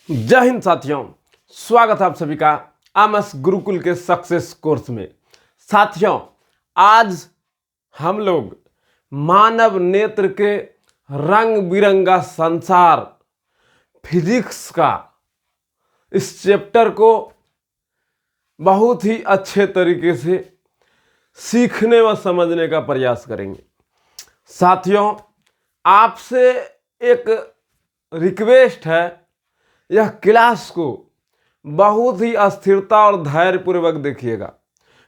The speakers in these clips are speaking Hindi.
जय हिंद साथियों, स्वागत है आप सभी का आमस गुरुकुल के सक्सेस कोर्स में। साथियों, आज हम लोग मानव नेत्र के रंग बिरंगा संसार फिजिक्स का इस चैप्टर को बहुत ही अच्छे तरीके से सीखने व समझने का प्रयास करेंगे। साथियों, आपसे एक रिक्वेस्ट है, यह क्लास को बहुत ही स्थिरता और धैर्यपूर्वक देखिएगा,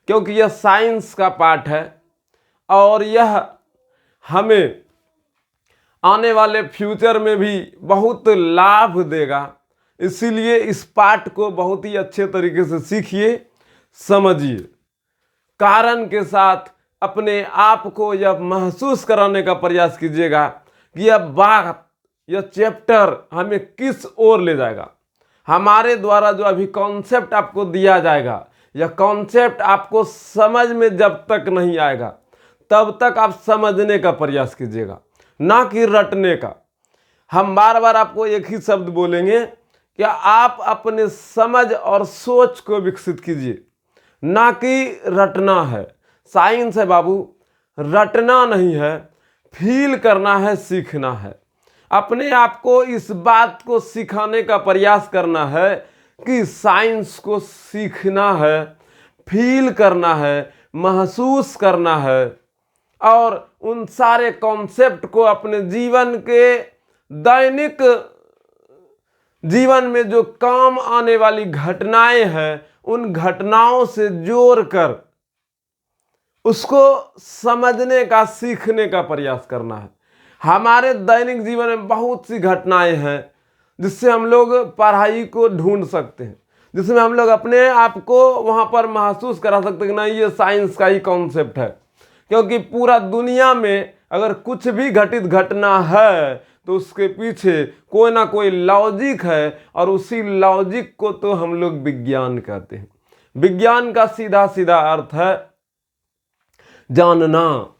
क्योंकि यह साइंस का पाठ है और यह हमें आने वाले फ्यूचर में भी बहुत लाभ देगा। इसीलिए इस पाठ को बहुत ही अच्छे तरीके से सीखिए, समझिए, कारण के साथ अपने आप को यह महसूस कराने का प्रयास कीजिएगा कि यह बात, यह चैप्टर हमें किस ओर ले जाएगा। हमारे द्वारा जो अभी कॉन्सेप्ट आपको दिया जाएगा, यह कॉन्सेप्ट आपको समझ में जब तक नहीं आएगा तब तक आप समझने का प्रयास कीजिएगा, ना कि रटने का। हम बार बार आपको एक ही शब्द बोलेंगे कि आप अपने समझ और सोच को विकसित कीजिए, ना कि रटना है। साइंस है बाबू, रटना नहीं है, फील करना है, सीखना है। अपने आप को इस बात को सिखाने का प्रयास करना है कि साइंस को सीखना है, फील करना है, महसूस करना है और उन सारे कॉन्सेप्ट को अपने जीवन के दैनिक जीवन में जो काम आने वाली घटनाएं हैं, उन घटनाओं से जोड़कर उसको समझने का, सीखने का प्रयास करना है। हमारे दैनिक जीवन में बहुत सी घटनाएं हैं जिससे हम लोग पढ़ाई को ढूंढ सकते हैं, जिसमें हम लोग अपने आप को वहां पर महसूस करा सकते हैं कि नहीं, ये साइंस का ही कॉन्सेप्ट है। क्योंकि पूरा दुनिया में अगर कुछ भी घटित घटना है तो उसके पीछे कोई ना कोई लॉजिक है, और उसी लॉजिक को तो हम लोग विज्ञान कहते हैं। विज्ञान का सीधा सीधा अर्थ है जानना।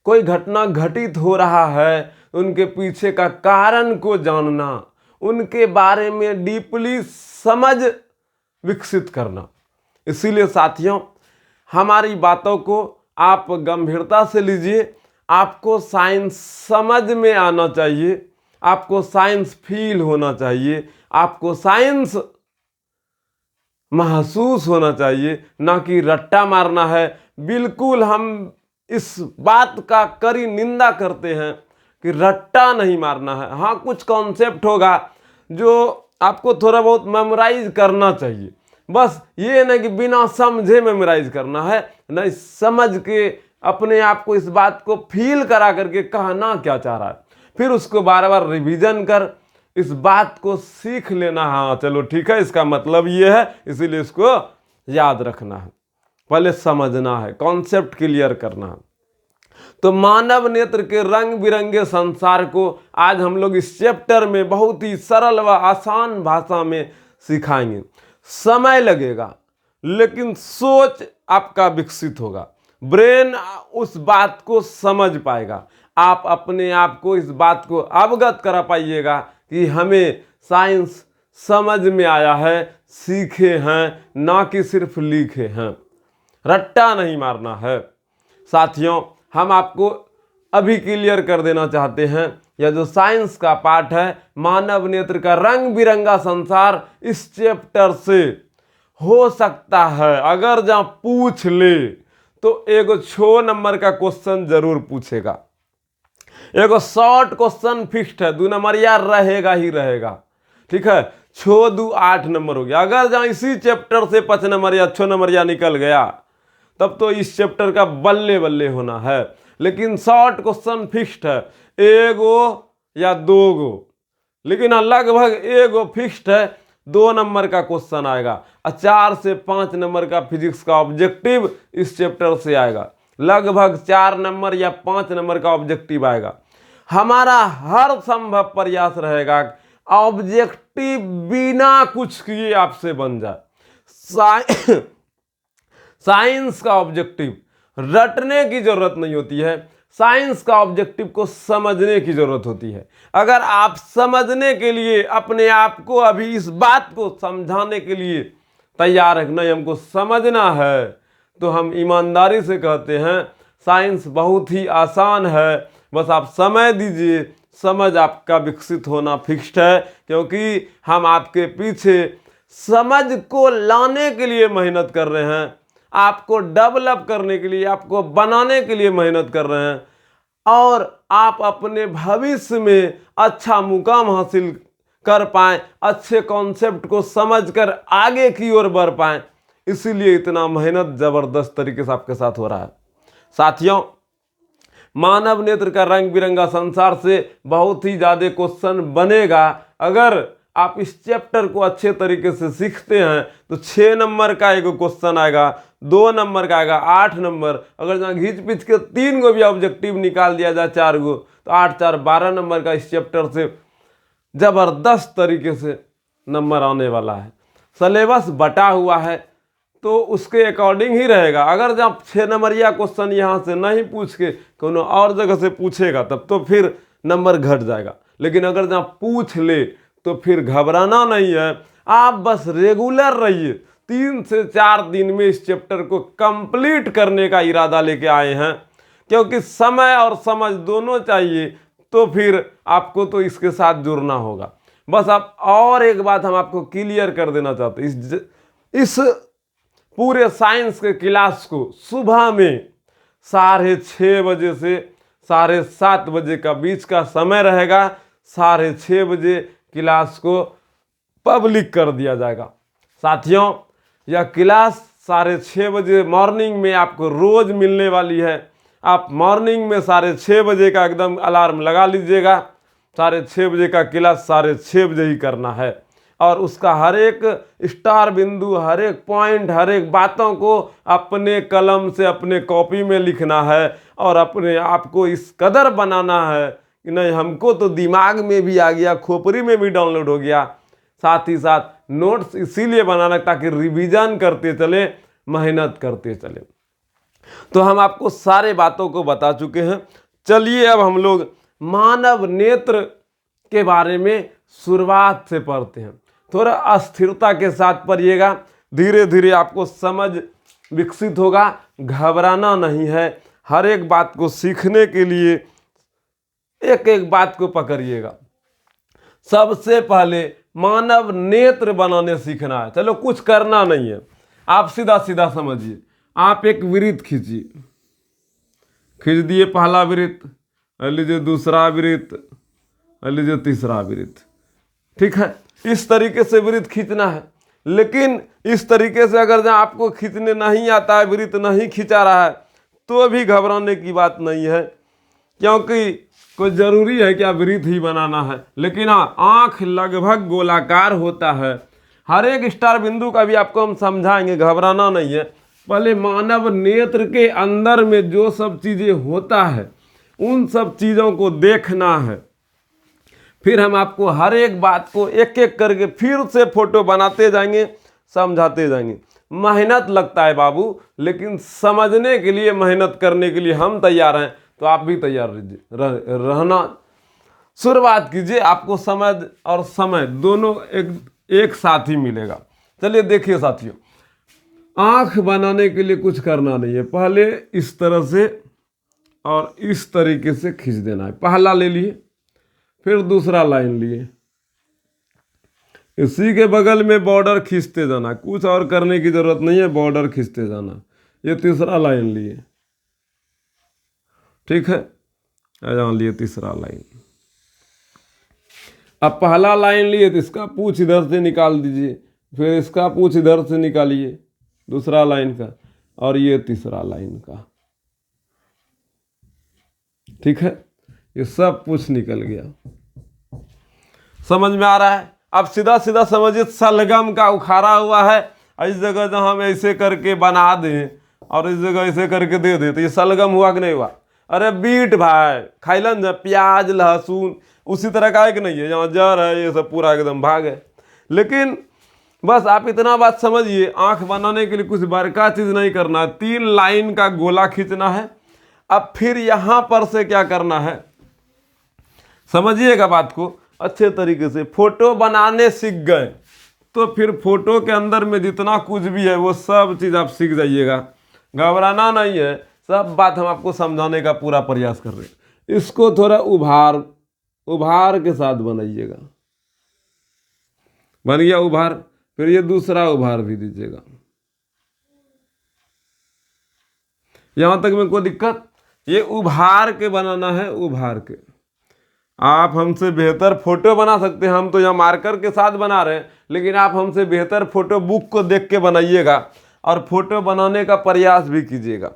कोई घटना घटित हो रहा है, उनके पीछे का कारण को जानना, उनके बारे में डीपली समझ विकसित करना। इसीलिए साथियों, हमारी बातों को आप गंभीरता से लीजिए। आपको साइंस समझ में आना चाहिए, आपको साइंस फील होना चाहिए, आपको साइंस महसूस होना चाहिए, ना कि रट्टा मारना है। बिल्कुल हम इस बात का कड़ी निंदा करते हैं कि रट्टा नहीं मारना है। हाँ, कुछ कॉन्सेप्ट होगा जो आपको थोड़ा बहुत मेमोराइज करना चाहिए। बस ये नहीं कि बिना समझे मेमोराइज करना है, नहीं, समझ के अपने आप को इस बात को फील करा करके कहना क्या चाह रहा है, फिर उसको बार बार रिवीजन कर इस बात को सीख लेना। हाँ चलो ठीक है, इसका मतलब ये है, इसीलिए इसको याद रखना है, पहले समझना है, कॉन्सेप्ट क्लियर करना है। तो मानव नेत्र के रंग बिरंगे संसार को आज हम लोग इस चैप्टर में बहुत ही सरल व आसान भाषा में सिखाएंगे। समय लगेगा, लेकिन सोच आपका विकसित होगा, ब्रेन उस बात को समझ पाएगा। आप अपने आप को इस बात को अवगत करा पाइएगा कि हमें साइंस समझ में आया है, सीखे हैं, ना कि सिर्फ लिखे हैं। रट्टा नहीं मारना है। साथियों, हम आपको अभी क्लियर कर देना चाहते हैं, यह जो साइंस का पाठ है, मानव नेत्र का रंग बिरंगा संसार, इस चैप्टर से हो सकता है अगर जहां पूछ ले तो एगो 6 नंबर का क्वेश्चन जरूर पूछेगा। एगो शॉर्ट क्वेश्चन फिक्स्ड है, 2 नंबरिया रहेगा ही रहेगा। ठीक है, 6 2 8 नंबर हो गया। अगर जहां इसी चैप्टर से 5 नंबर या 6 नंबरिया निकल गया तब तो इस चैप्टर का बल्ले बल्ले होना है। लेकिन शॉर्ट क्वेश्चन फिक्स्ड है, एगो या 2 गो, लेकिन लगभग एगो फिक्स्ड है, 2 नंबर का क्वेश्चन आएगा। 4 से 5 नंबर का फिजिक्स का ऑब्जेक्टिव इस चैप्टर से आएगा। लगभग 4 नंबर या 5 नंबर का ऑब्जेक्टिव आएगा। हमारा हर संभव प्रयास रहेगा ऑब्जेक्टिव बिना कुछ किए आपसे बन जाए। साइंस का ऑब्जेक्टिव रटने की जरूरत नहीं होती है। साइंस का ऑब्जेक्टिव को समझने की जरूरत होती है। अगर आप समझने के लिए अपने आप को अभी इस बात को समझाने के लिए तैयार है कि नहीं हमको समझना है, तो हम ईमानदारी से कहते हैं साइंस बहुत ही आसान है, बस आप समय दीजिए, समझ आपका विकसित होना फिक्स्ड है। क्योंकि हम आपके पीछे समझ को लाने के लिए मेहनत कर रहे हैं, आपको डेवलप करने के लिए, आपको बनाने के लिए मेहनत कर रहे हैं, और आप अपने भविष्य में अच्छा मुकाम हासिल कर पाएं, अच्छे कॉन्सेप्ट को समझकर आगे की ओर बढ़ पाएं, इसीलिए इतना मेहनत जबरदस्त तरीके से आपके साथ हो रहा है। साथियों, मानव नेत्र का रंग बिरंगा संसार से बहुत ही ज्यादा क्वेश्चन बनेगा। अगर आप इस चैप्टर को अच्छे तरीके से सीखते हैं तो 6 नंबर का एक क्वेश्चन आएगा, 2 नंबर का आएगा, 8 नंबर। अगर जहाँ घींच पीच के 3 को भी ऑब्जेक्टिव निकाल दिया जाए 4 को, तो 8 4 12 नंबर का इस चैप्टर से जबरदस्त तरीके से नंबर आने वाला है। सिलेबस बटा हुआ है तो उसके अकॉर्डिंग ही रहेगा। अगर जब 6 नंबरिया क्वेश्चन यहाँ से नहीं पूछ के कोनो और जगह से पूछेगा तब तो फिर नंबर घट जाएगा, लेकिन अगर जहाँ पूछ ले तो फिर घबराना नहीं है। आप बस रेगुलर रहिए, 3 से 4 दिन में इस चैप्टर को कंप्लीट करने का इरादा लेके आए हैं, क्योंकि समय और समझ दोनों चाहिए। तो फिर आपको तो इसके साथ जुड़ना होगा। बस आप और एक बात हम आपको क्लियर कर देना चाहते हैं, इस पूरे साइंस के क्लास को सुबह में 6:30 बजे से 7:30 बजे का बीच का समय रहेगा। 6:30 बजे क्लास को पब्लिक कर दिया जाएगा। साथियों, यह क्लास 6:30 बजे मॉर्निंग में आपको रोज मिलने वाली है। आप मॉर्निंग में 6:30 बजे का एकदम अलार्म लगा लीजिएगा। 6:30 बजे का क्लास 6:30 बजे ही करना है, और उसका हर एक स्टार बिंदु, हर एक पॉइंट, हर एक बातों को अपने कलम से अपने कॉपी में लिखना है, और अपने आप को इस कदर बनाना है कि नहीं हमको तो दिमाग में भी आ गया, खोपड़ी में भी डाउनलोड हो गया। साथ ही साथ नोट्स इसीलिए बनाना ताकि रिवीजन करते चले, मेहनत करते चले। तो हम आपको सारे बातों को बता चुके हैं। चलिए अब हम लोग मानव नेत्र के बारे में शुरुआत से पढ़ते हैं। थोड़ा अस्थिरता के साथ पढ़िएगा, धीरे धीरे आपको समझ विकसित होगा। घबराना नहीं है, हर एक बात को सीखने के लिए एक एक बात को पकड़िएगा। सबसे पहले मानव नेत्र बनाने सीखना है। चलो कुछ करना नहीं है, आप सीधा सीधा समझिए। आप एक वृत्त खींचिए, खींच दिए पहला वृत्त, लीजिए दूसरा वृत्त, लीजिए तीसरा वृत्त। ठीक है, इस तरीके से वृत्त खींचना है। लेकिन इस तरीके से अगर जहाँ आपको खींचने नहीं आता है, वृत्त नहीं खींचा रहा है, तो भी घबराने की बात नहीं है, क्योंकि कोई जरूरी है कि आप वृत्त ही बनाना है। लेकिन हाँ, आँख लगभग गोलाकार होता है। हर एक स्टार बिंदु का भी आपको हम समझाएंगे, घबराना नहीं है। पहले मानव नेत्र के अंदर में जो सब चीज़ें होता है उन सब चीज़ों को देखना है। फिर हम आपको हर एक बात को एक एक करके फिर से फोटो बनाते जाएंगे, समझाते जाएंगे। मेहनत लगता है बाबू, लेकिन समझने के लिए, मेहनत करने के लिए हम तैयार हैं, तो आप भी तैयार रहना। शुरुआत कीजिए, आपको समझ और समय दोनों एक साथ ही मिलेगा। चलिए देखिए साथियों, आँख बनाने के लिए कुछ करना नहीं है। पहले इस तरह से और इस तरीके से खींच देना है। पहला ले लिए, फिर दूसरा लाइन लिए, इसी के बगल में बॉर्डर खींचते जाना, कुछ और करने की जरूरत नहीं है, बॉर्डर खींचते जाना। ये तीसरा लाइन लिए, ठीक है, यहाँ लिए तीसरा लाइन। अब पहला लाइन लिए तो इसका पूंछ इधर से निकाल दीजिए, फिर इसका पूंछ इधर से निकालिए, दूसरा लाइन का, और ये तीसरा लाइन का। ठीक है, ये सब पूंछ निकल गया। समझ में आ रहा है? अब सीधा सीधा समझिए, सलगम का उखाड़ा हुआ है। इस जगह जहाँ हम ऐसे करके बना दें और इस जगह ऐसे करके दे दें, तो ये सलगम हुआ कि नहीं हुआ? अरे बीट भाई, खाइलन जब प्याज लहसुन उसी तरह का है कि नहीं है? यहाँ जड़ है, ये सब पूरा एकदम भाग है। लेकिन बस आप इतना बात समझिए, आंख बनाने के लिए कुछ बड़का चीज़ नहीं करना। 3 लाइन का गोला खींचना है, अब फिर यहां पर से क्या करना है, समझिएगा बात को अच्छे तरीके से। फोटो बनाने सीख गए तो फिर फोटो के अंदर में जितना कुछ भी है वो सब चीज़ आप सीख जाइएगा, घबराना नहीं है। सब बात हम आपको समझाने का पूरा प्रयास कर रहे हैं। इसको थोड़ा उभार के साथ बनाइएगा। बन गया उभार, फिर ये दूसरा उभार भी दीजिएगा। यहां तक में कोई दिक्कत? ये उभार के बनाना है, उभार के। आप हमसे बेहतर फोटो बना सकते हैं, हम तो यहाँ मार्कर के साथ बना रहे हैं, लेकिन आप हमसे बेहतर फोटो बुक को देख के बनाइएगा और फोटो बनाने का प्रयास भी कीजिएगा।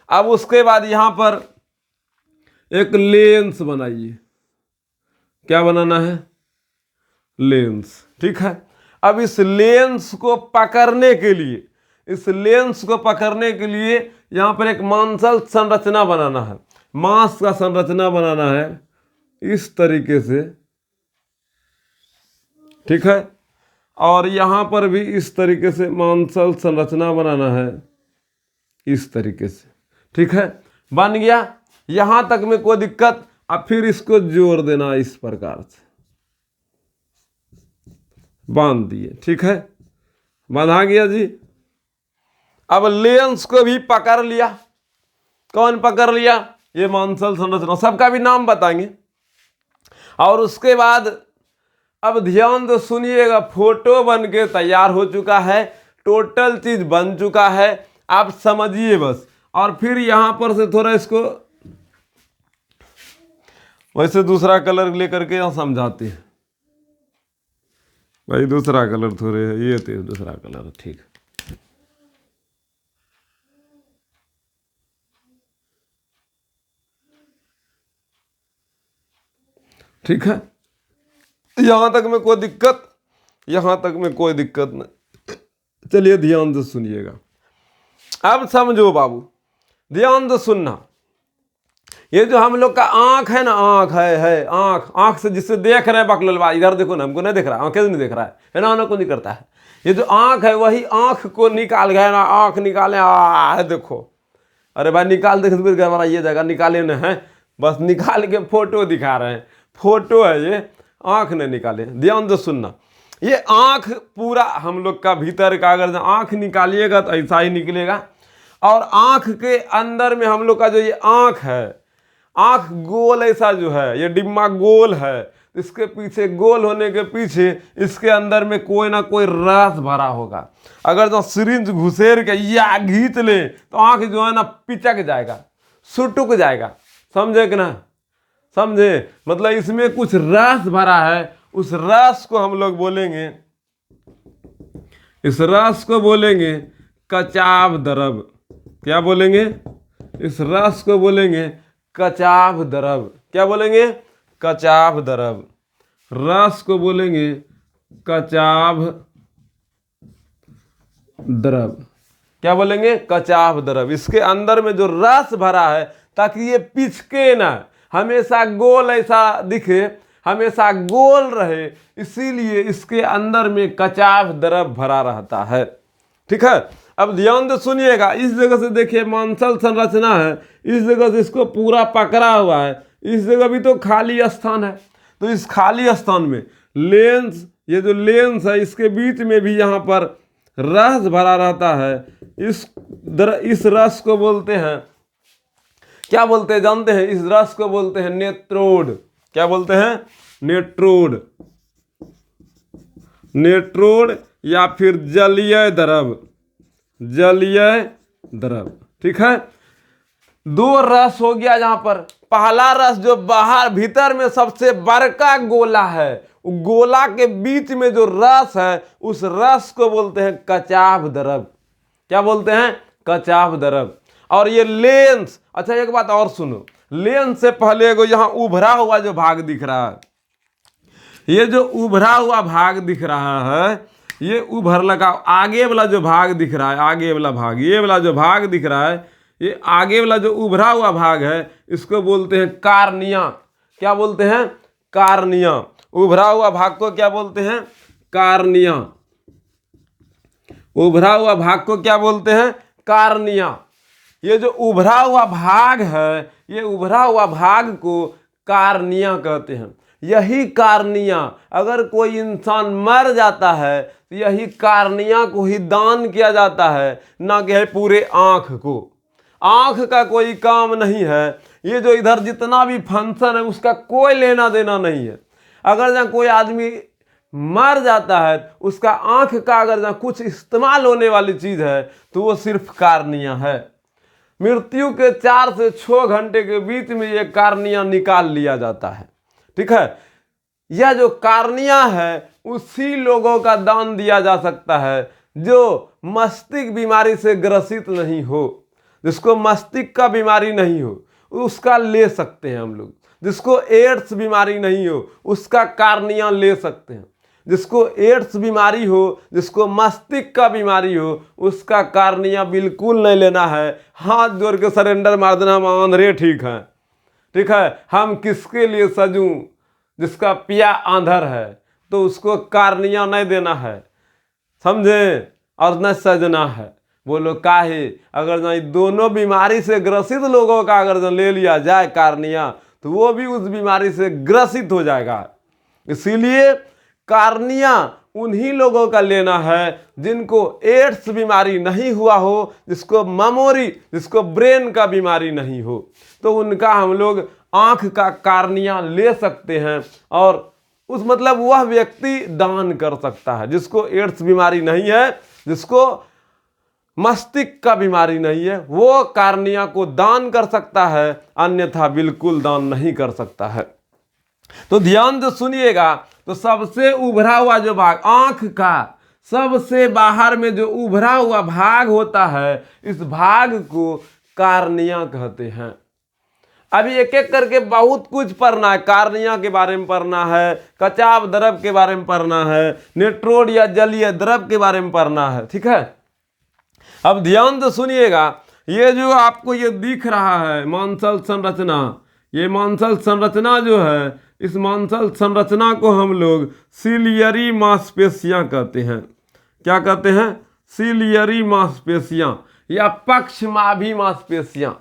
अब उसके बाद यहाँ पर एक लेंस बनाइए। क्या बनाना है? लेंस। ठीक है। अब इस लेंस को पकड़ने के लिए, यहाँ पर एक मांसल संरचना बनाना है, मांस का संरचना बनाना है इस तरीके से। ठीक है। और यहां पर भी इस तरीके से मांसल संरचना बनाना है इस तरीके से। ठीक है, बन गया। यहां तक में कोई दिक्कत? अब फिर इसको जोड़ देना इस प्रकार से, बांध दिए। ठीक है, बांधा गया जी। अब लेंस को भी पकड़ लिया। कौन पकड़ लिया? ये मांसल संरचना, सबका भी नाम बताएंगे। और उसके बाद अब ध्यान से सुनिएगा, फोटो बन के तैयार हो चुका है, टोटल चीज बन चुका है, आप समझिए बस। और फिर यहां पर से थोड़ा इसको वैसे दूसरा कलर लेकर के यहां समझाते हैं भाई। दूसरा कलर थोड़े ये थे, दूसरा कलर। ठीक, ठीक है। यहां तक में कोई दिक्कत? यहां तक में कोई दिक्कत नहीं। चलिए ध्यान से सुनिएगा। अब समझो बाबू, ध्यान से सुनना। ये जो हम लोग का आंख है ना, आंख है आंख से जिससे देख रहे हैं बकललवा, इधर देखो ना, हमको नहीं देख रहा, आंखें से नहीं देख रहा है ना, को नहीं करता है। ये जो आंख है वही आंख को निकाल गए ना, आंख निकाले देखो। अरे भाई निकाल दे फिर हमारा ये जगह निकाले न है, बस निकाल के फोटो दिखा रहे हैं। फोटो है ये, आंख ने निकाले। ध्यान से सुनना, ये आंख पूरा हम लोग का भीतर का, अगर आंख निकालिएगा तो ऐसा ही निकलेगा। और आंख के अंदर में हम लोग का जो ये आंख है, आंख गोल ऐसा जो है, ये डिम्मा गोल है, इसके पीछे गोल होने के पीछे इसके अंदर में कोई ना कोई रस भरा होगा। अगर जो सिरिंज घुसेर के या घींच ले तो आंख जो है ना पिचक जाएगा, सुटुक जाएगा। समझे कि ना? समझे? मतलब इसमें कुछ रस भरा है, उस रस को हम लोग बोलेंगे, इस रस को बोलेंगे कचाव द्रव। क्या बोलेंगे? इस रस को बोलेंगे कचाव द्रव। क्या बोलेंगे? कचाव द्रव। रस को बोलेंगे कचाव द्रव। क्या बोलेंगे? कचाव द्रव। इसके अंदर में जो रस भरा है ताकि ये पिचके ना, हमेशा गोल ऐसा दिखे, हमेशा गोल रहे, इसीलिए इसके अंदर में कचाव द्रव भरा रहता है। ठीक है, अब ध्यान से सुनिएगा। इस जगह से देखिए मांसल संरचना है, इस जगह से इसको पूरा पकड़ा हुआ है, इस जगह भी तो खाली स्थान है। तो इस खाली स्थान में लेंस, ये जो लेंस है इसके बीच में भी यहाँ पर रस भरा रहता है। इस रस को बोलते हैं, क्या बोलते हैं जानते हैं? इस रस को बोलते हैं नेत्रोड। क्या बोलते हैं? नेट्रोड। नेट्रोड या फिर जलीय द्रव, जलीय द्रव। ठीक है, दो रस हो गया यहाँ पर। पहला रस जो बाहर भीतर में सबसे बड़का गोला है, गोला के बीच में जो रस है उस रस को बोलते हैं कचाव द्रव। क्या बोलते हैं? कचाव द्रव। और ये लेंस, अच्छा एक बात और सुनो, लेंस से पहले को यहाँ उभरा हुआ जो भाग दिख रहा है, ये जो उभरा हुआ भाग दिख रहा है, ये उभर लगा आगे वाला जो भाग दिख रहा है, आगे वाला भाग, ये वाला जो भाग दिख रहा है, ये आगे वाला जो उभरा हुआ भाग है, इसको बोलते हैं कार्निया। क्या बोलते हैं? कार्निया। उभरा हुआ भाग को क्या बोलते हैं? कार्निया। उभरा हुआ भाग को क्या बोलते हैं? कार्निया। ये जो उभरा हुआ भाग है, ये उभरा हुआ भाग को कार्निया कहते हैं। यही कार्निया, अगर कोई इंसान मर जाता है तो यही कार्निया को ही दान किया जाता है, ना कि पूरे आँख को। आँख का कोई काम नहीं है। ये जो इधर जितना भी फंक्शन है उसका कोई लेना देना नहीं है। अगर जहाँ कोई आदमी मर जाता है, उसका आँख का अगर जहाँ कुछ इस्तेमाल होने वाली चीज़ है तो वो सिर्फ कार्निया है। मृत्यु के 4 से 6 घंटे के बीच में ये कार्निया निकाल लिया जाता है। ठीक है, यह जो कार्निया है उसी लोगों का दान दिया जा सकता है जो मस्तिष्क बीमारी से ग्रसित नहीं हो। जिसको मस्तिष्क का बीमारी नहीं हो उसका ले सकते हैं हम लोग। जिसको एड्स बीमारी नहीं हो उसका कार्निया ले सकते हैं। जिसको एड्स बीमारी हो, जिसको मस्तिष्क का बीमारी हो, उसका कार्निया बिल्कुल नहीं लेना है। हाथ जोड़ के सरेंडर मार देना, हम आंधळे ठीक है। ठीक है, हम किसके लिए सजूं? जिसका पिया आंधर है तो उसको कार्निया नहीं देना है, समझे, और न सजना है। बोलो काहे? अगर ना दोनों बीमारी से ग्रसित लोगों का अगर ले लिया जाए कार्निया तो वो भी उस बीमारी से ग्रसित हो जाएगा। इसीलिए कार्निया उन्हीं लोगों का लेना है जिनको एड्स बीमारी नहीं हुआ हो, जिसको मेमोरी, जिसको ब्रेन का बीमारी नहीं हो, तो उनका हम लोग आँख का कार्निया ले सकते हैं। और उस मतलब वह व्यक्ति दान कर सकता है जिसको एड्स बीमारी नहीं है, जिसको मस्तिष्क का बीमारी नहीं है, वो कार्निया को दान कर सकता है, अन्यथा बिल्कुल दान नहीं कर सकता है। तो ध्यान से सुनिएगा। तो सबसे उभरा हुआ जो भाग, आंख का सबसे बाहर में जो उभरा हुआ भाग होता है, इस भाग को कार्निया कहते हैं। अभी एक एक करके बहुत कुछ पढ़ना है। कार्निया के बारे में पढ़ना है, कचाव द्रव के बारे में पढ़ना है, नेट्रोड या जलीय द्रव के बारे में पढ़ना है। ठीक है, अब ध्यान से सुनिएगा। ये जो आपको ये दिख रहा है मांसल संरचना, ये मांसल संरचना जो है, इस मांसल संरचना को हम लोग सीलियरी मांसपेशियां कहते हैं। क्या कहते हैं? सीलियरी मांसपेशियां या पक्षमाभी मांसपेशियां।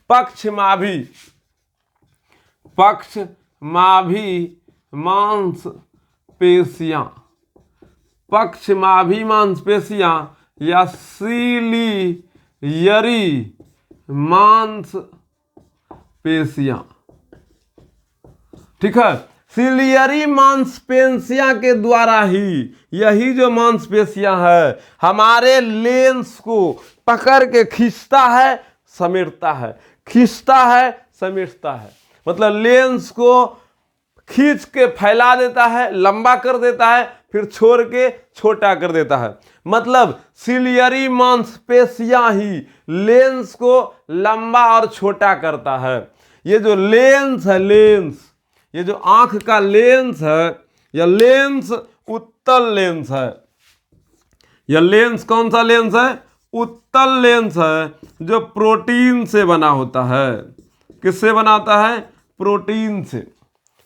पक्षमाभी, पक्षमाभी मांसपेशियां, पक्षमाभी मांसपेशियां या सीलियरी मांसपेशियां। ठीक है, सीलियरी मांसपेशियां के द्वारा ही यही जो मांसपेशियां है हमारे लेंस को पकड़ के खींचता है, समेटता है, खींचता है, समेटता है। मतलब लेंस को खींच के फैला देता है, लंबा कर देता है, फिर छोड़ के छोटा कर देता है। मतलब सीलियरी मांसपेशियां ही लेंस को लंबा और छोटा करता है। ये जो लेंस है, लेंस, ये जो आंख का लेंस है, यह लेंस उत्तल लेंस है। यह लेंस कौन सा लेंस है? उत्तल लेंस है, जो प्रोटीन से बना होता है। किससे बनाता है? प्रोटीन से।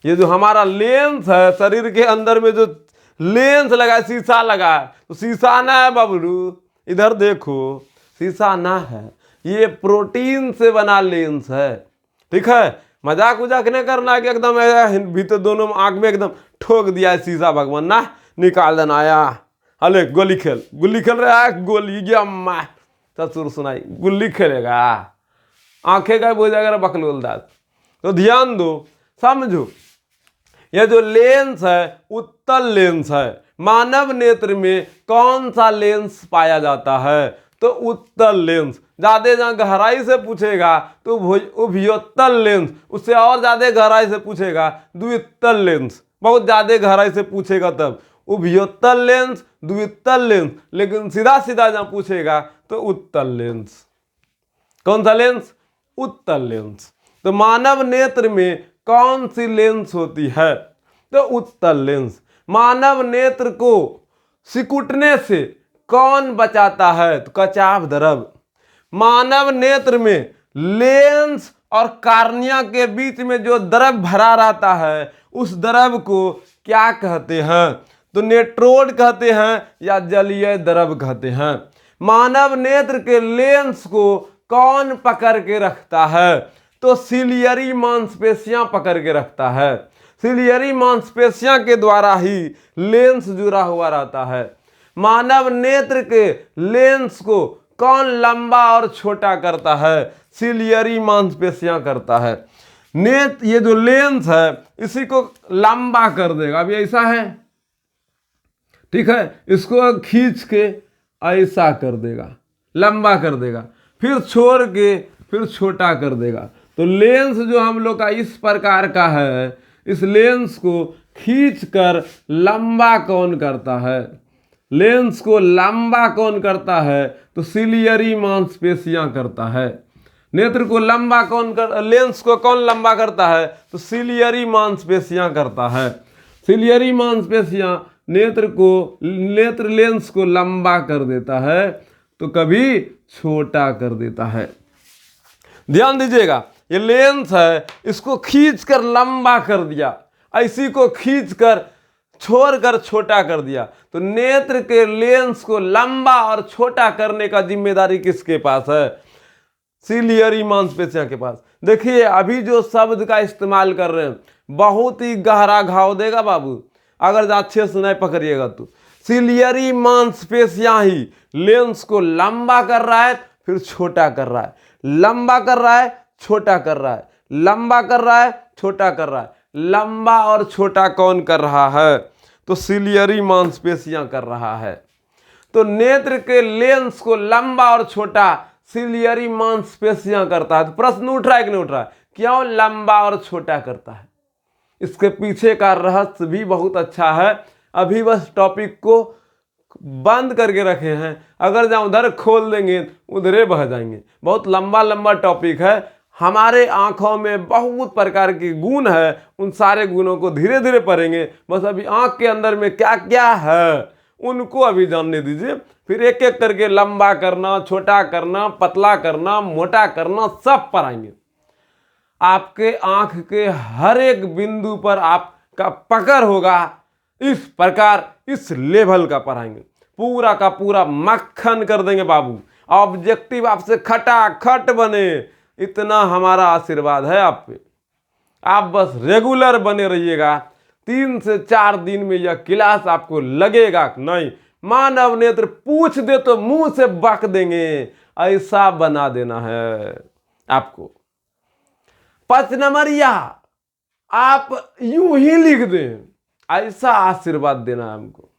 ये जो हमारा लेंस है, शरीर के अंदर में जो लेंस लगा है, शीशा लगा है, तो शीशा ना है बबलू, इधर देखो, शीशा ना है, ये प्रोटीन से बना लेंस है। ठीक है, मजाक उजाक नहीं करना कि एकदम भीतर दोनों आंख में एकदम ठोक दिया है शीशा, भगवान ना निकाल देना आया। अले गोली खेल, गुल्ली खेल रहा है, गोली गया माँ ससुर सुनाई, गुल्ली खेलेगा, आंखें गायब हो जाएगा बकलोल दास। तो ध्यान दो, समझो, यह जो लेंस है उत्तल लेंस है। मानव नेत्र में कौन सा लेंस पाया जाता है? तो उत्तल लेंस। ज्यादा जहाँ गहराई से पूछेगा तो उभयोत्तल लेंस, उससे और ज्यादा गहराई से पूछेगा द्वितल लेंस, बहुत ज्यादा गहराई से पूछेगा तब उभयोत्तल लेंस, द्वितल लेंस। लेकिन सीधा सीधा जहाँ पूछेगा तो उत्तल लेंस। कौन सा लेंस? उत्तल लेंस। तो मानव नेत्र में कौन सी लेंस होती है? तो उत्तल लेंस। मानव नेत्र को सिकुड़ने से कौन बचाता है? तो कचाव द्रव। मानव नेत्र में लेंस और कार्निया के बीच में जो द्रव भरा रहता है, उस द्रव को क्या कहते हैं? तो नेट्रोड कहते हैं या जलीय द्रव कहते हैं। मानव नेत्र के लेंस को कौन पकड़ के रखता है? तो सिलियरी मांसपेशियां पकड़ के रखता है। सिलियरी मांसपेशियां के द्वारा ही लेंस जुड़ा हुआ रहता है। मानव नेत्र के लेंस को कौन लंबा और छोटा करता है? सिलियरी मांसपेशियां करता है। नेत्र, ये जो लेंस है इसी को लंबा कर देगा। अभी ऐसा है, ठीक है, इसको खींच के ऐसा कर देगा, लंबा कर देगा, फिर छोड़ के फिर छोटा कर देगा। तो लेंस जो हम लोग का इस प्रकार का है, इस लेंस को खींचकर लंबा कौन करता है? लेंस को लंबा कौन करता है? तो सिलियरी मांसपेशियां करता है। नेत्र को लंबा कौन कर, लेंस को कौन लंबा करता है? तो सिलियरी मांसपेशियां करता है। सिलियरी मांसपेशियां नेत्र लेंस को लंबा कर देता है तो कभी छोटा कर देता है। ध्यान दीजिएगा, ये लेंस है, इसको खींचकर लंबा कर दिया, इसी को खींचकर छोड़कर छोटा कर दिया। तो नेत्र के लेंस को लंबा और छोटा करने का जिम्मेदारी किसके पास है? सिलियरी मांसपेशियां के पास। देखिए अभी जो शब्द का इस्तेमाल कर रहे हैं बहुत ही गहरा घाव देगा बाबू, अगर अच्छे से नहीं पकड़िएगा तो। सिलियरी मांसपेशियां ही लेंस को लंबा कर रहा है फिर छोटा कर रहा है, लंबा कर रहा है छोटा कर रहा है, लंबा कर रहा है छोटा कर रहा है। लंबा और छोटा कौन कर रहा है? तो सिलियरी मांसपेशियां कर रहा है। तो नेत्र के लेंस को लंबा और छोटा सिलियरी मांसपेशियां करता है। तो प्रश्न उठ रहा है कि नहीं उठ रहा है? क्यों लंबा और छोटा करता है? इसके पीछे का रहस्य भी बहुत अच्छा है। अभी बस टॉपिक को बंद करके रखे हैं, अगर जहाँ उधर खोल देंगे उधरे बह जाएंगे। बहुत लंबा लंबा टॉपिक है। हमारे आंखों में बहुत प्रकार के गुण है, उन सारे गुणों को धीरे धीरे पढ़ेंगे। बस अभी आंख के अंदर में क्या क्या है उनको अभी जानने दीजिए, फिर एक एक करके लंबा करना, छोटा करना, पतला करना, मोटा करना सब पढ़ाएंगे। आपके आंख के हर एक बिंदु पर आपका पकड़ होगा, इस प्रकार इस लेवल का पढ़ाएंगे। पूरा का पूरा मक्खन कर देंगे बाबू, ऑब्जेक्टिव आपसे खटाखट बने, इतना हमारा आशीर्वाद है आप पे। आप बस रेगुलर बने रहिएगा, 3 से 4 दिन में यह क्लास आपको लगेगा नहीं। मानव नेत्र पूछ दे तो मुंह से बक देंगे, ऐसा बना देना है आपको। 5 नंबरिया आप यूं ही लिख दें, ऐसा आशीर्वाद देना है हमको।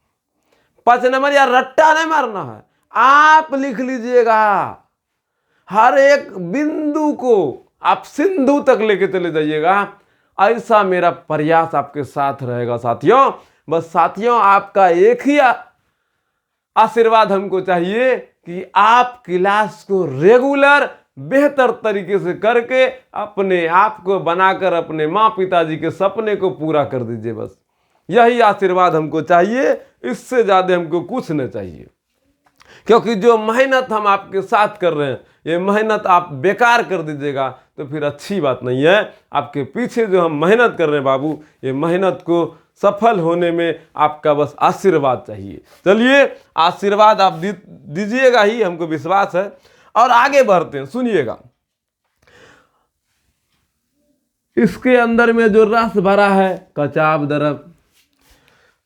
5 नंबरिया रट्टा नहीं मारना है, आप लिख लीजिएगा। हर एक बिंदु को आप सिंधु तक लेके चले जाइएगा, ऐसा मेरा प्रयास आपके साथ रहेगा साथियों। बस साथियों आपका एक ही आशीर्वाद हमको चाहिए कि आप क्लास को रेगुलर बेहतर तरीके से करके अपने आप को बनाकर अपने माँ पिताजी के सपने को पूरा कर दीजिए। बस यही आशीर्वाद हमको चाहिए, इससे ज़्यादा हमको कुछ नहीं चाहिए। क्योंकि जो मेहनत हम आपके साथ कर रहे हैं ये मेहनत आप बेकार कर दीजिएगा तो फिर अच्छी बात नहीं है। आपके पीछे जो हम मेहनत कर रहे हैं बाबू, ये मेहनत को सफल होने में आपका बस आशीर्वाद चाहिए। चलिए आशीर्वाद आप दीजिएगा ही, हमको विश्वास है। और आगे बढ़ते हैं, सुनिएगा। इसके अंदर में जो रस भरा है कचाव द्रव,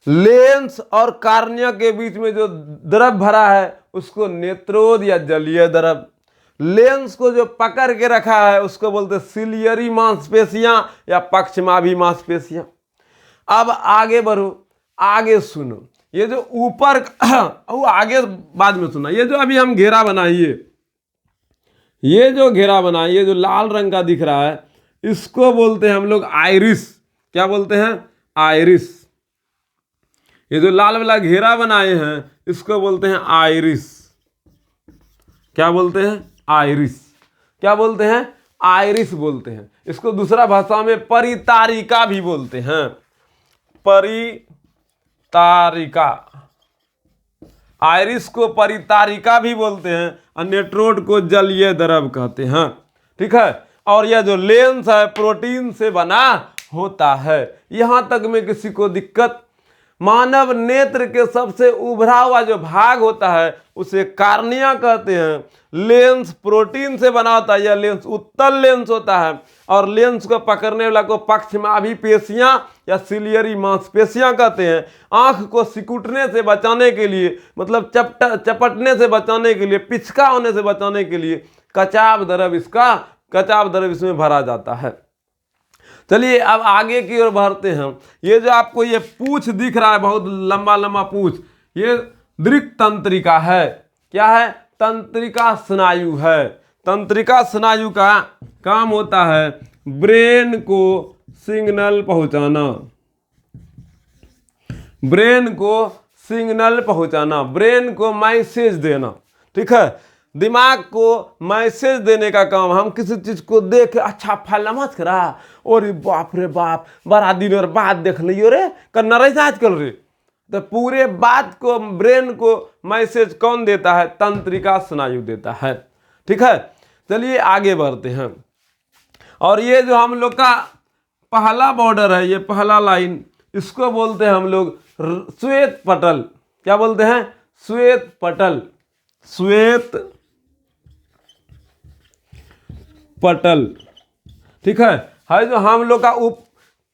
लेंस और कार्निया के बीच में जो द्रव भरा है उसको नेत्रोद या जलीय द्रव, लेंस को जो पकड़ के रखा है उसको बोलते सिलियरी मांसपेशियां या पक्षमाभी मांसपेशियां। अब आगे बढ़ो, आगे सुनो। ये जो ऊपर वो आगे बाद में सुना, ये जो अभी हम घेरा बनाइए, ये जो घेरा बनाइए, ये जो लाल रंग का दिख रहा है इसको बोलते हैं हम लोग आइरिस। क्या बोलते हैं? आइरिस। ये जो लाल वाला घेरा बनाए हैं इसको बोलते हैं आइरिस। क्या बोलते हैं? आइरिस। क्या बोलते हैं? आइरिस बोलते हैं। इसको दूसरा भाषा में परितारिका भी बोलते हैं, परितारिका। आइरिस को परितारिका भी बोलते हैं और नेट्रोड को जलीय द्रव कहते हैं। ठीक है। और यह जो लेंस है प्रोटीन से बना होता है। यहां तक में किसी को दिक्कत मानव नेत्र के सबसे उभरा हुआ जो भाग होता है उसे कार्निया कहते हैं। लेंस प्रोटीन से बना होता है। यह लेंस उत्तल लेंस होता है और लेंस को पकड़ने वाला को पक्ष में अभिपेशियां या सिलियरी मांसपेशियां कहते हैं। आंख को सिकुड़ने से बचाने के लिए, मतलब चपटने से बचाने के लिए, पिचका होने से बचाने के लिए कचाव द्रव इसमें भरा जाता है। चलिए अब आगे की ओर बढ़ते हैं। ये जो आपको ये पूंछ दिख रहा है, बहुत लंबा लंबा पूंछ, ये दृक् तंत्रिका है। क्या है? तंत्रिका स्नायु है। तंत्रिका स्नायु का काम होता है ब्रेन को सिग्नल पहुंचाना, ब्रेन को सिग्नल पहुंचाना, ब्रेन को मैसेज देना। ठीक है, दिमाग को मैसेज देने का काम। हम किसी चीज को देख अच्छा फल मत करा, और बाप रे बाप बड़ा दिन और बात देख लियो रे, करना रही आजकल रे, तो पूरे बात को ब्रेन को मैसेज कौन देता है? तंत्रिका स्नायु देता है। ठीक है, चलिए आगे बढ़ते हैं। और ये जो हम लोग का पहला बॉर्डर है, ये पहला लाइन, इसको बोलते हैं हम लोग श्वेत पटल। क्या बोलते हैं? श्वेत पटल, श्वेत पटल। ठीक है जो हम लोग का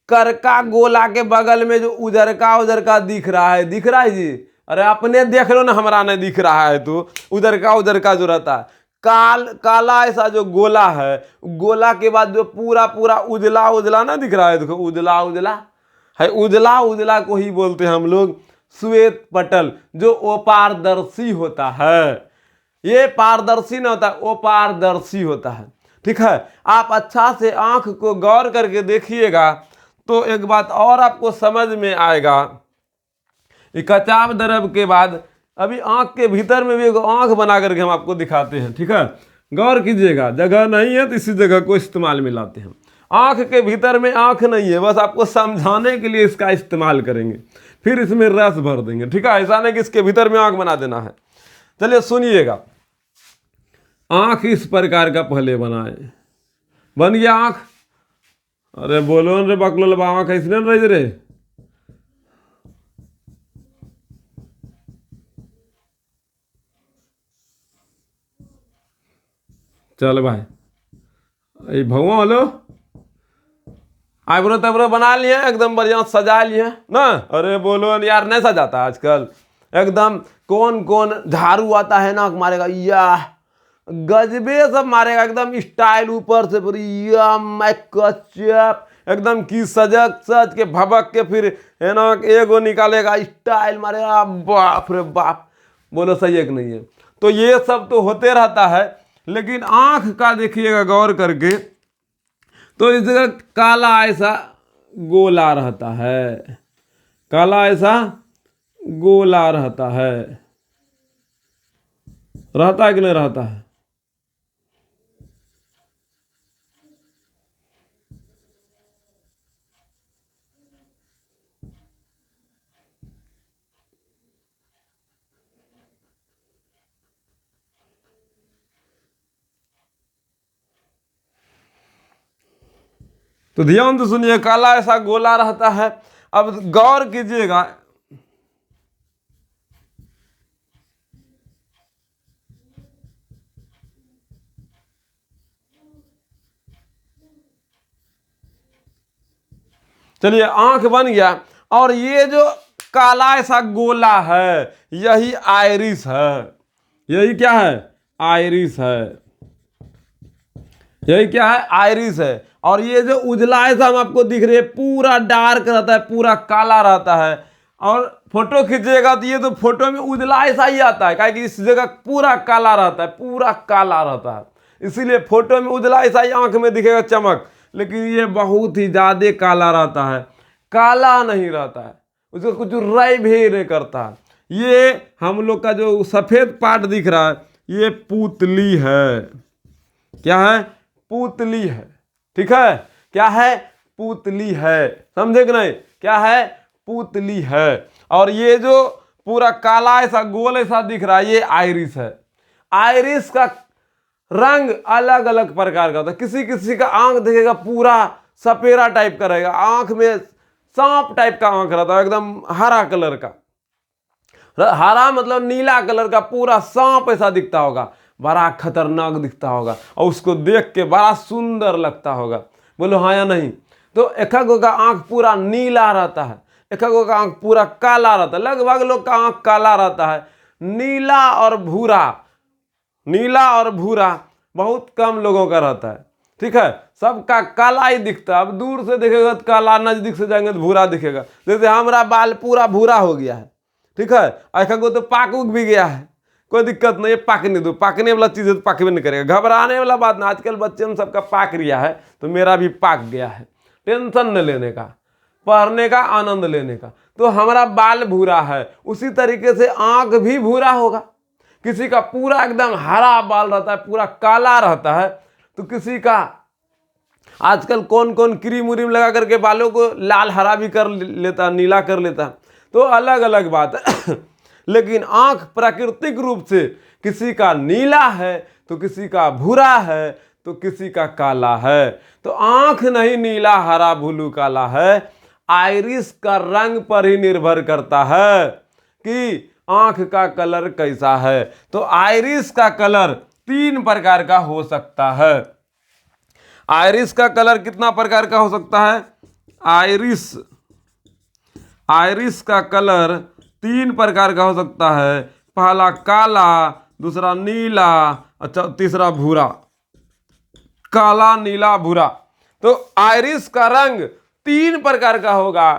करका गोला के बगल में जो उजरका दिख रहा है जी। अरे अपने देख लो ना, हमारा नहीं दिख रहा है तो उजरका जो रहता है, काला ऐसा जो गोला है, गोला के बाद जो पूरा उजला ना दिख रहा है, देखो उजला है, उजला को ही बोलते हैं हम लोग श्वेत पटल, जो अपारदर्शी होता है। ये पारदर्शी नहीं होता, अपारदर्शी होता है। ठीक है, आप अच्छा से आंख को गौर करके देखिएगा तो एक बात और आपको समझ में आएगा। कचाव द्रव के बाद अभी आंख के भीतर में भी एक आंख बना करके हम आपको दिखाते हैं। ठीक है, गौर कीजिएगा, जगह नहीं है तो इसी जगह को इस्तेमाल में लाते हैं। आंख के भीतर में आंख नहीं है, बस आपको समझाने के लिए इसका इस्तेमाल करेंगे, फिर इसमें रस भर देंगे। ठीक है, ऐसा नहीं कि इसके भीतर में आंख बना देना है। चलिए सुनिएगा, आंख इस प्रकार का पहले बनाए, बन गया आंख। अरे बोलो रे बकलो बाबा, कैसे रही रे? चल भाई, भगवा हेलो, आईब्रो तैब्रो बना लिए एकदम बढ़िया सजा लिए ना। अरे बोलो यार, नहीं सजाता आजकल एकदम। कौन झाड़ू आता है ना मारेगा, या गजबे सब मारेगा एकदम स्टाइल ऊपर से पूरी, या मैकअप एकदम की सज के भबक के फिर है ना एगो निकालेगा, स्टाइल मारेगा, बाप रे बाप। बोलो सही है कि नहीं है? तो ये सब तो होते रहता है, लेकिन आंख का देखिएगा गौर करके तो इस जगह काला ऐसा गोला रहता है, काला ऐसा गोला रहता है कि नहीं रहता है? तो ध्यान से सुनिए, काला ऐसा गोला रहता है। अब गौर कीजिएगा, चलिए आंख बन गया, और ये जो काला ऐसा गोला है यही आइरिस है। यही क्या है? आइरिस है। यही क्या है? आइरिस है। और ये जो उजला ऐसा हम आपको दिख रही है, पूरा डार्क रहता है, पूरा काला रहता है। और फोटो खींचेगा तो ये तो फोटो में उजला ऐसा ही आता है, क्योंकि इस जगह पूरा काला रहता है, पूरा काला रहता है, इसीलिए फोटो में उजला ऐसा ही आंख में दिखेगा चमक, लेकिन ये बहुत ही ज्यादा काला रहता है, काला नहीं रहता है, उसको कुछ रय भी नहीं करता है। ये हम लोग का जो सफेद पार्ट दिख रहा है ये पुतली है। क्या है? पुतली है। ठीक है, क्या है? पुतली है। समझे कि नहीं? क्या है? पुतली है। और ये जो पूरा काला ऐसा गोल ऐसा दिख रहा है ये आइरिस है। आइरिस का रंग अलग अलग प्रकार का होता है। किसी किसी का आंख देखेगा पूरा सपेरा टाइप का रहेगा, आंख में सांप टाइप का आंख रहता है, एकदम हरा कलर का, हरा मतलब नीला कलर का, पूरा सांप ऐसा दिखता होगा, बड़ा खतरनाक दिखता होगा और उसको देख के बड़ा सुंदर लगता होगा। बोलो हाँ या नहीं? तो एक का आंख पूरा नीला रहता है, एक का आंख पूरा काला रहता है, लगभग लोग का आंख काला रहता है। नीला और भूरा, नीला और भूरा बहुत कम लोगों का रहता है, ठीक है, सबका काला ही दिखता है। अब दूर से देखेगा तो काला, नजदीक से जाएंगे तो भूरा दिखेगा। जैसे हमारा बाल पूरा भूरा हो गया है, ठीक है, ऐसा को तो पाक उग भी गया है, कोई दिक्कत नहीं है, पाकने दो, पाकने वाला चीज़ है तो पाकवे नहीं करेगा, घबराने वाला बात ना। आजकल बच्चे में सबका पाक रिया है, तो मेरा भी पाक गया है। टेंशन न लेने का, पढ़ने का, आनंद लेने का। तो हमारा बाल भूरा है, उसी तरीके से आंख भी भूरा होगा। किसी का पूरा एकदम हरा बाल रहता है, पूरा काला रहता है, तो किसी का आजकल कौन कौन क्रीम उरीम लगा करके बालों को लाल हरा भी कर लेता, नीला कर लेता, तो अलग अलग बात है। लेकिन आंख प्राकृतिक रूप से किसी का नीला है तो किसी का भूरा है तो किसी का काला है। तो आंख नहीं नीला हरा ब्लू काला है, आइरिस का रंग पर ही निर्भर करता है कि आंख का कलर कैसा है। तो आइरिस का कलर 3 प्रकार का हो सकता है। आइरिस का कलर कितना प्रकार का हो सकता है? आइरिस का कलर 3 प्रकार का हो सकता है। पहला काला, दूसरा नीला, अच्छा तीसरा भूरा। काला, नीला, भूरा। तो आइरिस का रंग 3 प्रकार का होगा,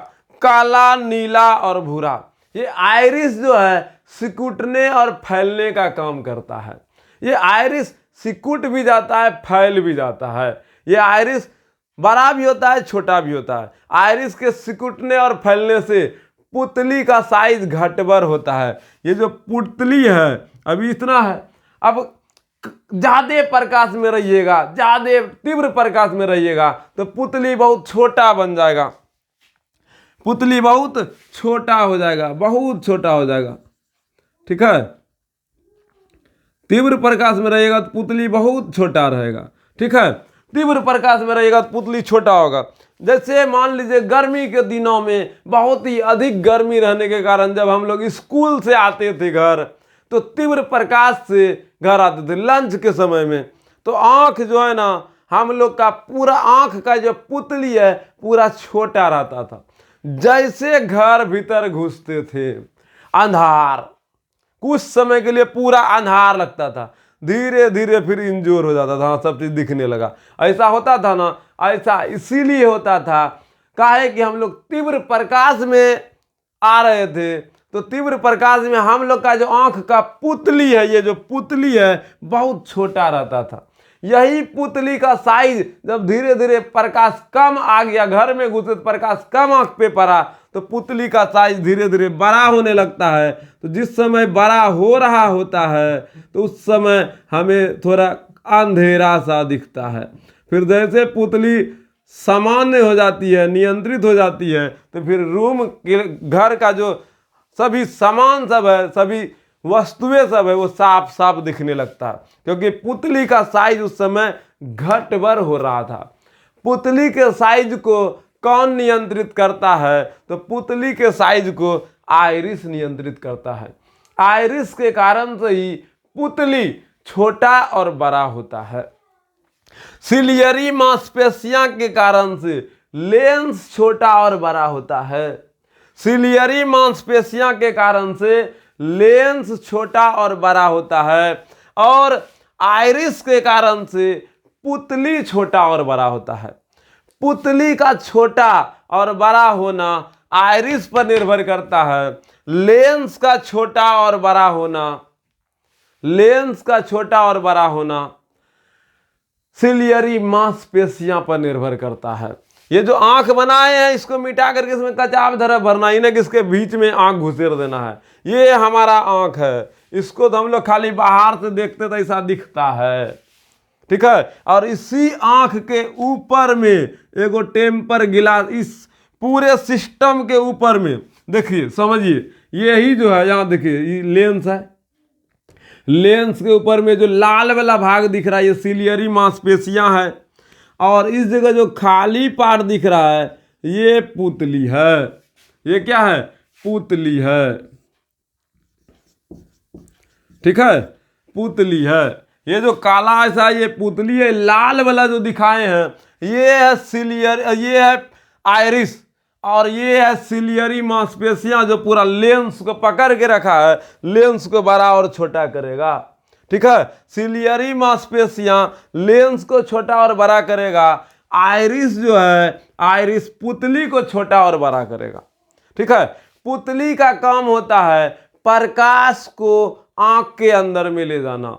काला, नीला और भूरा। ये आइरिस जो है सिकुड़ने और फैलने का काम करता है। ये आइरिस सिकुड़ भी जाता है, फैल भी जाता है। ये आइरिस बड़ा भी होता है, छोटा भी होता है। आइरिस के सिकुड़ने और फैलने से पुतली का साइज घटबर होता है। ये जो पुतली है अभी इतना है, अब ज्यादा प्रकाश में रहिएगा, ज्यादा तीव्र प्रकाश में रहिएगा तो पुतली बहुत छोटा बन जाएगा, पुतली बहुत छोटा हो जाएगा, बहुत छोटा हो जाएगा, ठीक है। तीव्र प्रकाश में रहेगा तो पुतली बहुत छोटा रहेगा, ठीक है। तीव्र प्रकाश में रहेगा तो पुतली छोटा होगा। जैसे मान लीजिए गर्मी के दिनों में बहुत ही अधिक गर्मी रहने के कारण जब हम लोग स्कूल से आते थे घर, तो तीव्र प्रकाश से घर आते थे लंच के समय में, तो आंख जो है ना हम लोग का पूरा आंख का जो पुतली है पूरा छोटा रहता था। जैसे घर भीतर घुसते थे अंधार, कुछ समय के लिए पूरा अंधार लगता था, धीरे धीरे फिर इंजोर हो जाता था, सब चीज दिखने लगा। ऐसा होता था ना, ऐसा इसीलिए होता था काहे कि हम लोग तीव्र प्रकाश में आ रहे थे। तो तीव्र प्रकाश में हम लोग का जो आंख का पुतली है, ये जो पुतली है बहुत छोटा रहता था। यही पुतली का साइज जब धीरे धीरे प्रकाश कम आ गया, घर में घुसे प्रकाश कम आंख पे पड़ा, तो पुतली का साइज धीरे धीरे बड़ा होने लगता है। तो जिस समय बड़ा हो रहा होता है तो उस समय हमें थोड़ा अंधेरा सा दिखता है। फिर जैसे पुतली सामान्य हो जाती है, नियंत्रित हो जाती है, तो फिर रूम के घर का जो सभी सामान सब है, सभी वस्तुएं सब है, वो साफ साफ दिखने लगता है, क्योंकि पुतली का साइज उस समय घटबर हो रहा था। पुतली के साइज को कौन नियंत्रित करता है? तो पुतली के साइज को आइरिस नियंत्रित करता है। आइरिस के कारण से ही पुतली छोटा और बड़ा होता है। सिलियरी मांसपेशियां के कारण से लेंस छोटा और बड़ा होता है। सिलियरी मांसपेशियां के कारण से लेंस छोटा और बड़ा होता है, और आइरिस के कारण से पुतली छोटा और बड़ा होता है। पुतली का छोटा और बड़ा होना आइरिस पर निर्भर करता है, लेंस का छोटा और बड़ा होना, लेंस का छोटा और बड़ा होना सिलियरी मांसपेशियां पर निर्भर करता है। ये जो आंख बनाए हैं इसको मिटा करके इसमें कचाव धरा भरना ही ना कि इसके बीच में आंख घुसेर देना है। ये हमारा आंख है, इसको तो हम लोग खाली बाहर से देखते तो ऐसा दिखता है, ठीक है। और इसी आंख के ऊपर में एगो टेम्पर गिलास, इस पूरे सिस्टम के ऊपर में देखिए, समझिए, यही जो है यहाँ देखिए ये लेंस है, लेंस के ऊपर में जो लाल वाला भाग दिख रहा है ये सिलियरी मांसपेशियां है, और इस जगह जो खाली पार्ट दिख रहा है ये पुतली है, ये क्या है, पुतली है। ठीक है, पुतली है। ये जो काला ऐसा ये पुतली है, लाल वाला जो दिखाए हैं ये है सिलियर, ये है आयरिस, और ये है सिलियरी मांसपेशियां जो पूरा लेंस को पकड़ के रखा है, लेंस को बड़ा और छोटा करेगा। ठीक है, सिलियरी मांसपेशियां लेंस को छोटा और बड़ा करेगा। आयरिस जो है, आयरिस पुतली को छोटा और बड़ा करेगा। ठीक है, पुतली का काम होता है प्रकाश को आंख के अंदर में ले जाना।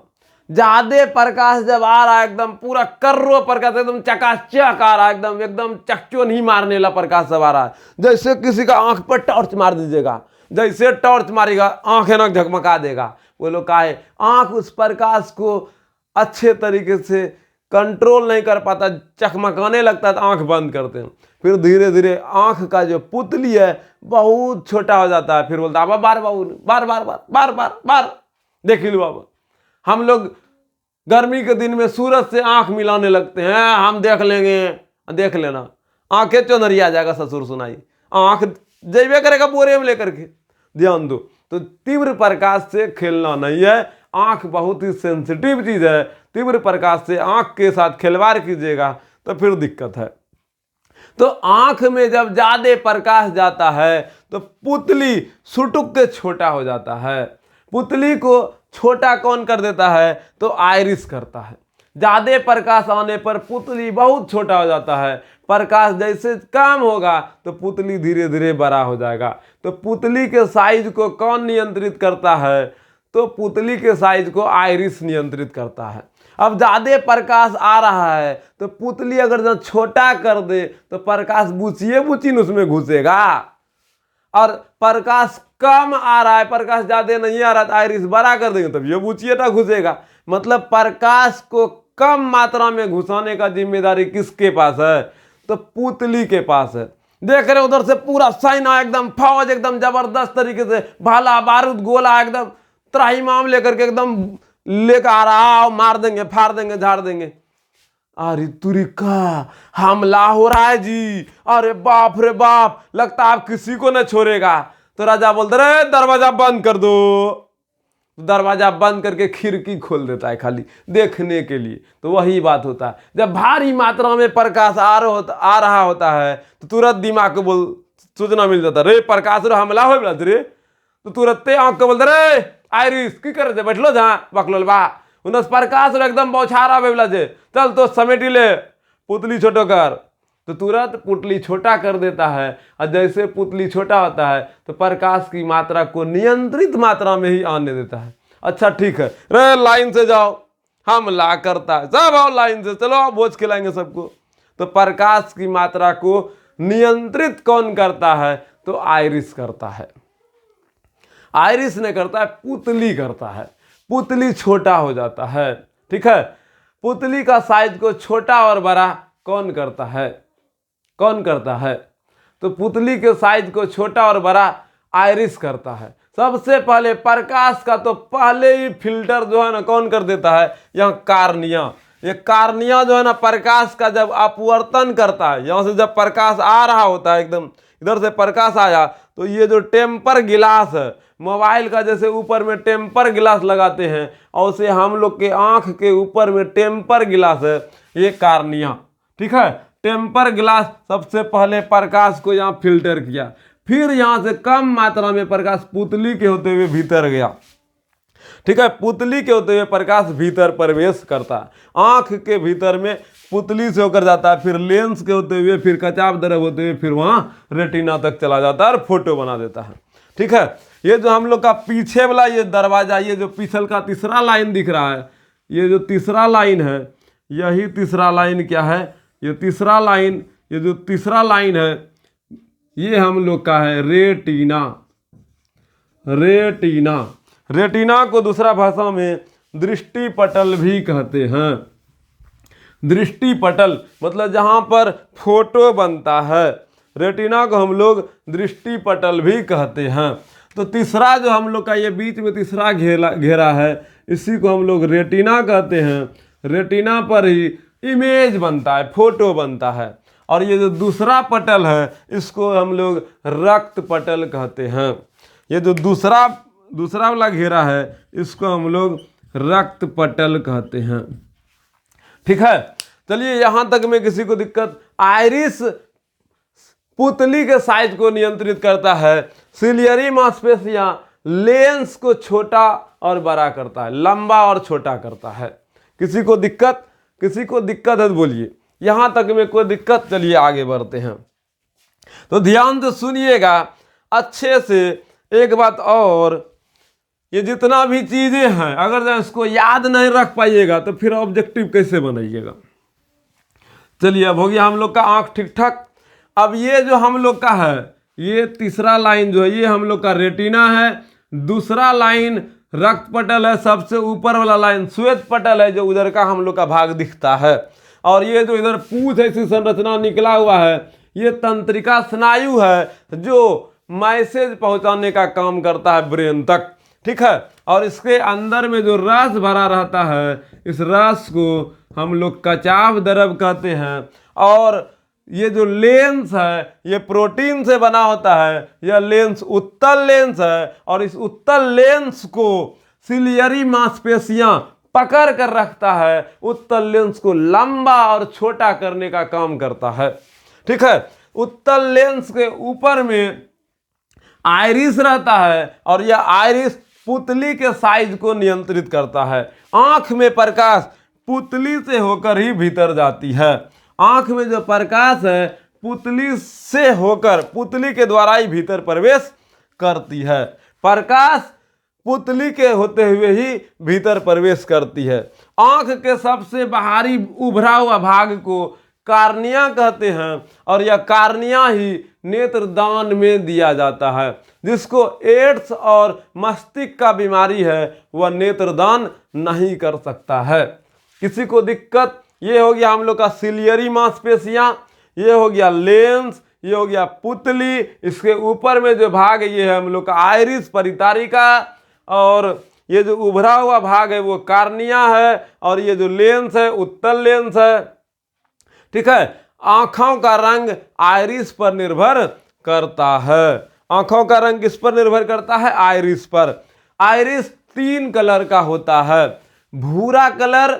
ज्यादा प्रकाश जब आ रहा है, एकदम पूरा कर्रो प्रकाश, एकदम चकाचक आ रहा है, एकदम एकदम चकचो नहीं मारने वाला प्रकाश सब आ रहा है, जैसे किसी का आंख पर टॉर्च मार दीजिएगा, जैसे टॉर्च मारेगा आंख ना झकमका देगा। वो लोग का है आंख उस प्रकाश को अच्छे तरीके से कंट्रोल नहीं कर पाता, चकमकाने लगता है तो आंख बंद करते हैं। फिर धीरे धीरे आंख का जो पुतली है बहुत छोटा हो जाता है। फिर बोलता है बार बाबू, बार बार बार बार बार बार देख लो बाबा। हम लोग गर्मी के दिन में सूरज से आंख मिलाने लगते हैं, हम देख लेंगे, देख लेना आंखें चौनरी आ जाएगा, ससुर सुनाई आंख जेबे करेगा बोरे में लेकर के। ध्यान दो, तो तीव्र प्रकाश से खेलना नहीं है, आंख बहुत ही सेंसिटिव चीज है। तीव्र प्रकाश से आंख के साथ खिलवाड़ कीजिएगा तो फिर दिक्कत है। तो आंख में जब ज्यादा प्रकाश जाता है तो पुतली सुटुक के छोटा हो जाता है। पुतली को छोटा कौन कर देता है, तो आयरिस करता है। ज्यादा प्रकाश आने पर पुतली बहुत छोटा हो जाता है। प्रकाश जैसे कम होगा तो पुतली धीरे धीरे बड़ा हो जाएगा। तो पुतली के साइज को कौन नियंत्रित करता है, तो पुतली के साइज को आयरिस नियंत्रित करता है। अब ज्यादा प्रकाश आ रहा है तो पुतली अगर जब छोटा कर दे तो प्रकाश बुचिए बुचिन उसमें घुसेगा, और प्रकाश कम आ रहा है, प्रकाश ज्यादा नहीं आ रहा तो आयरिस बड़ा कर देंगे तब ये बुचिएटा घुसेगा। मतलब प्रकाश को कम मात्रा में घुसाने का जिम्मेदारी किसके पास है, तो पुतली के पास है। देख रहे उधर से पूरा सैना एकदम फौज एकदम जबरदस्त तरीके से भाला बारूद गोला एकदम त्राहिमाम लेकर के एकदम लेकर आ रहा, मार देंगे, फाड़ देंगे, झाड़ देंगे। अरे तुरिका हमला हो रहा है जी, अरे बाप रे बाप, लगता है आप किसी को न छोड़ेगा। तो राजा बोलते रहे दरवाजा बंद कर दो। दरवाजा बंद करके खिड़की खोल देता है खाली देखने के लिए। तो वही बात होता है, जब भारी मात्रा में प्रकाश आ रहा होता है तो तुरंत दिमाग को बोल सूचना मिल जाता है, रे प्रकाश रो हमला हो रे। तो तुरंत आंख को बोलते रे आयरिस की करे थे, बैठलो जहाँ बकलोल बा उनस प्रकाश रो एकदम बौछारा बेवला जे, चल तो समेटी ले पुतली छोटो कर। तो तुरंत पुतली छोटा कर देता है, और जैसे पुतली छोटा होता है तो प्रकाश की मात्रा को नियंत्रित मात्रा में ही आने देता है। अच्छा ठीक है, रे लाइन से जाओ, हमला करता है, सब आओ लाइन से, चलो आप भोज खिलाएंगे सबको। तो प्रकाश की मात्रा को नियंत्रित कौन करता है, तो आयरिस करता है। आयरिस ने करता है, पुतली करता है। पुतली छोटा हो जाता है। ठीक है, पुतली का साइज को छोटा और बड़ा कौन करता है, कौन करता है, तो पुतली के साइज को छोटा और बड़ा आयरिस करता है। सबसे पहले प्रकाश का तो पहले ही फिल्टर जो है ना कौन कर देता है, यहाँ कार्निया। ये कार्निया जो है ना प्रकाश का जब अपवर्तन करता है, यहाँ से जब प्रकाश आ रहा होता है एकदम इधर से प्रकाश आया तो ये जो टेम्पर गिलास है, मोबाइल का जैसे ऊपर में टेम्पर गिलास लगाते हैं और उसे हम लोग के आंख के ऊपर में टेम्पर गिलास है, ये कार्निया। ठीक है, टेम्पर गिलास सबसे पहले प्रकाश को यहाँ फिल्टर किया, फिर यहाँ से कम मात्रा में प्रकाश पुतली के होते हुए भीतर गया। ठीक है, पुतली के होते हुए प्रकाश भीतर प्रवेश करता है, आंख के भीतर में पुतली से होकर जाता है, फिर लेंस के होते हुए, फिर कचाप दरब होते हुए, फिर वहाँ रेटिना तक चला जाता है और फोटो बना देता है। ठीक है, ये जो हम लोग का पीछे वाला ये दरवाजा, ये जो पिछल का तीसरा लाइन दिख रहा है, ये जो तीसरा लाइन है, यही तीसरा लाइन क्या है, ये तीसरा लाइन, ये जो तीसरा लाइन है ये हम लोग का है रेटिना। रेटिना, रेटिना को दूसरा भाषा में दृष्टि पटल भी कहते हैं। दृष्टि पटल मतलब जहाँ पर फोटो बनता है, रेटिना को हम लोग दृष्टि पटल भी कहते हैं। तो तीसरा जो हम लोग का ये बीच में तीसरा घेरा है, इसी को हम लोग रेटिना कहते हैं। रेटिना पर ही इमेज बनता है, फोटो बनता है। और ये जो दूसरा पटल है इसको हम लोग रक्त पटल कहते हैं। ये जो दूसरा वाला घेरा है इसको हम लोग रक्त पटल कहते हैं। ठीक है, चलिए यहां तक में किसी को दिक्कत। आइरिस पुतली के साइज को नियंत्रित करता है। सिलियरी मांसपेशियां लेंस को छोटा और बड़ा करता है, लंबा और छोटा करता है। किसी को दिक्कत है तो बोलिए। यहां तक में कोई दिक्कत? चलिए आगे बढ़ते हैं। तो ध्यान से सुनिएगा अच्छे से। एक बात और, ये जितना भी चीजें हैं अगर इसको याद नहीं रख पाइएगा तो फिर ऑब्जेक्टिव कैसे बनाइएगा। चलिए अब हो गया हम लोग का आंख ठीक ठाक। अब ये जो हम लोग का है, ये तीसरा लाइन जो है ये हम लोग का रेटिना है। दूसरा लाइन रक्त पटल है। सबसे ऊपर वाला लाइन श्वेत पटल है जो उधर का हम लोग का भाग दिखता है। और ये जो इधर पूंछ ऐसी संरचना निकला हुआ है ये तंत्रिका स्नायु है जो मैसेज पहुंचाने का काम करता है ब्रेन तक। ठीक है, और इसके अंदर में जो रस भरा रहता है इस रस को हम लोग कचाव द्रव कहते हैं। और ये जो लेंस है ये प्रोटीन से बना होता है। यह लेंस उत्तल लेंस है और इस उत्तल लेंस को सिलियरी मांसपेशियां पकड़ कर रखता है। उत्तल लेंस को लंबा और छोटा करने का काम करता है। ठीक है, उत्तल लेंस के ऊपर में आइरिस रहता है और यह आइरिस पुतली के साइज को नियंत्रित करता है। आंख में प्रकाश पुतली से होकर ही भीतर जाती है। आंख में जो प्रकाश है पुतली से होकर पुतली के द्वारा ही भीतर प्रवेश करती है। प्रकाश पुतली के होते हुए ही भीतर प्रवेश करती है। आंख के सबसे बाहरी उभरा हुआ भाग को कार्निया कहते हैं और यह कार्निया ही नेत्रदान में दिया जाता है। जिसको एड्स और मस्तिष्क का बीमारी है वह नेत्रदान नहीं कर सकता है। किसी को दिक्कत? ये हो गया हम लोग का सिलियरी मांसपेशियां, ये हो गया लेंस, ये हो गया पुतली। इसके ऊपर में जो भाग है ये है हम लोग का आइरिस परितारिका और ये जो उभरा हुआ भाग है वो कार्निया है और ये जो लेंस है उत्तल लेंस है। ठीक है, आंखों का रंग आइरिस पर निर्भर करता है। आंखों का रंग किस पर निर्भर करता है? आइरिस पर। आइरिस 3 कलर का होता है, भूरा कलर,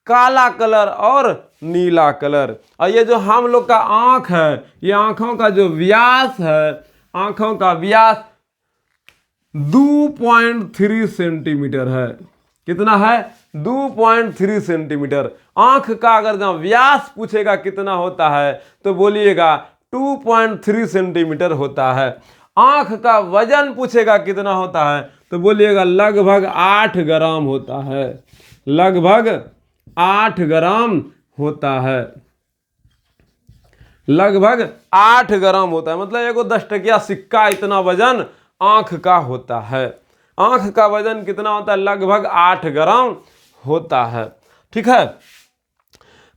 काला कलर और नीला कलर। और ये जो हम लोग का आंख है ये आंखों का जो व्यास है, आंखों का व्यास 2.3 सेंटीमीटर है। कितना है? 2.3 सेंटीमीटर। आंख का अगर जहाँ व्यास पूछेगा कितना होता है तो बोलिएगा 2.3 सेंटीमीटर होता है। आंख का वजन पूछेगा कितना होता है तो बोलिएगा लगभग 8 ग्राम होता है। लगभग 8 ग्राम होता है। लगभग 8 ग्राम होता है, मतलब एगो 10 टकिया सिक्का इतना वजन आंख का होता है। आंख का वजन कितना होता है? लगभग 8 ग्राम होता है। ठीक है,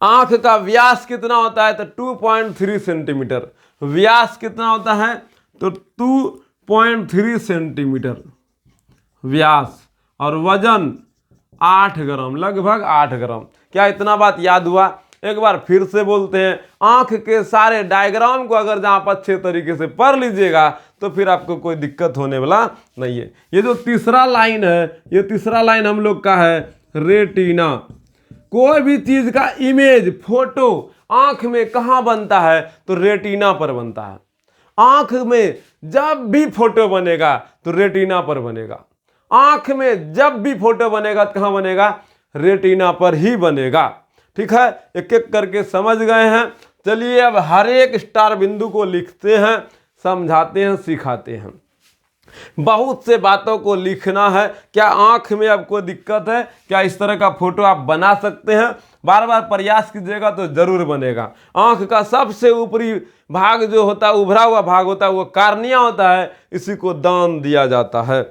आंख का व्यास कितना होता है तो 2.3 सेंटीमीटर। व्यास कितना होता है तो 2.3 सेंटीमीटर व्यास और वजन 8 ग्राम, लगभग 8 ग्राम। क्या इतना बात याद हुआ? एक बार फिर से बोलते हैं। आंख के सारे डायग्राम को अगर जहाँ पर अच्छे तरीके से पढ़ लीजिएगा तो फिर आपको कोई दिक्कत होने वाला नहीं है। ये जो तीसरा लाइन है ये तीसरा लाइन हम लोग का है रेटिना। कोई भी चीज का इमेज फोटो आंख में कहाँ बनता है तो रेटिना पर बनता है। आंख में जब भी फोटो बनेगा तो रेटिना पर बनेगा। आंख में जब भी फोटो बनेगा तो कहाँ बनेगा? रेटिना पर ही बनेगा। ठीक है, एक एक करके समझ गए हैं। चलिए अब हर एक स्टार बिंदु को लिखते हैं, समझाते हैं, सिखाते हैं। बहुत से बातों को लिखना है। क्या आंख में अब कोई दिक्कत है? क्या इस तरह का फोटो आप बना सकते हैं? बार बार प्रयास कीजिएगा तो जरूर बनेगा। आंख का सबसे ऊपरी भाग जो होता है, उभरा हुआ भाग होता है, वो कार्निया होता है। इसी को दान दिया जाता है।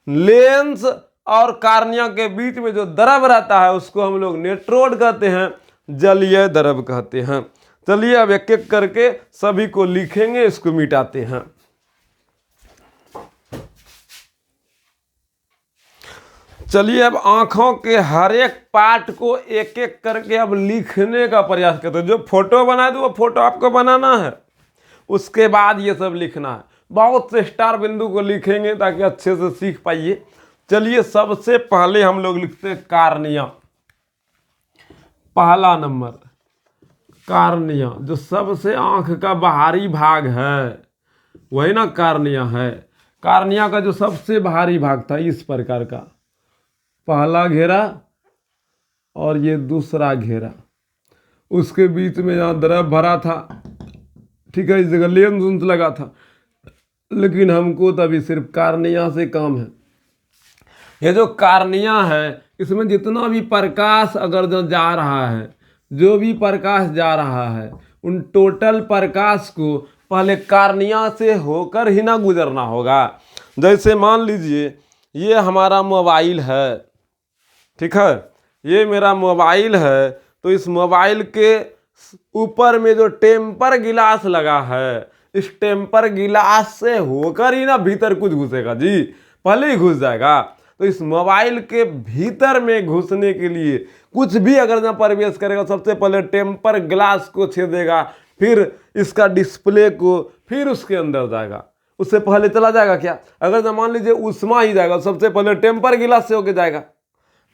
लेंस और कार्निया के बीच में जो द्रव रहता है उसको हम लोग नेट्रोड कहते हैं, जलीय द्रव कहते हैं। चलिए अब एक एक करके सभी को लिखेंगे, इसको मिटाते हैं। चलिए अब आंखों के हर एक पार्ट को एक एक करके अब लिखने का प्रयास करते हैं। जो फोटो बनाए तो वो फोटो आपको बनाना है, उसके बाद ये सब लिखना है। बहुत से स्टार बिंदु को लिखेंगे ताकि अच्छे से सीख पाइए। चलिए सबसे पहले हम लोग लिखते हैं कार्निया। पहला नंबर कार्निया, जो सबसे आंख का बाहरी भाग है वही ना कार्निया है। कार्निया का जो सबसे बाहरी भाग था इस प्रकार का, पहला घेरा और ये दूसरा घेरा, उसके बीच में यहाँ द्रव भरा था, ठीक है, इस जगह लेंस उन्स लगा था। लेकिन हमको तो अभी सिर्फ कार्निया से काम है। ये जो कार्निया है इसमें जितना भी प्रकाश अगर जो जा रहा है, जो भी प्रकाश जा रहा है, उन टोटल प्रकाश को पहले कार्निया से होकर ही ना गुजरना होगा। जैसे मान लीजिए ये हमारा मोबाइल है, ठीक है, ये मेरा मोबाइल है, तो इस मोबाइल के ऊपर में जो टेम्पर गिलास लगा है, इस टेम्पर गिलास से होकर ही ना भीतर कुछ घुसेगा जी, पहले ही घुस जाएगा। तो इस मोबाइल के भीतर में घुसने के लिए कुछ भी अगर ना प्रवेश करेगा, सबसे पहले टेम्पर ग्लास को छेदेगा, फिर इसका डिस्प्ले को, फिर उसके अंदर जाएगा। उससे पहले चला जाएगा क्या? अगर ना मान लीजिए उष्मा ही जाएगा, सबसे पहले टेम्पर गिलास से होके जाएगा,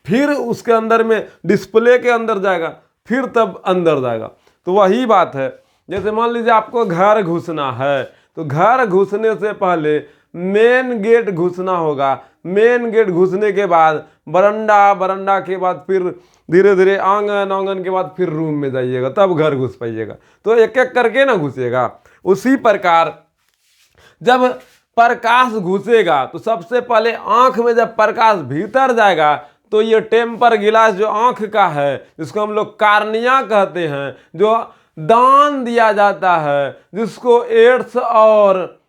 फिर उसके अंदर में डिस्प्ले के अंदर जाएगा, फिर तब अंदर जाएगा। तो वही बात है, जैसे मान लीजिए आपको घर घुसना है, तो घर घुसने से पहले मेन गेट घुसना होगा। मेन गेट घुसने के बाद बरंडा, बरंडा के बाद फिर धीरे धीरे आंगन, आंगन के बाद फिर रूम में जाइएगा, तब घर घुस पाइएगा। तो एक एक करके ना घुसेगा। उसी प्रकार जब प्रकाश घुसेगा तो सबसे पहले आंख में जब प्रकाश भीतर जाएगा तो ये टेम्पर गिलास जो आंख का है, जिसको हम लोग कार्निया कहते हैं, जो दान दिया जाता है, जिसको एड्स और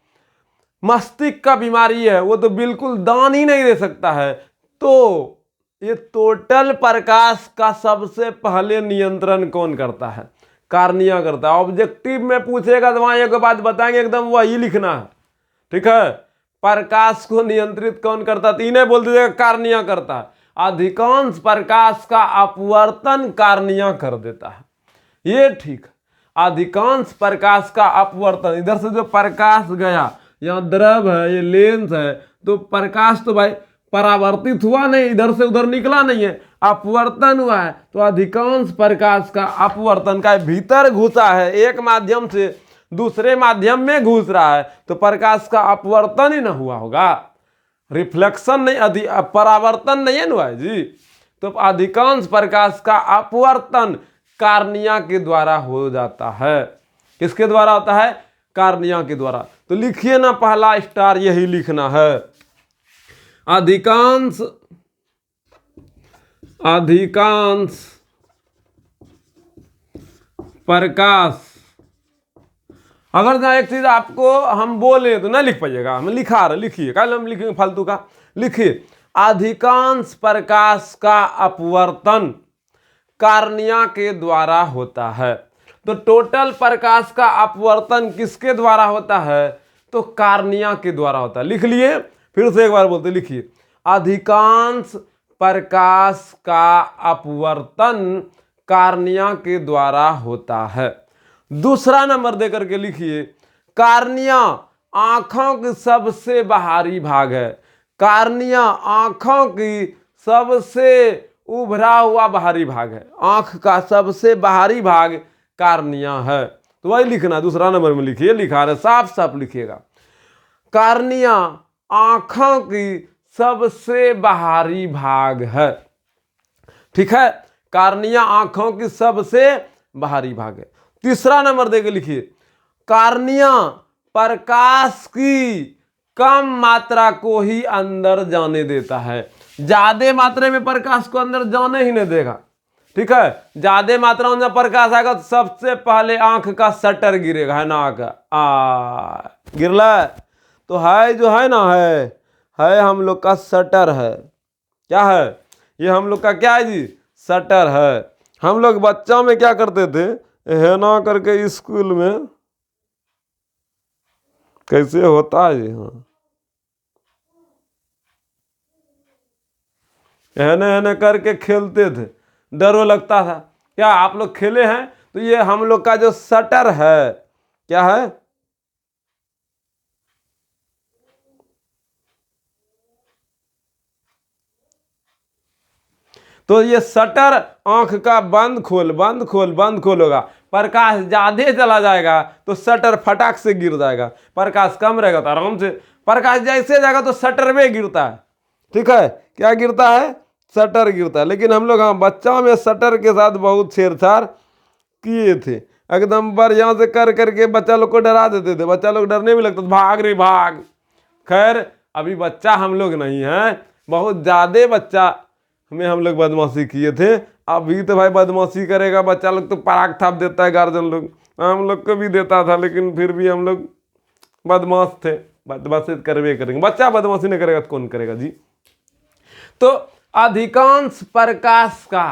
मस्तिष्क का बीमारी है, वो तो बिल्कुल दान ही नहीं दे सकता है। तो ये टोटल प्रकाश का सबसे पहले नियंत्रण कौन करता है? कार्निया करता है। ऑब्जेक्टिव में पूछेगा तो वहां एक बात बताएंगे, एकदम वही लिखना है, ठीक है। प्रकाश को नियंत्रित कौन करता है? इन्हें बोल दीजिएगा कार्निया करता है। अधिकांश प्रकाश का अपवर्तन कार्निया कर देता है, ये ठीक है। अधिकांश प्रकाश का अपवर्तन, इधर से जो प्रकाश गया, यहाँ द्रव है, ये लेंस है, तो प्रकाश तो भाई परावर्तित हुआ नहीं, इधर से उधर निकला नहीं है, अपवर्तन हुआ है। तो अधिकांश प्रकाश का अपवर्तन का भीतर घुसा है, एक माध्यम से दूसरे माध्यम में घुस रहा है, तो प्रकाश का अपवर्तन ही ना हुआ होगा, रिफ्लेक्शन नहीं, परावर्तन नहीं है ना जी। तो अधिकांश प्रकाश का अपवर्तन कार्निया के द्वारा हो जाता है। किसके द्वारा होता है? कार्निया के द्वारा। तो लिखिए ना, पहला स्टार यही लिखना है। अधिकांश प्रकाश, अगर ना एक चीज आपको हम बोले तो ना लिख पाइएगा, हम लिखा रहे, लिखिए, कल हम लिखेंगे फालतू का, लिखिए अधिकांश प्रकाश का अपवर्तन कार्निया के द्वारा होता है। तो टोटल प्रकाश का अपवर्तन किसके द्वारा होता है? तो कार्निया के द्वारा होता है। लिख लिए, फिर से एक बार बोलते, लिखिए अधिकांश प्रकाश का अपवर्तन कार्निया के द्वारा होता है। दूसरा नंबर देकर के लिखिए, कार्निया आंखों की सबसे बाहरी भाग है। कार्निया आंखों की सबसे उभरा हुआ बाहरी भाग है। आंख का सबसे बाहरी भाग कार्निया है। तो वही लिखना, दूसरा नंबर में लिखिए, लिखा रहे, साफ साफ लिखिएगा। कार्निया आंखों की सबसे बाहरी भाग है, ठीक है। कार्निया आंखों की सबसे बाहरी भाग है। तीसरा नंबर देके लिखिए, कार्निया प्रकाश की कम मात्रा को ही अंदर जाने देता है। ज्यादा मात्रा में प्रकाश को अंदर जाने ही नहीं देगा, ठीक है। ज्यादा मात्रा में प्रकाश आएगा तो सबसे पहले आंख का शटर गिरेगा, है ना, आंख गिरला तो है, जो है ना, है हम लोग का शटर है। क्या है ये? हम लोग का क्या है जी? शटर है। हम लोग बच्चा में क्या करते थे, है ना करके स्कूल में कैसे होता है जी, हाँ, एहने एहने करके खेलते थे, डर लगता था। क्या आप लोग खेले हैं? तो ये हम लोग का जो शटर है, क्या है? तो ये शटर आंख का बंद खोल बंद खोल बंद खोल होगा। प्रकाश ज्यादा चला जाएगा तो शटर फटाक से गिर जाएगा, प्रकाश कम रहेगा तो आराम से। प्रकाश जैसे जाएगा तो शटर में गिरता है, ठीक है? क्या गिरता है? शटर गिरता है। लेकिन हम लोग हाँ बच्चा में शटर के साथ बहुत छेड़छाड़ किए थे, एकदम बढ़िया से कर करके बच्चा लोग को डरा देते थे। बच्चा लोग डरने भी लगता था, भाग रे भाग। खैर अभी बच्चा हम लोग नहीं है, बहुत ज्यादा बच्चा में हम लोग बदमाशी किए थे। अभी तो भाई बदमाशी करेगा बच्चा लोग तो पराग थाप देता है, गार्जियन लोग, हम लोग को भी देता था, लेकिन फिर भी हम लोग बदमाश थे, बदमाशी करवे करेंगे। बच्चा बदमाशी नहीं करेगा तो कौन करेगा जी? तो अधिकांश प्रकाश का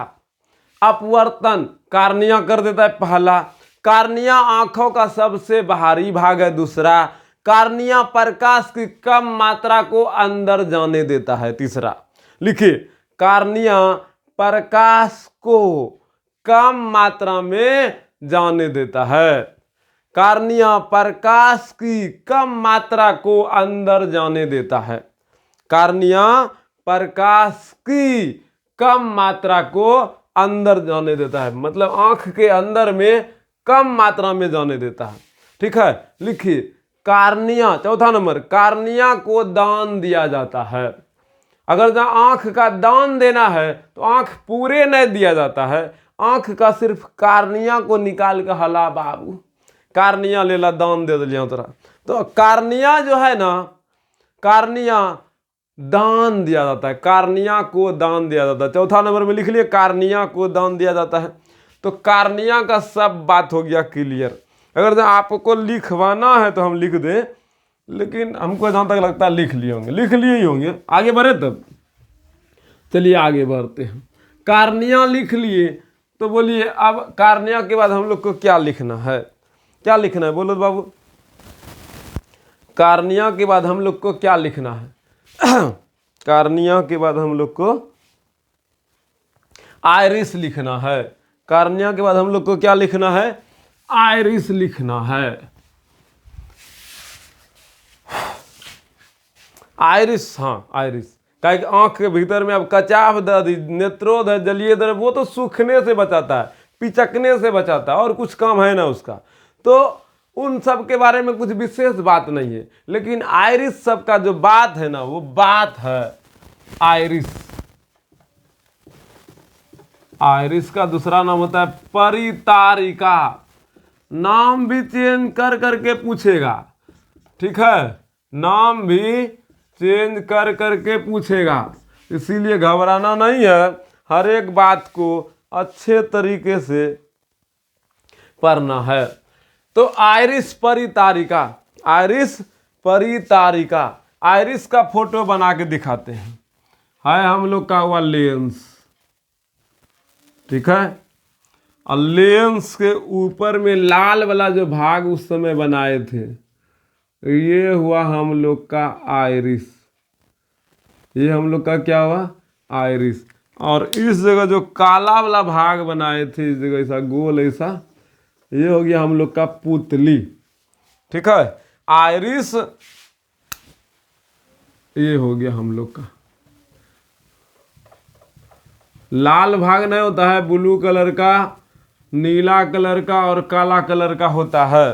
अपवर्तन कार्निया कर देता है, पहला। कार्निया आंखों का सबसे बाहरी भाग है, दूसरा। कार्निया प्रकाश की कम मात्रा को अंदर जाने देता है, तीसरा। लिखिए, कार्निया प्रकाश को कम मात्रा में जाने देता है। कार्निया प्रकाश की कम मात्रा को अंदर जाने देता है। कार्निया प्रकाश की कम मात्रा को अंदर जाने देता है, मतलब आंख के अंदर में कम मात्रा में जाने देता है, ठीक है? लिखिए, कार्निया, चौथा नंबर, कार्निया को दान दिया जाता है। अगर जहाँ आंख का दान देना है तो आंख पूरे नहीं दिया जाता है, आंख का सिर्फ कार्निया को निकाल के हला बाबू, कार्निया ले ला, दान दे दिया तोरा। तो कार्निया जो है ना, कार्निया दान दिया जाता है, कार्निया को दान दिया जाता है। चौथा नंबर में लिख लिए, कार्निया को दान दिया जाता है। तो कार्निया का सब बात हो गया क्लियर। अगर आपको लिखवाना है तो हम लिख दें, लेकिन हमको जहाँ तक लगता है लिख लिए होंगे, लिख लिए ही होंगे। आगे बढ़े तब, चलिए आगे बढ़ते हैं। कार्निया लिख लिए तो बोलिए अब कार्निया के बाद हम लोग को क्या लिखना है? क्या लिखना है बोलो बाबू? कार्निया के बाद हम लोग को क्या लिखना है? कार्निया के बाद हम लोग को आइरिस लिखना है। कार्निया के बाद हम लोग को क्या लिखना है? आइरिस लिखना है। आइरिस, हाँ आइरिस, क्या कि आंख के भीतर में अब कचाफ दर्द, नेत्रोध है, जलीय दर्द, वो तो सूखने से बचाता है, पिचकने से बचाता है, और कुछ काम है ना उसका। तो उन सब के बारे में कुछ विशेष बात नहीं है, लेकिन आइरिस सब का जो बात है ना, वो बात है आइरिस। आइरिस का दूसरा नाम होता है परितारिका। नाम भी चेंज कर करके पूछेगा, ठीक है? नाम भी चेंज कर करके पूछेगा, इसीलिए घबराना नहीं है। हर एक बात को अच्छे तरीके से पढ़ना है। तो आइरिस परितारिका, आइरिस परितारिका, आइरिस का फोटो बना के दिखाते हैं। है हम लोग का हुआ लेंस, ठीक है? और लेंस के ऊपर में लाल वाला जो भाग उस समय बनाए थे, ये हुआ हम लोग का आइरिस। ये हम लोग का क्या हुआ? आइरिस। और इस जगह जो काला वाला भाग बनाए थे, इस जगह ऐसा गोल ऐसा, ये हो गया हम लोग का पुतली, ठीक है? आइरिस ये हो गया हम लोग का। लाल भाग नहीं होता है, ब्लू कलर का, नीला कलर का और काला कलर का होता है,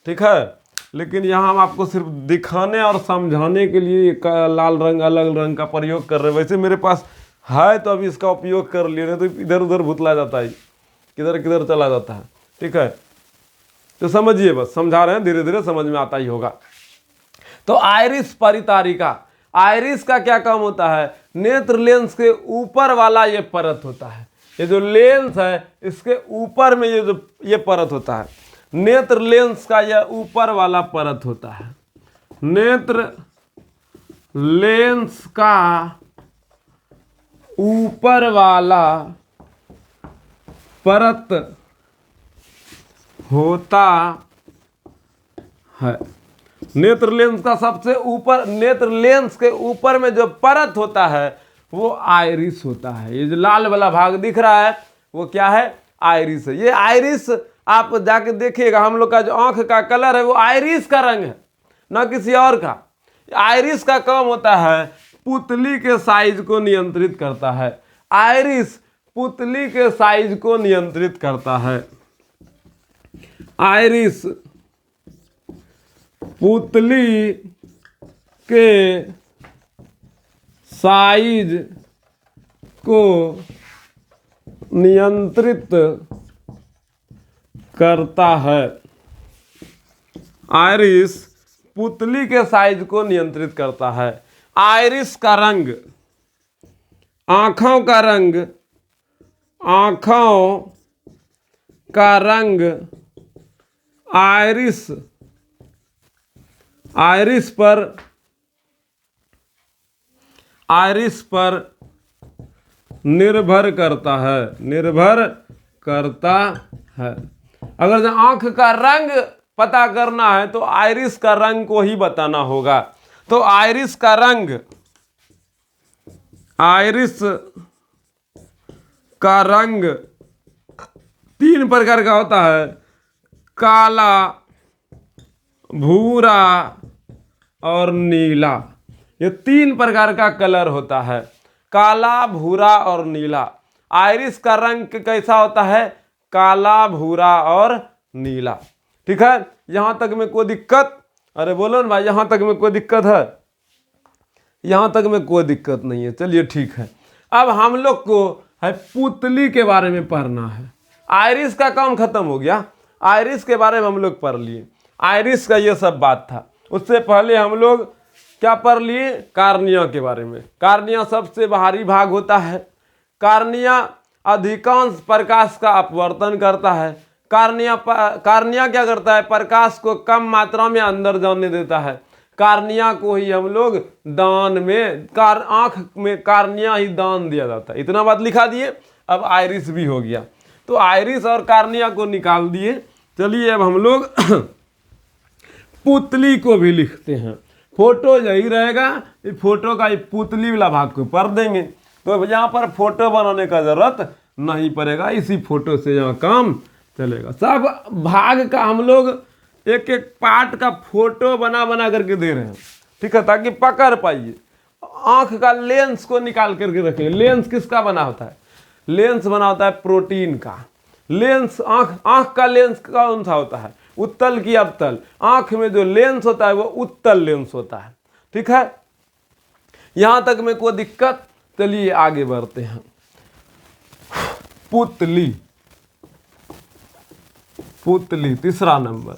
ठीक है? लेकिन यहाँ हम आपको सिर्फ दिखाने और समझाने के लिए लाल रंग, अलग रंग का प्रयोग कर रहे हैं। वैसे मेरे पास है तो अभी इसका उपयोग कर लिए, नहीं तो इधर उधर भुतला जाता है, किधर किधर चला जाता है, ठीक है? तो समझिए, बस समझा रहे हैं, धीरे धीरे समझ में आता ही होगा। तो आइरिस परितारिका, आइरिस का क्या काम होता है? नेत्र लेंस के ऊपर वाला ये परत होता है। ये जो लेंस है इसके ऊपर में ये परत होता है, नेत्र लेंस का यह ऊपर वाला परत होता है। नेत्र लेंस का ऊपर वाला परत होता है। नेत्र लेंस का सबसे ऊपर, नेत्र लेंस के ऊपर में जो परत होता है वो आइरिस होता है। ये जो लाल वाला भाग दिख रहा है वो क्या है? आइरिस है। ये आइरिस आप जाके देखिएगा, हम लोग का जो आंख का कलर है वो आइरिस का रंग है, ना किसी और का। आइरिस का काम होता है पुतली के साइज को नियंत्रित करता है। आइरिस पुतली के साइज को नियंत्रित करता है। आइरिस पुतली के साइज को नियंत्रित करता है। आइरिस पुतली के साइज को नियंत्रित करता है। आइरिस का रंग, आँखों का रंग, आँखों का रंग आइरिस पर निर्भर करता है। निर्भर करता है। अगर जो आंख का रंग पता करना है तो आइरिस का रंग को ही बताना होगा। तो आइरिस का रंग, आइरिस का रंग 3 प्रकार का होता है। काला, भूरा और नीला। ये 3 प्रकार का कलर होता है, काला, भूरा और नीला। आइरिस का रंग कैसा होता है? काला, भूरा और नीला। ठीक है, यहां तक में कोई दिक्कत? अरे बोलो ना भाई, यहां तक में कोई दिक्कत है? यहां तक में कोई दिक्कत नहीं है। चलिए ठीक है, अब हम लोग को है पुतली के बारे में पढ़ना है। आइरिस का काम खत्म हो गया, आइरिस के बारे में हम लोग पढ़ लिए। आइरिस का ये सब बात था। उससे पहले हम लोग क्या पढ़ लिए? कार्निया के बारे में। कार्निया सबसे बाहरी भाग होता है। कार्निया अधिकांश प्रकाश का अपवर्तन करता है। कार्निया क्या करता है? प्रकाश को कम मात्रा में अंदर जाने देता है। कार्निया को ही हम लोग दान में, आंख में कार्निया ही दान दिया जाता है। इतना बात लिखा दिए। अब आइरिस भी हो गया, तो आइरिस और कार्निया को निकाल दिए। चलिए अब हम लोग पुतली को भी लिखते हैं। फोटो यही रहेगा, ये फोटो का ये पुतली वाला भाग को पढ़ देंगे। तो यहाँ पर फोटो बनाने का जरूरत नहीं पड़ेगा, इसी फोटो से यहाँ काम चलेगा। सब भाग का हम लोग एक एक पार्ट का फोटो बना बना करके दे रहे हैं, ठीक है, ताकि पकड़ पाइए। आंख का लेंस को निकाल करके रखें। लेंस किसका बना होता है? लेंस बना होता है प्रोटीन का। लेंस, आंख का लेंस कौन सा होता है? उत्तल की अवतल? आंख में जो लेंस होता है वो उत्तल लेंस होता है। ठीक है, यहां तक में कोई दिक्कत? चलिए आगे बढ़ते हैं। पुतली, पुतली तीसरा नंबर।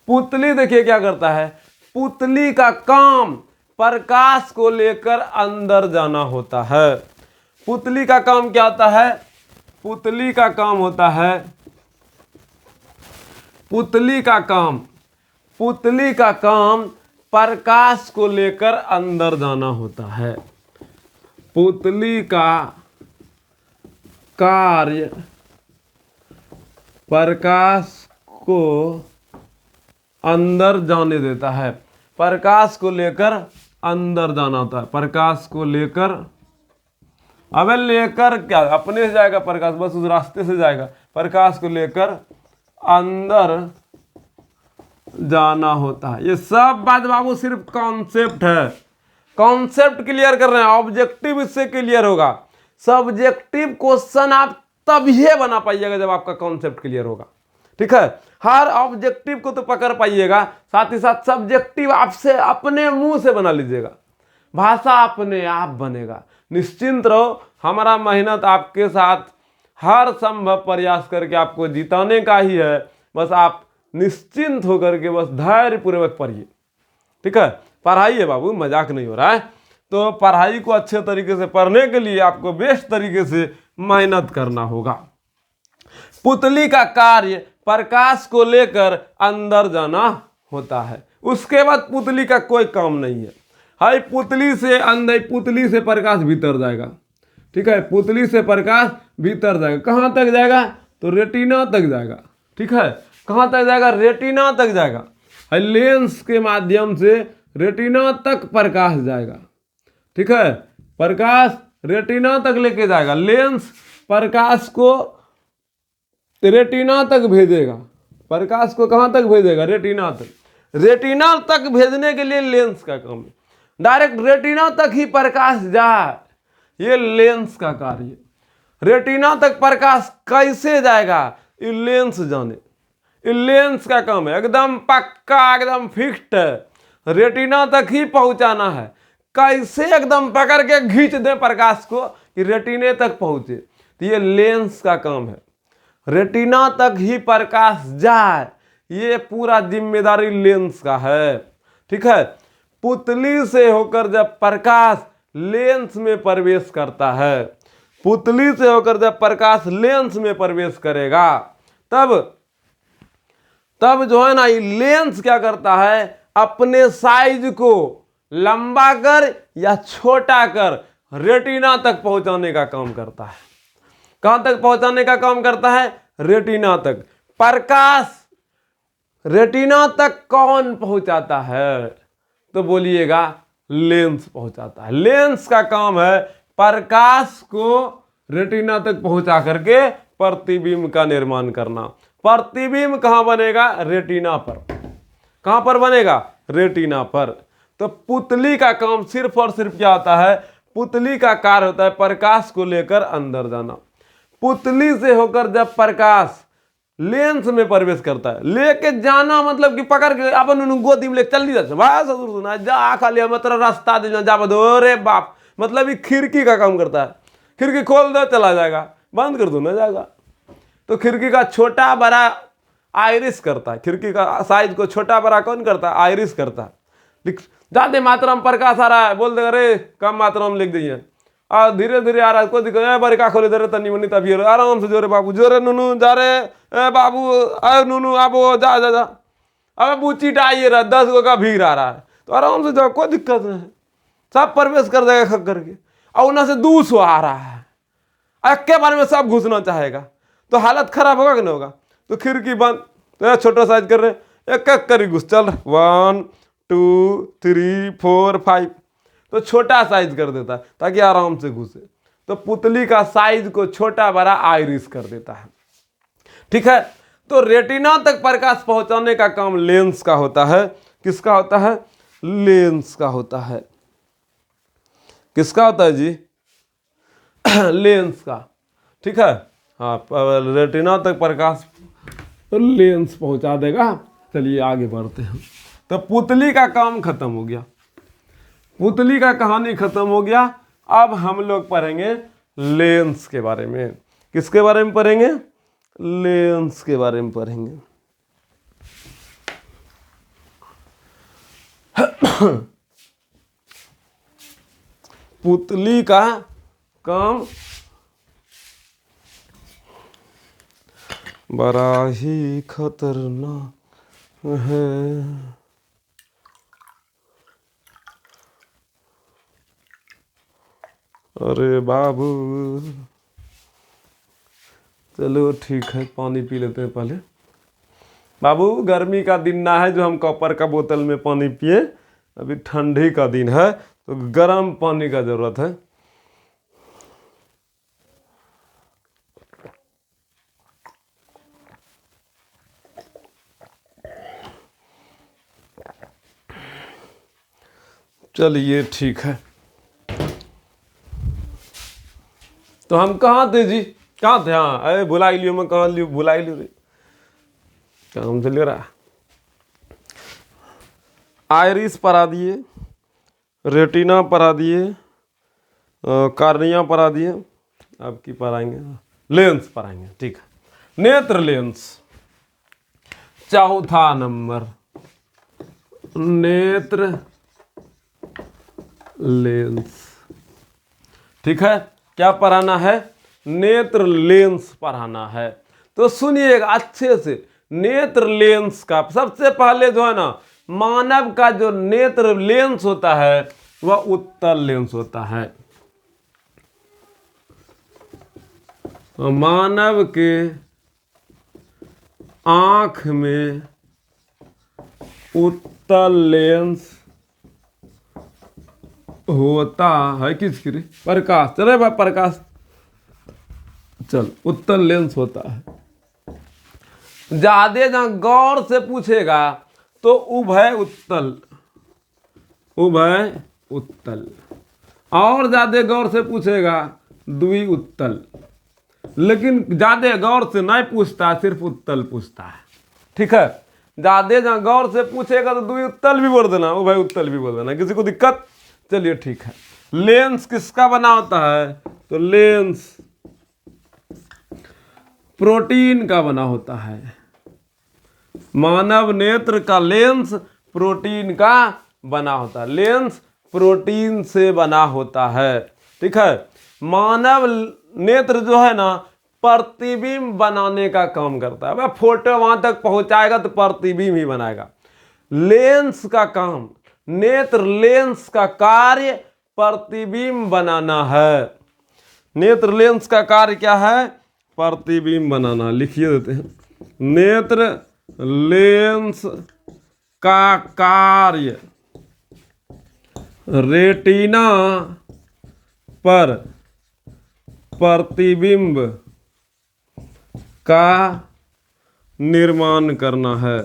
पुतली देखिए क्या करता है। पुतली का काम प्रकाश को लेकर अंदर जाना होता है। पुतली का काम क्या होता है? पुतली का काम होता है, पुतली का काम प्रकाश को लेकर अंदर जाना होता है। पुतली का कार्य प्रकाश को अंदर जाने देता है। प्रकाश को लेकर अंदर जाना होता है। प्रकाश को लेकर, अबे लेकर क्या, अपने से जाएगा प्रकाश, बस उस रास्ते से जाएगा। प्रकाश को लेकर अंदर जाना होता है। ये सब बात बाबू सिर्फ कॉन्सेप्ट है। कॉन्सेप्ट क्लियर कर रहे हैं, ऑब्जेक्टिव इससे क्लियर होगा। सब्जेक्टिव क्वेश्चन आप तभी बना पाइएगा जब आपका कॉन्सेप्ट क्लियर होगा। ठीक है, हर ऑब्जेक्टिव को तो पकड़ पाइएगा, साथ ही साथ सब्जेक्टिव आपसे अपने मुंह से बना लीजिएगा। भाषा अपने आप बनेगा। निश्चिंत रहो, हमारा मेहनत आपके साथ हर संभव प्रयास करके आपको जिताने का ही है। बस आप निश्चिंत होकर के बस धैर्यपूर्वक पढ़िए। ठीक है, पढ़ाई है बाबू, मजाक नहीं हो रहा है। तो पढ़ाई को अच्छे तरीके से पढ़ने के लिए आपको बेस्ट तरीके से मेहनत करना होगा। पुतली का कार्य प्रकाश को लेकर अंदर जाना होता है। उसके बाद पुतली का कोई काम नहीं है। हाय, पुतली से अंदर, पुतली से प्रकाश भीतर जाएगा। ठीक है, पुतली से प्रकाश भीतर जाएगा। कहाँ तक जाएगा? तो रेटिना तक जाएगा। ठीक है, कहाँ तक जाएगा? रेटिना तक जाएगा। लेंस के माध्यम से रेटिना तक प्रकाश जाएगा। ठीक है, प्रकाश रेटिना तक लेके जाएगा, लेंस प्रकाश को रेटिना तक भेजेगा। प्रकाश को कहां तक भेजेगा? रेटिना तक। रेटिना तक भेजने के लिए लेंस का काम है। डायरेक्ट रेटिना तक ही प्रकाश जाए, ये लेंस का कार्य है। रेटिना तक प्रकाश कैसे जाएगा? ये लेंस जाने, ये लेंस का काम है। एकदम पक्का, एकदम फिक्स्ड है, रेटिना तक ही पहुंचाना है। कैसे? एकदम पकड़ के खींच दे प्रकाश को कि रेटिने तक पहुंचे, तो ये लेंस का काम है। रेटिना तक ही प्रकाश जाए, ये पूरा जिम्मेदारी लेंस का है। ठीक है। पुतली से होकर जब प्रकाश लेंस में प्रवेश करता है, पुतली से होकर जब प्रकाश लेंस में प्रवेश करेगा, तब जो है ना, ये लेंस क्या करता है? अपने साइज को लंबा कर या छोटा कर रेटिना तक पहुंचाने का काम करता है। कहां तक पहुंचाने का काम करता है? रेटिना तक। प्रकाश रेटिना तक कौन पहुंचाता है? तो बोलिएगा लेंस पहुंचाता है। लेंस का काम है प्रकाश को रेटिना तक पहुंचा करके प्रतिबिंब का निर्माण करना। प्रतिबिंब कहां बनेगा? रेटिना पर। कहां पर बनेगा? रेटिना पर। तो पुतली का काम सिर्फ और सिर्फ क्या होता है? पुतली का कार्य होता है प्रकाश को लेकर अंदर जाना। पुतली से होकर जब प्रकाश लेंस में प्रवेश करता है, लेके जाना मतलब कि पकड़ के अपन गोदी में ले चल दी ससुर जा खाली हम तेरा रास्ता दे जा बदो रे बाप, मतलब ये खिड़की का काम करता है। खिड़की खोल दो चला जाएगा, बंद कर दो ना जाएगा। तो खिड़की का छोटा बड़ा आयरिस करता है। खिड़की का साइज को छोटा बड़ा कौन करता है? आयरिस करता है। ज्यादा मात्रा में प्रकाश आ रहा है, बोल देगा रे कम मात्रा में लिख दीजिए, और धीरे धीरे आ रहा है, कोई दिक्कत है बड़ी का खोले दे रहे तनी मनी तभी आराम से जोरे बाबू जोरे नुनू जा रे ए बाबू आए नुनू आबो जा जा जा, अब बूची आइए रहा 10 गो का भीड़ आ रहा है, तो आराम से जाओ, कोई दिक्कत नहीं है। सब प्रवेश कर देगा खक करके। और उन्हें से 200 आ रहा है, के बारे में सब घुसना चाहेगा, तो हालत खराब होगा कि नहीं होगा? तो खिड़की बंद, तो छोटा साइज कर रहे, एक एक करी घुस चल 1 2 3 4 5, तो छोटा साइज कर देता है ताकि आराम से घुसे। तो पुतली का साइज को छोटा बड़ा आयरिस कर देता है। ठीक है। तो रेटिना तक प्रकाश पहुंचाने का काम लेंस का होता है। किसका होता है? लेंस का होता है। किसका होता है जी? लेंस का। ठीक है। हाँ, रेटिना तक प्रकाश तो लेंस पहुंचा देगा। चलिए आगे बढ़ते हैं। तो पुतली का काम खत्म हो गया, पुतली का कहानी खत्म हो गया। अब हम लोग पढ़ेंगे लेंस के बारे में। किसके बारे में पढ़ेंगे? लेंस के बारे में पढ़ेंगे। पुतली का काम बड़ा ही खतरनाक है। अरे बाबू, चलो ठीक है, पानी पी लेते हैं पहले। बाबू, गर्मी का दिन ना है जो हम कॉपर का बोतल में पानी पिए, अभी ठंडी का दिन है तो गर्म पानी का जरूरत है। चलिए ठीक है। तो हम कहाँ थे जी? कहाँ थे? हाँ, अरे बुला लियो, मैं कहाँ लियो, बुला लियो रे, काम चल रहा। आयरिस पढ़ा दिए, रेटिना पढ़ा दिए, कार्निया पढ़ा दिए, अब की पढ़ाएंगे? लेंस पढ़ाएंगे। ठीक है। नेत्र लेंस, चौथा नंबर, नेत्र लेंस। ठीक है। क्या पढ़ाना है? नेत्र लेंस पढ़ाना है। तो सुनिएगा अच्छे से। नेत्र लेंस का सबसे पहले जो है ना, मानव का जो नेत्र लेंस होता है वह उत्तल लेंस होता है। मानव के आंख में उत्तल लेंस होता है किसकी रे? प्रकाश। चले भाई प्रकाश, चल उत्तल लेंस होता है। ज्यादा जहां गौर से पूछेगा तो उभय उत्तल, उभय उत्तल, और ज्यादा गौर से पूछेगा द्वि उत्तल। लेकिन ज्यादा गौर से नहीं पूछता, सिर्फ उत्तल पूछता है। ठीक है, ज्यादा जहां गौर से पूछेगा तो द्वि उत्तल भी बोल देना, उभय उत्तल भी बोल देना, किसी को दिक्कत? चलिए ठीक है। लेंस किसका बना होता है? तो लेंस प्रोटीन का बना होता है। मानव नेत्र का लेंस प्रोटीन का बना होता है। लेंस प्रोटीन से बना होता है। ठीक है, मानव नेत्र जो है ना प्रतिबिंब बनाने का काम करता है। वह फोटो वहां तक पहुंचाएगा तो प्रतिबिंब ही बनाएगा। लेंस का काम, नेत्र लेंस का कार्य प्रतिबिंब बनाना है। नेत्र लेंस का कार्य क्या है? प्रतिबिंब बनाना। लिखिए देते हैं, नेत्र लेंस का कार्य रेटिना पर प्रतिबिंब का निर्माण करना है।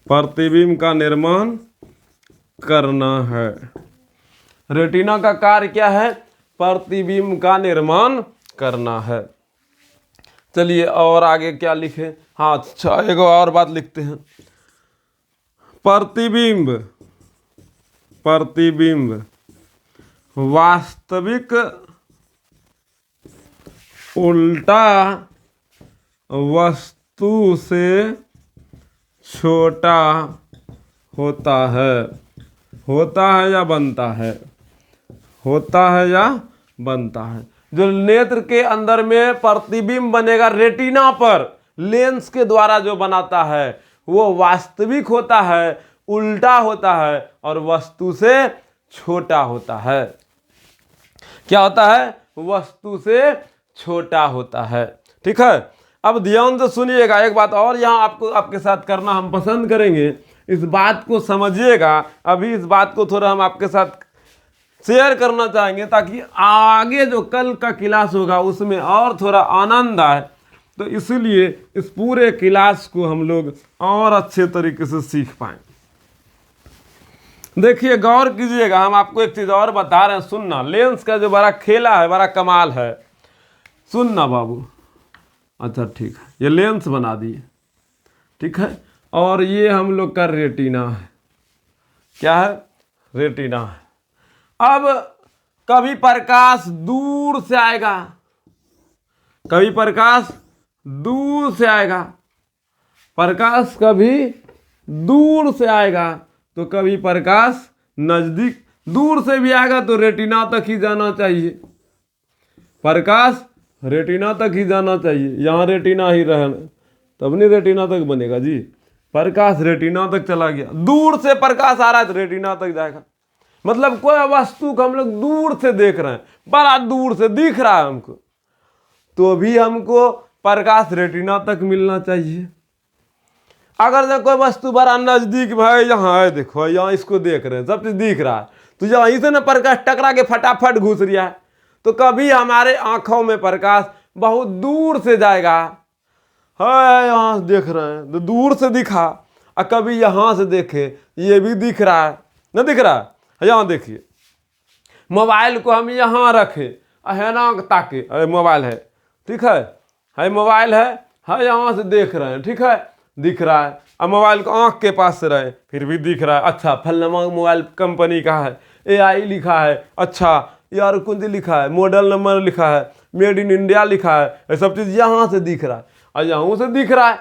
प्रतिबिंब का निर्माण करना है। रेटिना का कार्य क्या है? प्रतिबिंब का निर्माण करना है। चलिए और आगे क्या लिखे? हाँ अच्छा, एक और बात लिखते हैं। प्रतिबिंब, प्रतिबिंब वास्तविक उल्टा वस्तु से छोटा होता है। होता है या बनता है? होता है या बनता है। जो नेत्र के अंदर में प्रतिबिंब बनेगा रेटिना पर लेंस के द्वारा जो बनाता है वो वास्तविक होता है, उल्टा होता है और वस्तु से छोटा होता है। क्या होता है? वस्तु से छोटा होता है। ठीक है, अब ध्यान से सुनिएगा। एक बात और यहाँ आपको आपके साथ करना हम पसंद करेंगे, इस बात को समझिएगा। अभी इस बात को थोड़ा हम आपके साथ शेयर करना चाहेंगे ताकि आगे जो कल का क्लास होगा उसमें और थोड़ा आनंद आए। तो इसीलिए इस पूरे क्लास को हम लोग और अच्छे तरीके से सीख पाएं। देखिए गौर कीजिएगा, हम आपको एक चीज और बता रहे हैं, सुनना। लेंस का जो बड़ा खेला है, बड़ा कमाल है, सुनना बाबू। अच्छा ठीक है, ये लेंस बना दिए। ठीक है, और ये हम लोग का रेटिना है। क्या है? रेटिना है। अब कभी प्रकाश दूर से आएगा, कभी प्रकाश दूर से आएगा, प्रकाश कभी दूर से आएगा तो कभी प्रकाश नजदीक। दूर से भी आएगा तो रेटिना तक ही जाना चाहिए, प्रकाश रेटिना तक ही जाना चाहिए। यहाँ रेटिना ही रहना तब नहीं रेटिना तक बनेगा जी। प्रकाश रेटिना तक चला गया, दूर से प्रकाश आ रहा है तो रेटिना तक जाएगा। मतलब कोई वस्तु को हम लोग दूर से देख रहे हैं, बड़ा दूर से दिख रहा है हमको, तो भी हमको प्रकाश रेटिना तक मिलना चाहिए। अगर जो कोई वस्तु बड़ा नजदीक भाई यहाँ है, देखो यहाँ इसको देख रहे हैं, सब चीज दिख रहा है, तो यहीं से ना प्रकाश टकरा के फटाफट घुस रहा है। तो कभी हमारे आंखों में प्रकाश बहुत दूर से जाएगा, है यहाँ देख रहे हैं तो दूर से दिखा, और कभी यहाँ से देखे ये भी दिख रहा है, ना दिख रहा है। यहाँ देखिए, मोबाइल को हम यहाँ रखे, है ना, ताकि अरे मोबाइल है, ठीक है मोबाइल है यहाँ से देख रहे हैं, ठीक है दिख रहा है। अब मोबाइल को आँख के पास से रहे फिर भी दिख रहा है। अच्छा फलनमा मोबाइल कंपनी का है, AI लिखा है, अच्छा यार कुंज लिखा है, मॉडल नंबर लिखा है, मेड इन इंडिया लिखा है, ये सब चीज़ यहाँ से दिख रहा है और यहाँ से दिख रहा है।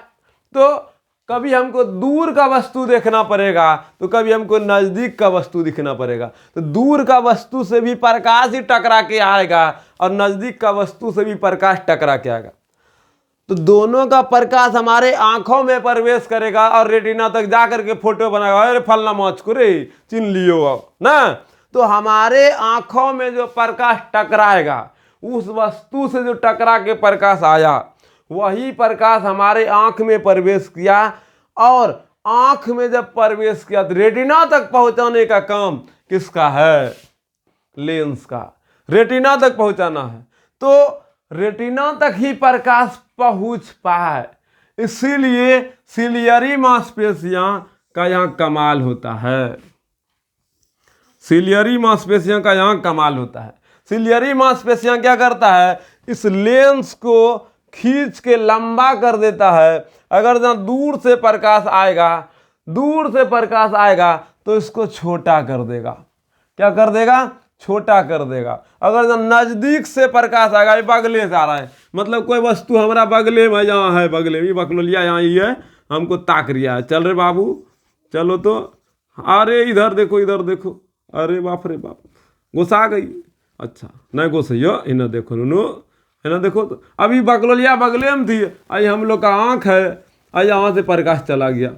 तो कभी हमको दूर का वस्तु देखना पड़ेगा तो कभी हमको नज़दीक का वस्तु दिखना पड़ेगा। तो दूर का वस्तु से भी प्रकाश ही टकरा के आएगा और नज़दीक का वस्तु से भी प्रकाश टकरा के आएगा। तो दोनों का प्रकाश हमारे आंखों में प्रवेश करेगा और रेटिना तक जा करके फोटो बनाएगा, अरे फलना मौज को रे चिन्ह लियो अब ना। तो हमारे आंखों में जो प्रकाश टकराएगा, उस वस्तु से जो टकरा के प्रकाश आया, वही प्रकाश हमारे आंख में प्रवेश किया और आंख में जब प्रवेश किया तो रेटिना तक पहुंचाने का काम किसका है? लेंस का। रेटिना तक पहुंचाना है तो रेटिना तक ही प्रकाश पहुंच पाए, इसीलिए सिलियरी मांसपेशियां का यहाँ कमाल होता है। सिलियरी मांसपेशियां का यहाँ कमाल होता है। सिलियरी मांसपेशियां क्या करता है? इस लेंस को खींच के लंबा कर देता है। अगर जहाँ दूर से प्रकाश आएगा तो इसको छोटा कर देगा। क्या कर देगा? छोटा कर देगा। अगर जब नजदीक से प्रकाश आएगा, ये बगले से आ रहा है, मतलब कोई वस्तु हमारा बगले में यहाँ है, बगले में बकलोलिया यहाँ ही है, हमको ताक रिया है, चल रे बाबू चलो तो, अरे इधर देखो इधर देखो, अरे बाप रे बाप घुसा गई। अच्छा नहीं घुसैयो, इन्हें देखो नुनू, इन्हें देखो तो अभी बकलोलिया बगले में थी, आई हम लोग का आँख है, आई यहाँ से प्रकाश चला गया।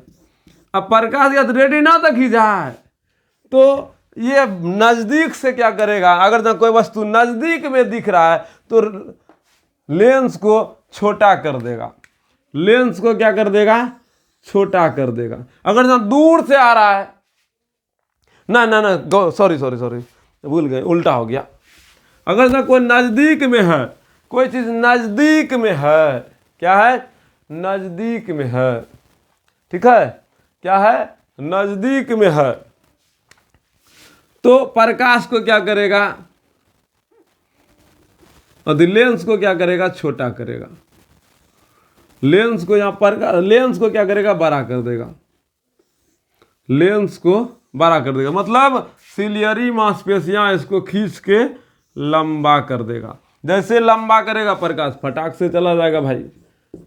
अब प्रकाश या रेटिना तक ही जाए तो ये नजदीक से क्या करेगा? अगर जब कोई वस्तु नजदीक में दिख रहा है तो लेंस को छोटा कर देगा। लेंस को क्या कर देगा? छोटा कर देगा। अगर जब दूर से आ रहा है, ना ना ना सॉरी भूल गए, उल्टा हो गया। अगर जब कोई नजदीक में है, कोई चीज नजदीक में है, क्या है? नजदीक में है, ठीक है, क्या है? नजदीक में है, तो प्रकाश को क्या करेगा? और लेंस को क्या करेगा? छोटा करेगा। लेंस को यहां पर लेंस को क्या करेगा? बड़ा कर देगा। लेंस को बड़ा कर देगा, मतलब सिलियरी मांसपेशियां इसको खींच के लंबा कर देगा। जैसे लंबा करेगा प्रकाश फटाक से चला जाएगा भाई,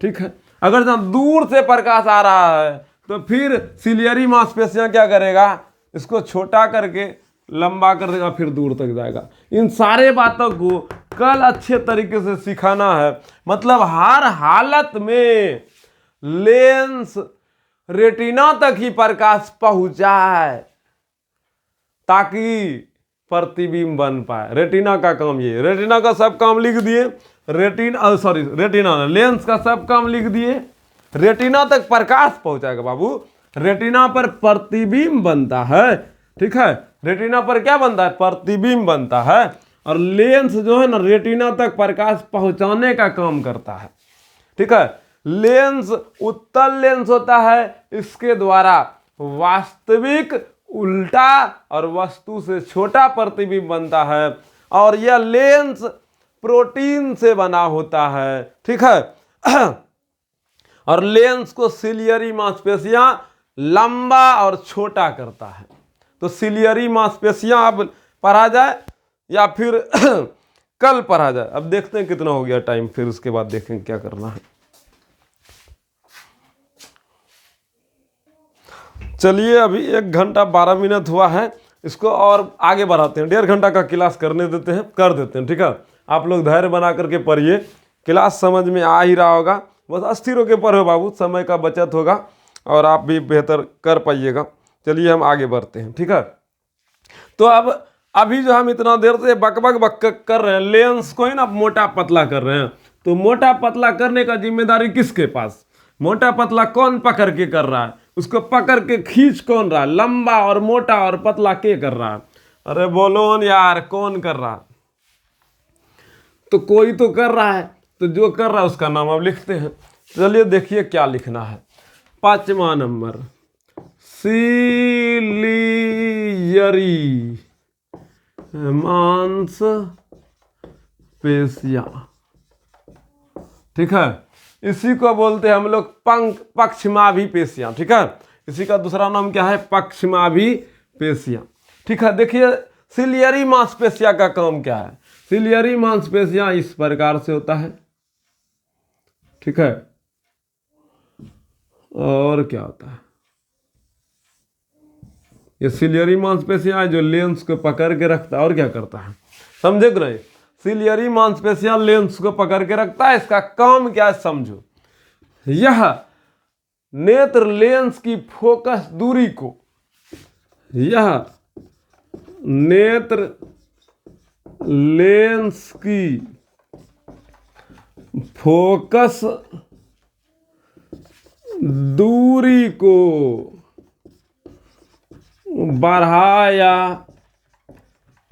ठीक है। अगर जब दूर से प्रकाश आ रहा है तो फिर सिलियरी मांसपेशियां क्या करेगा? इसको छोटा करके लंबा कर देगा, फिर दूर तक जाएगा। इन सारे बातों को कल अच्छे तरीके से सिखाना है, मतलब हर हालत में लेंस रेटिना तक ही प्रकाश पहुंचाए ताकि प्रतिबिंब बन पाए। रेटिना का काम ये, रेटिना का सब काम लिख दिए, रेटिना लेंस का सब काम लिख दिए। रेटिना तक प्रकाश पहुंचाएगा बाबू, रेटिना पर प्रतिबिंब बनता है, ठीक है। रेटिना पर क्या बनता है? प्रतिबिंब बनता है। और लेंस जो है ना रेटिना तक प्रकाश पहुंचाने का काम करता है, ठीक है। लेंस उत्तल लेंस होता है, इसके द्वारा वास्तविक उल्टा और वस्तु से छोटा प्रतिबिंब बनता है। और यह लेंस प्रोटीन से बना होता है, ठीक है। और लेंस को सिलियरी मांसपेशियां लंबा और छोटा करता है। तो सिलियरी मांसपेशियां अब पढ़ा जाए या फिर कल पढ़ा जाए, अब देखते हैं कितना हो गया टाइम, फिर उसके बाद देखेंगे क्या करना है। चलिए अभी 1 घंटा 12 मिनट हुआ है, इसको और आगे बढ़ाते हैं। 1.5 घंटा का क्लास करने देते हैं, कर देते हैं, ठीक है। आप लोग धैर्य बना करके पढ़िए, क्लास समझ में आ ही रहा होगा। बस अस्थिर होकर पढ़ो बाबू, समय का बचत होगा और आप भी बेहतर कर पाइएगा। चलिए हम आगे बढ़ते हैं, ठीक है। तो अब अभी जो हम इतना देर से बक कर रहे हैं, लेंस को ही ना मोटा पतला कर रहे हैं, तो मोटा पतला करने का जिम्मेदारी किसके पास? मोटा पतला कौन पकड़ के कर रहा है? उसको पकड़ के खींच कौन रहा है? लंबा और मोटा और पतला के कर रहा है? अरे बोलो न यार, कौन कर रहा है? तो कोई तो कर रहा है, तो जो कर रहा है उसका नाम अब लिखते हैं। चलिए देखिए क्या लिखना है। 5वां नंबर, सिलियरी मांसपेशियां, ठीक है। इसी को बोलते हैं हम लोग पक्षमाभि पेशियां, ठीक है। इसी का दूसरा नाम क्या है? पक्षमाभि पेशियां, ठीक है। देखिए सिलियरी मांसपेशियां का काम क्या है? सिलियरी मांसपेशियां इस प्रकार से होता है, ठीक है। और क्या होता है? ये सिलियरी मांसपेशियां जो लेंस को पकड़ के रखता है, और क्या करता है समझे कि नहीं? सिलियरी मांसपेशियां लेंस को पकड़ के रखता है, इसका काम क्या है समझो। यह नेत्र लेंस की फोकस दूरी को, यह नेत्र लेंस की फोकस दूरी को बढ़ा या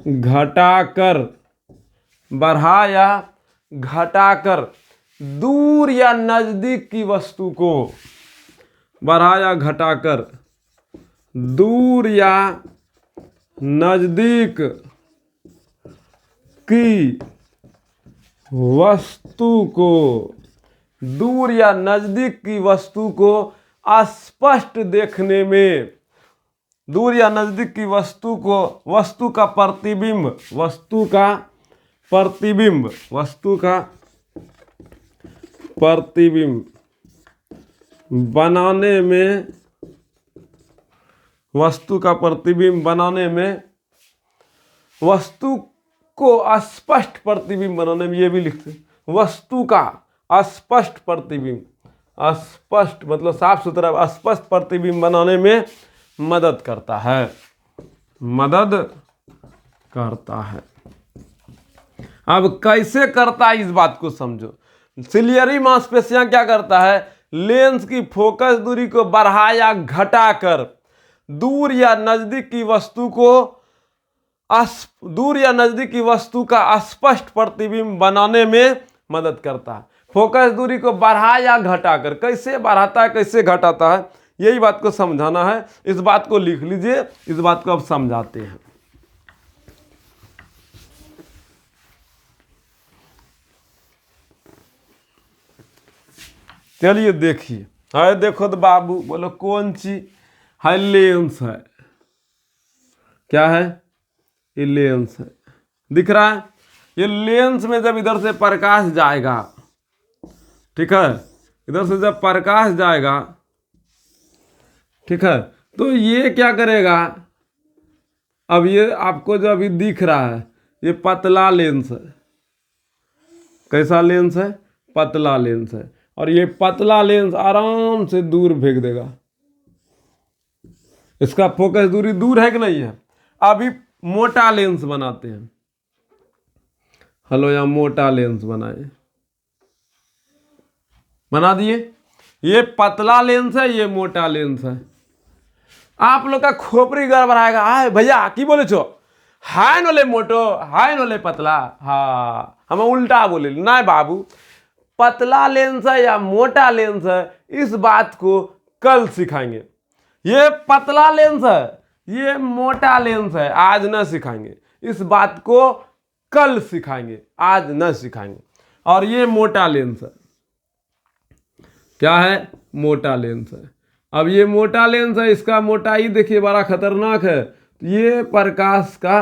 घटाकर, बढ़ा या घटाकर दूर या नजदीक की वस्तु को, बढ़ा या घटाकर दूर या नजदीक की वस्तु को, दूर या नजदीक की वस्तु को स्पष्ट देखने में, दूर या नजदीक की वस्तु को, वस्तु का प्रतिबिंब, वस्तु का प्रतिबिंब, वस्तु का प्रतिबिंब बनाने में, वस्तु का प्रतिबिंब बनाने में, वस्तु को स्पष्ट प्रतिबिंब बनाने में, ये भी लिखते हैं वस्तु का स्पष्ट प्रतिबिंब, स्पष्ट मतलब साफ सुथरा स्पष्ट प्रतिबिंब बनाने में मदद करता है, मदद करता है। अब कैसे करता है इस बात को समझो। सिलियरी मांसपेशियां क्या करता है, लेंस की फोकस दूरी को बढ़ा या घटाकर दूर या नजदीक की वस्तु को, दूर या नजदीक की वस्तु का स्पष्ट प्रतिबिंब बनाने में मदद करता है। फोकस दूरी को बढ़ा या घटाकर, कैसे बढ़ाता है कैसे घटाता है, यही बात को समझाना है। इस बात को लिख लीजिए, इस बात को अब समझाते हैं। चलिए देखिए, है देखो तो बाबू, बोलो कौन चीज है, लेंस है। क्या है, ये लेंस है, दिख रहा है। ये लेंस में जब इधर से प्रकाश जाएगा, ठीक है, इधर से जब प्रकाश जाएगा, ठीक है, तो ये क्या करेगा, अब ये आपको जो अभी दिख रहा है ये पतला लेंस है। कैसा लेंस है, पतला लेंस है, और ये पतला लेंस आराम से दूर फेंक देगा। इसका फोकस दूरी दूर है कि नहीं है। अभी मोटा लेंस बनाते हैं, हेलो, या मोटा लेंस बनाए, बना दिए। ये पतला लेंस है, ये मोटा लेंस है। आप लोग का खोपड़ी गड़बड़ाएगा, आए भैया की बोले छो, हाय नोले मोटो, हाय नोले पतला, हाँ हम उल्टा बोले ना बाबू। पतला लेंस है या मोटा लेंस है, इस बात को कल सिखाएंगे। ये पतला लेंस है, ये मोटा लेंस है, आज न सिखाएंगे। इस बात को कल सिखाएंगे, आज न सिखाएंगे। और ये मोटा लेंस है, क्या है, मोटा लेंस है। अब ये मोटा लेंस है, इसका मोटाई देखिए बड़ा खतरनाक है। ये प्रकाश का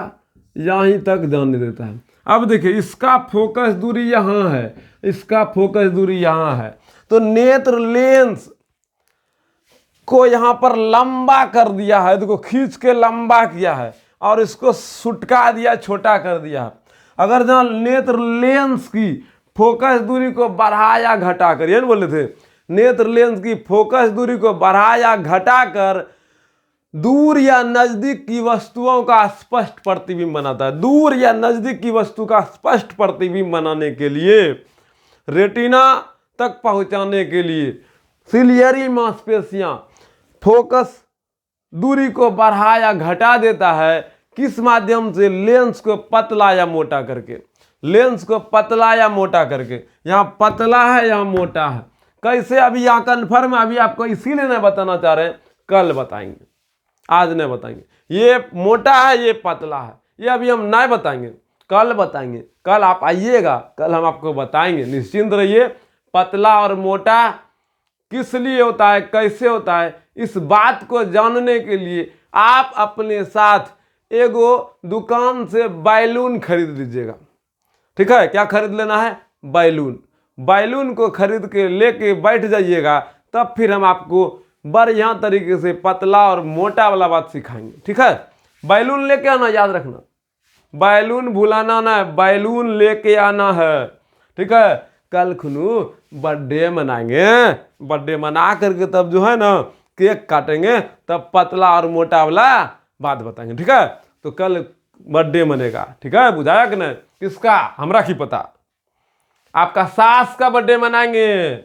यहीं तक जाने देता है। अब देखिए इसका फोकस दूरी यहाँ है, इसका फोकस दूरी यहाँ है, तो नेत्र लेंस को यहाँ पर लंबा कर दिया है, देखो खींच के लंबा किया है, और इसको सुटका दिया, छोटा कर दिया है। अगर जहाँ नेत्र लेंस की फोकस दूरी को बढ़ाया घटाकर, ये बोले थे, नेत्र लेंस की फोकस दूरी को बढ़ाया घटाकर दूर या नजदीक की वस्तुओं का स्पष्ट प्रतिबिंब बनाता है। दूर या नजदीक की वस्तु का स्पष्ट प्रतिबिंब बनाने के लिए, रेटिना तक पहुंचाने के लिए सिलियरी मांसपेशियां फोकस दूरी को बढ़ाया घटा देता है। किस माध्यम से, लेंस को पतला या मोटा करके, लेंस को पतला या मोटा करके। यहाँ पतला है, यहाँ मोटा है। कैसे, अभी यहाँ कन्फर्म है, अभी आपको इसीलिए नहीं बताना चाह रहे हैं, कल बताएंगे, आज नहीं बताएंगे। ये मोटा है, ये पतला है, ये अभी हम नहीं बताएंगे, कल बताएंगे। कल आप आइएगा, कल हम आपको बताएंगे, निश्चिंत रहिए। पतला और मोटा किस लिए होता है, कैसे होता है, इस बात को जानने के लिए आप अपने साथ एगो दुकान से बैलून खरीद लीजिएगा। ठीक है, क्या खरीद लेना है, बैलून। बैलून को खरीद के लेके बैठ जाइएगा, तब फिर हम आपको बढ़िया तरीके से पतला और मोटा वाला बात सिखाएंगे। ठीक है, बैलून लेके आना, याद रखना, बैलून भुलाना ना है, बैलून लेके आना है। ठीक है, कल खुनू बर्थडे मनाएंगे, बर्थडे मना करके तब जो है ना केक काटेंगे, तब पतला और मोटा वाला बात बताएंगे। ठीक है, तो कल बर्थडे मनेगा। ठीक है, बुझाया कि नहीं, किसका, हमरा की पता, आपका सास का बर्थडे मनाएंगे,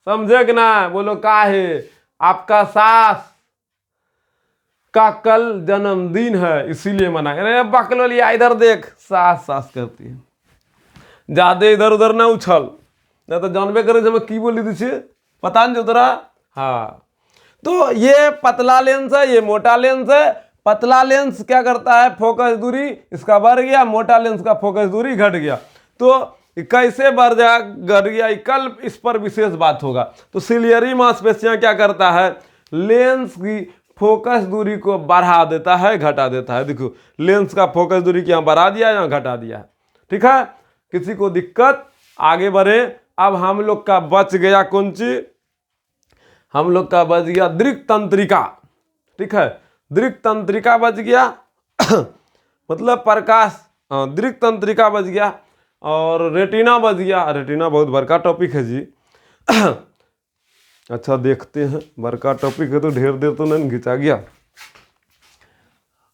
समझे कि ना, बोलो का है, आपका सास का कल जन्मदिन है इसीलिए मनाएंगे। अरे बकलोलिया इधर देख, सास सास करती है, ज्यादा इधर उधर ना उछल, नहीं तो जानबे करे जब की बोली दीजिए, पता नहीं तोरा। हाँ, तो ये पतला लेंस है, ये मोटा लेंस है। पतला लेंस क्या करता है, फोकस दूरी इसका बढ़ गया, मोटा लेंस का फोकस दूरी घट गया। तो कैसे बढ़ जाए घट गया, कल इस पर विशेष बात होगा। तो सिलियरी मांसपेशियां क्या करता है, लेंस की फोकस दूरी को बढ़ा देता है, घटा देता है। देखो लेंस का फोकस दूरी यहाँ बढ़ा दिया, यहाँ घटा दिया, ठीक है। किसी को दिक्कत, आगे बढ़े। अब हम लोग का बच गया कौन चीज, हम लोग का बच गया दृक् तंत्रिका, ठीक है। दृक् तंत्रिका बच गया मतलब प्रकाश, दृक् तंत्रिका बच गया, और रेटिना बच गया। रेटिना बहुत बड़का टॉपिक है जी अच्छा देखते हैं, बड़का टॉपिक है तो ढेर देर तो नहीं खिंचा गया।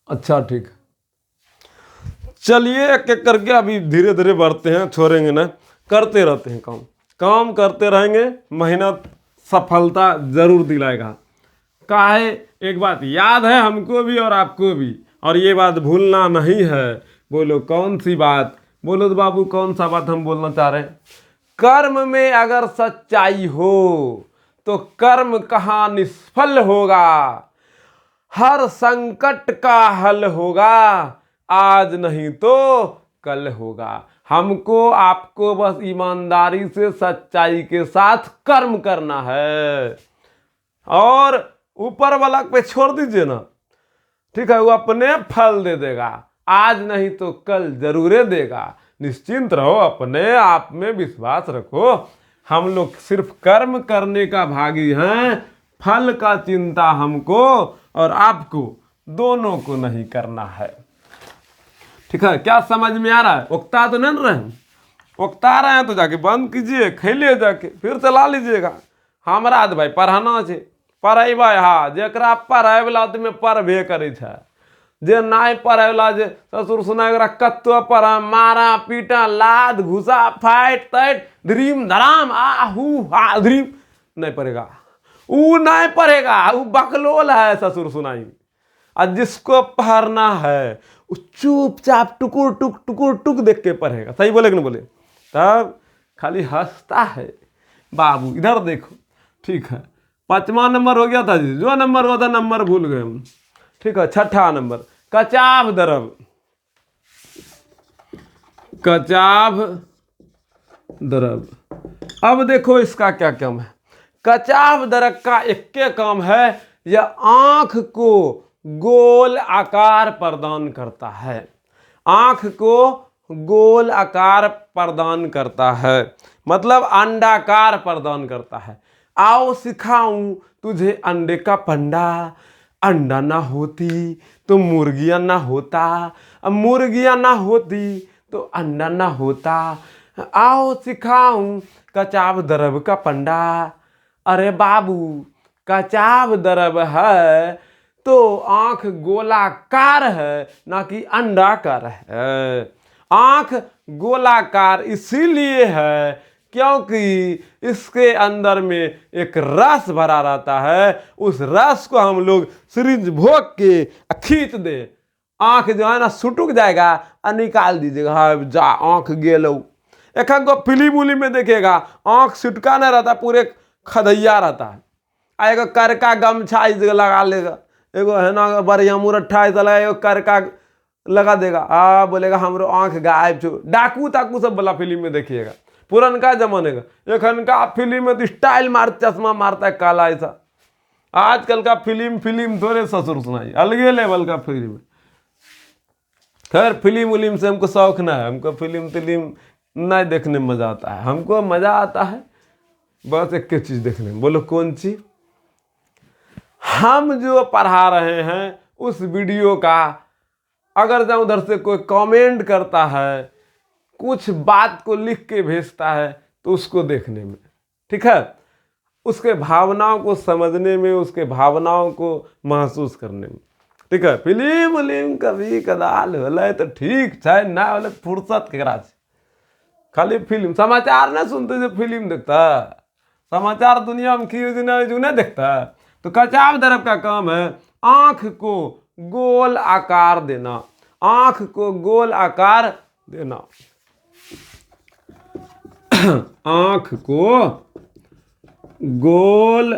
अच्छा ठीक, चलिए एक एक करके अभी धीरे धीरे बढ़ते हैं, छोड़ेंगे ना, करते रहते हैं काम, काम करते रहेंगे, मेहनत सफलता जरूर दिलाएगा। काहे, एक बात याद है हमको भी और आपको भी, और ये बात भूलना नहीं है। बोलो कौन सी बात, बोलो तो बाबू कौन सा बात हम बोलना चाह रहे हैं। कर्म में अगर सच्चाई हो तो कर्म कहाँ निष्फल होगा, हर संकट का हल होगा, आज नहीं तो कल होगा। हमको आपको बस ईमानदारी से सच्चाई के साथ कर्म करना है, और ऊपर वाला पे छोड़ दीजिए ना, ठीक है, वो अपने फल दे देगा, आज नहीं तो कल जरूर देगा। निश्चिंत रहो, अपने आप में विश्वास रखो। हम लोग सिर्फ कर्म करने का भागी हैं, फल का चिंता हमको और आपको दोनों को नहीं करना है, ठीक है। क्या समझ में आ रहा है, उकता तो नहीं रहे, उकता रहे हैं तो जाके बंद कीजिए, खेलिए जाके, फिर चला लीजिएगा। हमरा तो भाई पढ़ाना है, पढ़ेबै, हाँ, जरा पढ़े वाला में पढ़बे करे छे, जे नहीं पढ़े वाला जे ससुर सुना ओकरा कत्तो पढ़, मारा पीटा, लाद घुसा, फाइट तैट, ध्रीम धराम आहू हा ध्रीम, नहीं पढ़ेगा, वो नहीं पढ़ेगा, वो बकलोल है ससुर सुनाई। और जिसको पढ़ना है वो चुपचाप टुकुर टुक देख के पढ़ेगा, सही बोले कि नहीं बोले, तब खाली हंसता है बाबू, इधर देखो, ठीक है। 5वां नंबर हो गया था जी, जो नंबर हुआ था नंबर भूल गए हम, ठीक है। 6ठा नंबर कचाव दरब, कचाव दरब। अब देखो इसका क्या काम है। कचाव दरब का एक काम है, यह आंख को गोल आकार प्रदान करता है, आंख को गोल आकार प्रदान करता है, मतलब अंडाकार प्रदान करता है। आओ सिखाऊं तुझे अंडे का पंडा, अंडा ना होती तो मुर्गियां ना होता, मुर्गियां ना होती तो अंडा ना होता। आओ सिखाऊं कचाव दरब का पंडा। अरे बाबू कचाव दरब है तो आंख गोलाकार है, ना कि अंडाकार है। आंख गोलाकार इसीलिए है क्योंकि इसके अंदर में एक रस भरा रहता है, उस रस को हम लोग सिरिंज भोग के खींच दे, आंख जो है ना सुटुक जाएगा और निकाल दीजिएगा, हाँ जा आंख गेलो। एक फिल्म उलिम में देखिएगा आंख सुटका नहीं रहता, पूरे खदैया रहता है। एगो करका गमछा इस लगा लेगा, एगो है ना बढ़िया मुरट्ठा ऐसा लगा, एगो करका लगा देगा, बोलेगा हमरो आंख गायब छो। डाकू ताकू सब वाला फिल्म में देखिएगा, पुरनका जमाने का। एखनका फिल्म में तो स्टाइल मार चश्मा मारता है काला ऐसा। आजकल का फिल्म थोड़े ससुर सुनाई, अलगे लेवल का फिल्म है। खैर फिल्म उलिम से हमको शौक ना है, हमको फिल्म नहीं देखने में मजा आता है। हमको मजा आता है बस एक चीज देखने में, बोलो कौन चीज। हम जो पढ़ा रहे हैं उस वीडियो का अगर जब उधर से कोई कमेंट करता है, कुछ बात को लिख के भेजता है, तो उसको देखने में, ठीक है, उसके भावनाओं को समझने में, उसके भावनाओं को महसूस करने में, ठीक है। फिल्म उलिम कभी कदाल होले तो ठीक है, ना होले फुर्सत केकरा से, खाली फिल्म। समाचार नहीं सुनते जो फिल्म देखता, समाचार दुनिया में की नहीं देखता। तो कचाव दरब का काम है आंख को गोल आकार देना, आंख को गोल आकार देना, आंख को गोल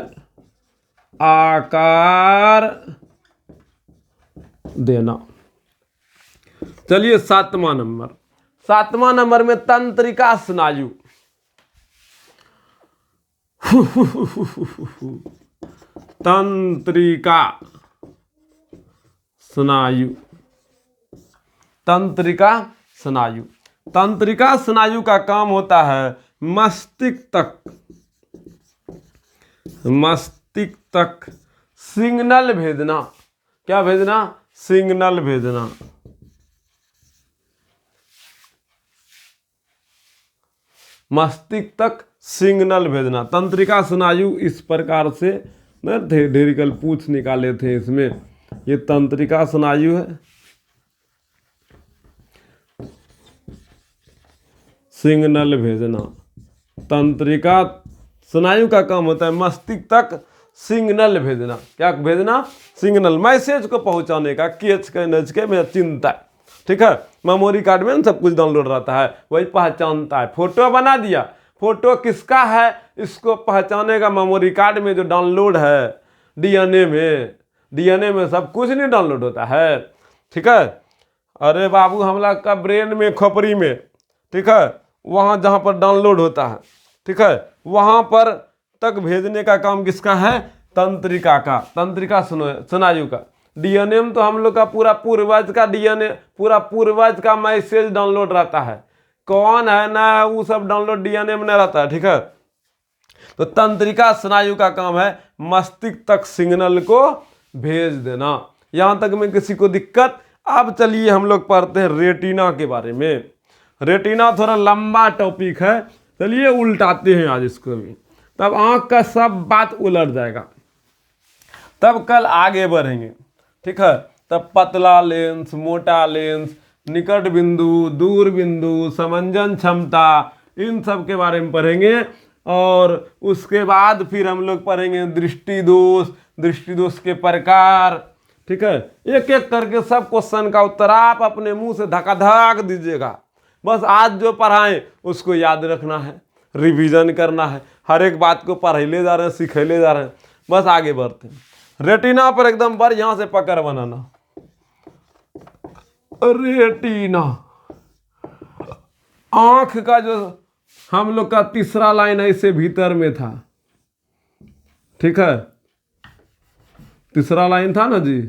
आकार देना। चलिए 7वां नंबर, 7वां नंबर में तंत्रिका स्नायु। तंत्रिका स्नायु, तंत्रिका स्नायु, तंत्रिका स्नायु का काम होता है मस्तिष्क तक, मस्तिष्क तक सिग्नल भेजना। क्या भेजना? सिग्नल भेजना। मस्तिष्क तक सिग्नल भेजना। तंत्रिका स्नायु इस प्रकार से न थे, ढेरिकल पूछ निकाले थे इसमें। ये तंत्रिका स्नायु है, सिग्नल भेजना। तंत्रिका स्नायु का काम होता है मस्तिष्क तक सिग्नल भेजना। क्या भेजना? सिग्नल, मैसेज को पहुंचाने का, केच के नच के में चिंता। ठीक है, मेमोरी कार्ड में सब कुछ डाउनलोड रहता है, वही पहचानता है। फोटो बना दिया, फोटो किसका है इसको पहचानेगा मेमोरी कार्ड में जो डाउनलोड है। डीएनए में सब कुछ नहीं डाउनलोड होता है। ठीक है, अरे बाबू हमला का ब्रेन में, खोपड़ी में, ठीक है, वहाँ जहाँ पर डाउनलोड होता है, ठीक है, वहाँ पर तक भेजने का काम किसका है? तंत्रिका का, तंत्रिका स्नायु का। डीएनए में तो हम लोग का पूरा पूर्वज का डीएनए, पूरा पूर्वज का मैसेज डाउनलोड रहता है। कौन है ना है वो सब डाउनलोड डीएनए में नहीं रहता है। ठीक है, तो तंत्रिका स्नायु का काम है मस्तिष्क तक सिग्नल को भेज देना। यहां तक में किसी को दिक्कत? अब चलिए हम लोग पढ़ते हैं रेटिना के बारे में। रेटिना थोड़ा लंबा टॉपिक है, चलिए उल्टाते हैं आज इसको भी, तब आंख का सब बात उलट जाएगा, तब कल आगे बढ़ेंगे। ठीक है, तब पतला लेंस, मोटा लेंस, निकट बिंदु, दूर बिंदु, समंजन क्षमता, इन सब के बारे में पढ़ेंगे। और उसके बाद फिर हम लोग पढ़ेंगे दृष्टि दोष, दृष्टि दोष के प्रकार। ठीक है, एक एक करके सब क्वेश्चन का उत्तर आप अपने मुंह से धकाधक दीजिएगा। बस आज जो पढ़ाएं उसको याद रखना है, रिवीजन करना है, हर एक बात को पढ़ैले जा रहे हैं, सिखैले जा रहे हैं। बस आगे बढ़ते हैं। रेटिना पर एकदम बढ़िया से पकड़ बनाना। रेटिना आंख का जो हम लोग का तीसरा लाइन ऐसे भीतर में था। ठीक है, तीसरा लाइन था ना जी।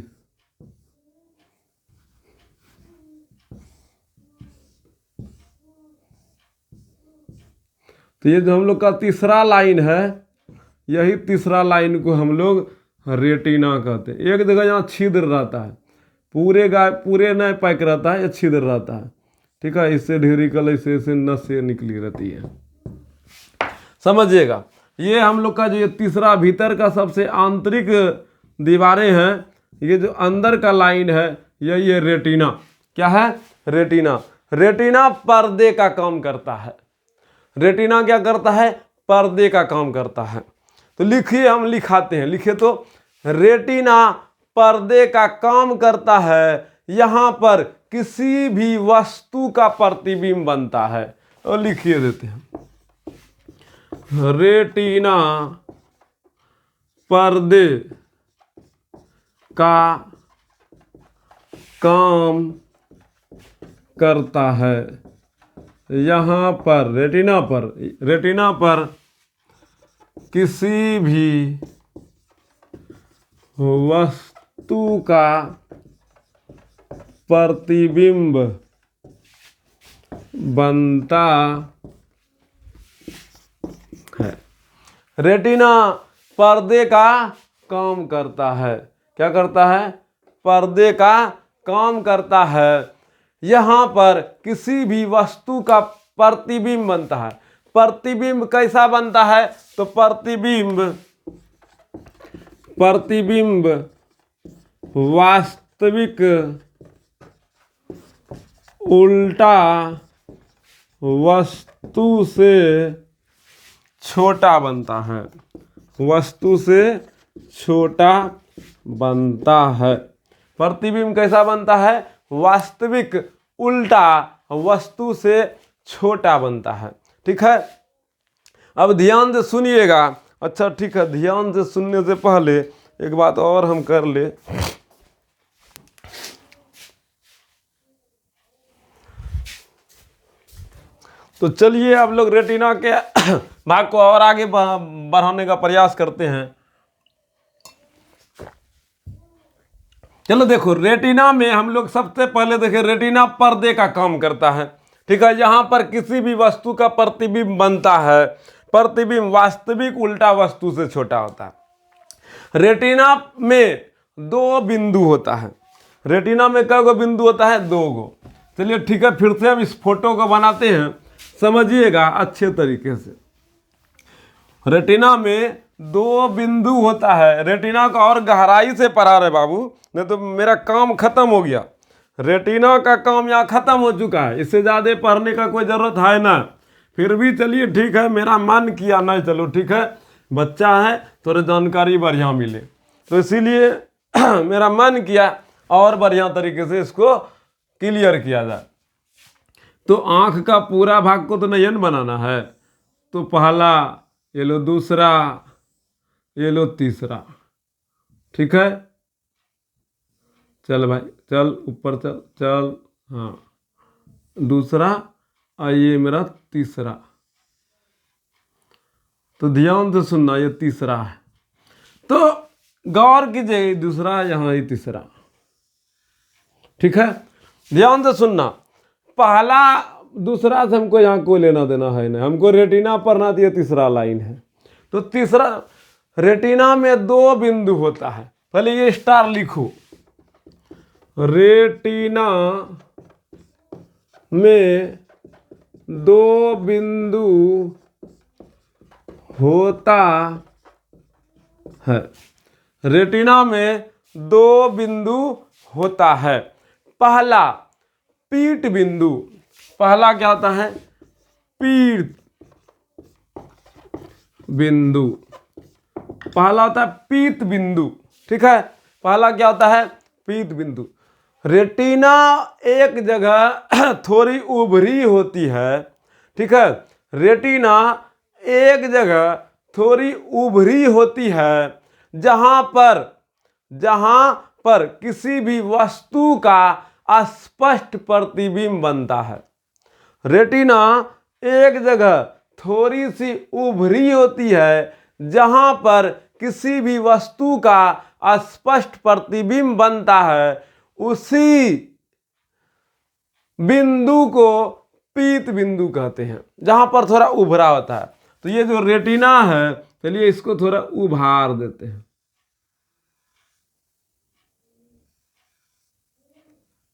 तो ये जो हम लोग का तीसरा लाइन है, यही तीसरा लाइन को हम लोग रेटिना कहते हैं। एक जगह यहाँ छिद्र रहता है, पूरे नहीं पैक रहता है, ये छिद्र रहता है। ठीक है, इससे ढेरिकल ऐसे नसें निकली रहती है, समझिएगा। ये हम लोग का जो ये तीसरा भीतर का सबसे आंतरिक दीवारें हैं, ये जो अंदर का लाइन है ये रेटिना। क्या है? रेटिना। रेटिना पर्दे का काम करता है। रेटिना क्या करता है? पर्दे का काम करता है। तो लिखिए, हम लिखाते हैं, लिखिए तो रेटिना पर्दे का काम करता है। यहाँ पर किसी भी वस्तु का प्रतिबिंब बनता है। तो लिखिए देते हैं, रेटिना पर्दे का काम करता है। यहाँ पर रेटिना पर किसी भी वस्तु का प्रतिबिंब बनता है। रेटिना पर्दे का काम करता है। क्या करता है? पर्दे का काम करता है। यहाँ पर किसी भी वस्तु का प्रतिबिंब बनता है। प्रतिबिंब कैसा बनता है? तो प्रतिबिंब वास्तविक उल्टा वस्तु से छोटा बनता है। वस्तु से छोटा बनता है। प्रतिबिंब कैसा बनता है? वास्तविक उल्टा वस्तु से छोटा बनता है। ठीक है, अब ध्यान से सुनिएगा। अच्छा ठीक है, ध्यान से सुनने से पहले एक बात और हम कर ले। तो चलिए आप लोग रेटिना के भाग को और आगे बढ़ाने का प्रयास करते हैं। चलो देखो, रेटिना में हम लोग सबसे पहले देखें, रेटिना पर्दे का काम करता है। ठीक है, यहाँ पर किसी भी वस्तु का प्रतिबिंब बनता है। प्रतिबिंब वास्तविक उल्टा वस्तु से छोटा होता है। रेटिना में 2 बिंदु होता है। रेटिना में कै गो बिंदु होता है? 2 गो। चलिए ठीक है, फिर से हम इस फोटो को बनाते हैं, समझिएगा अच्छे तरीके से। रेटिना में 2 बिंदु होता है। रेटिना का और गहराई से पढ़ा रहे बाबू, नहीं तो मेरा काम खत्म हो गया। रेटिना का काम यहाँ खत्म हो चुका है, इससे ज़्यादा पढ़ने का कोई ज़रूरत है ना। फिर भी चलिए ठीक है, मेरा मन किया ना, चलो ठीक है, बच्चा है थोड़ी जानकारी बढ़िया मिले, तो इसीलिए मेरा मन किया और बढ़िया तरीके से इसको क्लियर किया जाए। तो आँख का पूरा भाग को तो नहीं न बनाना है, तो पहला ये लो, दूसरा ये लो, तीसरा। ठीक है, चल भाई चल, ऊपर चल चल, हाँ दूसरा, और ये मेरा तीसरा। तो ध्यान से सुनना, ये तीसरा है, तो गौर कीजिए, दूसरा यहाँ, ये तीसरा। ठीक है, ध्यान से सुनना। पहला दूसरा से हमको यहाँ कोई लेना देना है नहीं, हमको रेटिना पढ़ना तो ये तीसरा लाइन है। तो तीसरा, रेटिना में 2 बिंदु होता है। पहले ये स्टार लिखो, रेटिना में 2 बिंदु होता है। रेटिना में 2 बिंदु होता है। पहला पीट बिंदु, पहला क्या होता है? पीट बिंदु, पहला होता है पीत बिंदु। ठीक है, पहला क्या होता है? पीत बिंदु। रेटिना एक जगह थोड़ी उभरी होती है। ठीक है, रेटिना एक जगह थोड़ी उभरी होती है, जहां पर किसी भी वस्तु का स्पष्ट प्रतिबिंब बनता है। रेटिना एक जगह थोड़ी सी उभरी होती है, जहां पर किसी भी वस्तु का स्पष्ट प्रतिबिंब बनता है। उसी बिंदु को पीत बिंदु कहते हैं, जहां पर थोड़ा उभरा होता है। तो ये जो रेटिना है, चलिए इसको थोड़ा उभार देते हैं।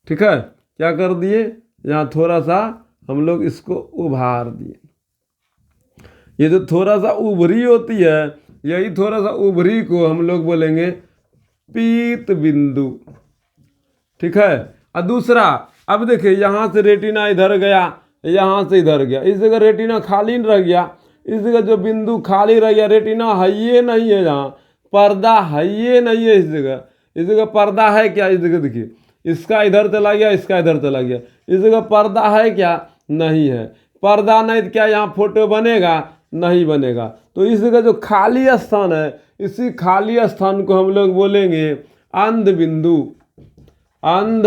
ठीक है, क्या कर दिए, यहाँ थोड़ा सा हम लोग इसको उभार दिए। ये जो थोड़ा सा उभरी होती है, यही थोड़ा सा उभरी को हम लोग बोलेंगे पीत बिंदु। ठीक है, और दूसरा, अब देखिए यहाँ से रेटिना इधर गया, यहाँ से इधर गया, इस जगह रेटिना खाली रह गया। इस जगह जो बिंदु खाली रह गया, रेटिना है ये नहीं है, यहाँ पर्दा है ये नहीं है। इस जगह पर्दा है क्या? इस जगह देखिए, इसका इधर चला गया, इसका इधर चला गया। इस जगह पर्दा है क्या? नहीं है। पर्दा नहीं तो क्या यहाँ फोटो बनेगा? नहीं बनेगा। तो इस जगह जो खाली स्थान है, इसी खाली स्थान को हम लोग बोलेंगे अंध बिंदु। अंध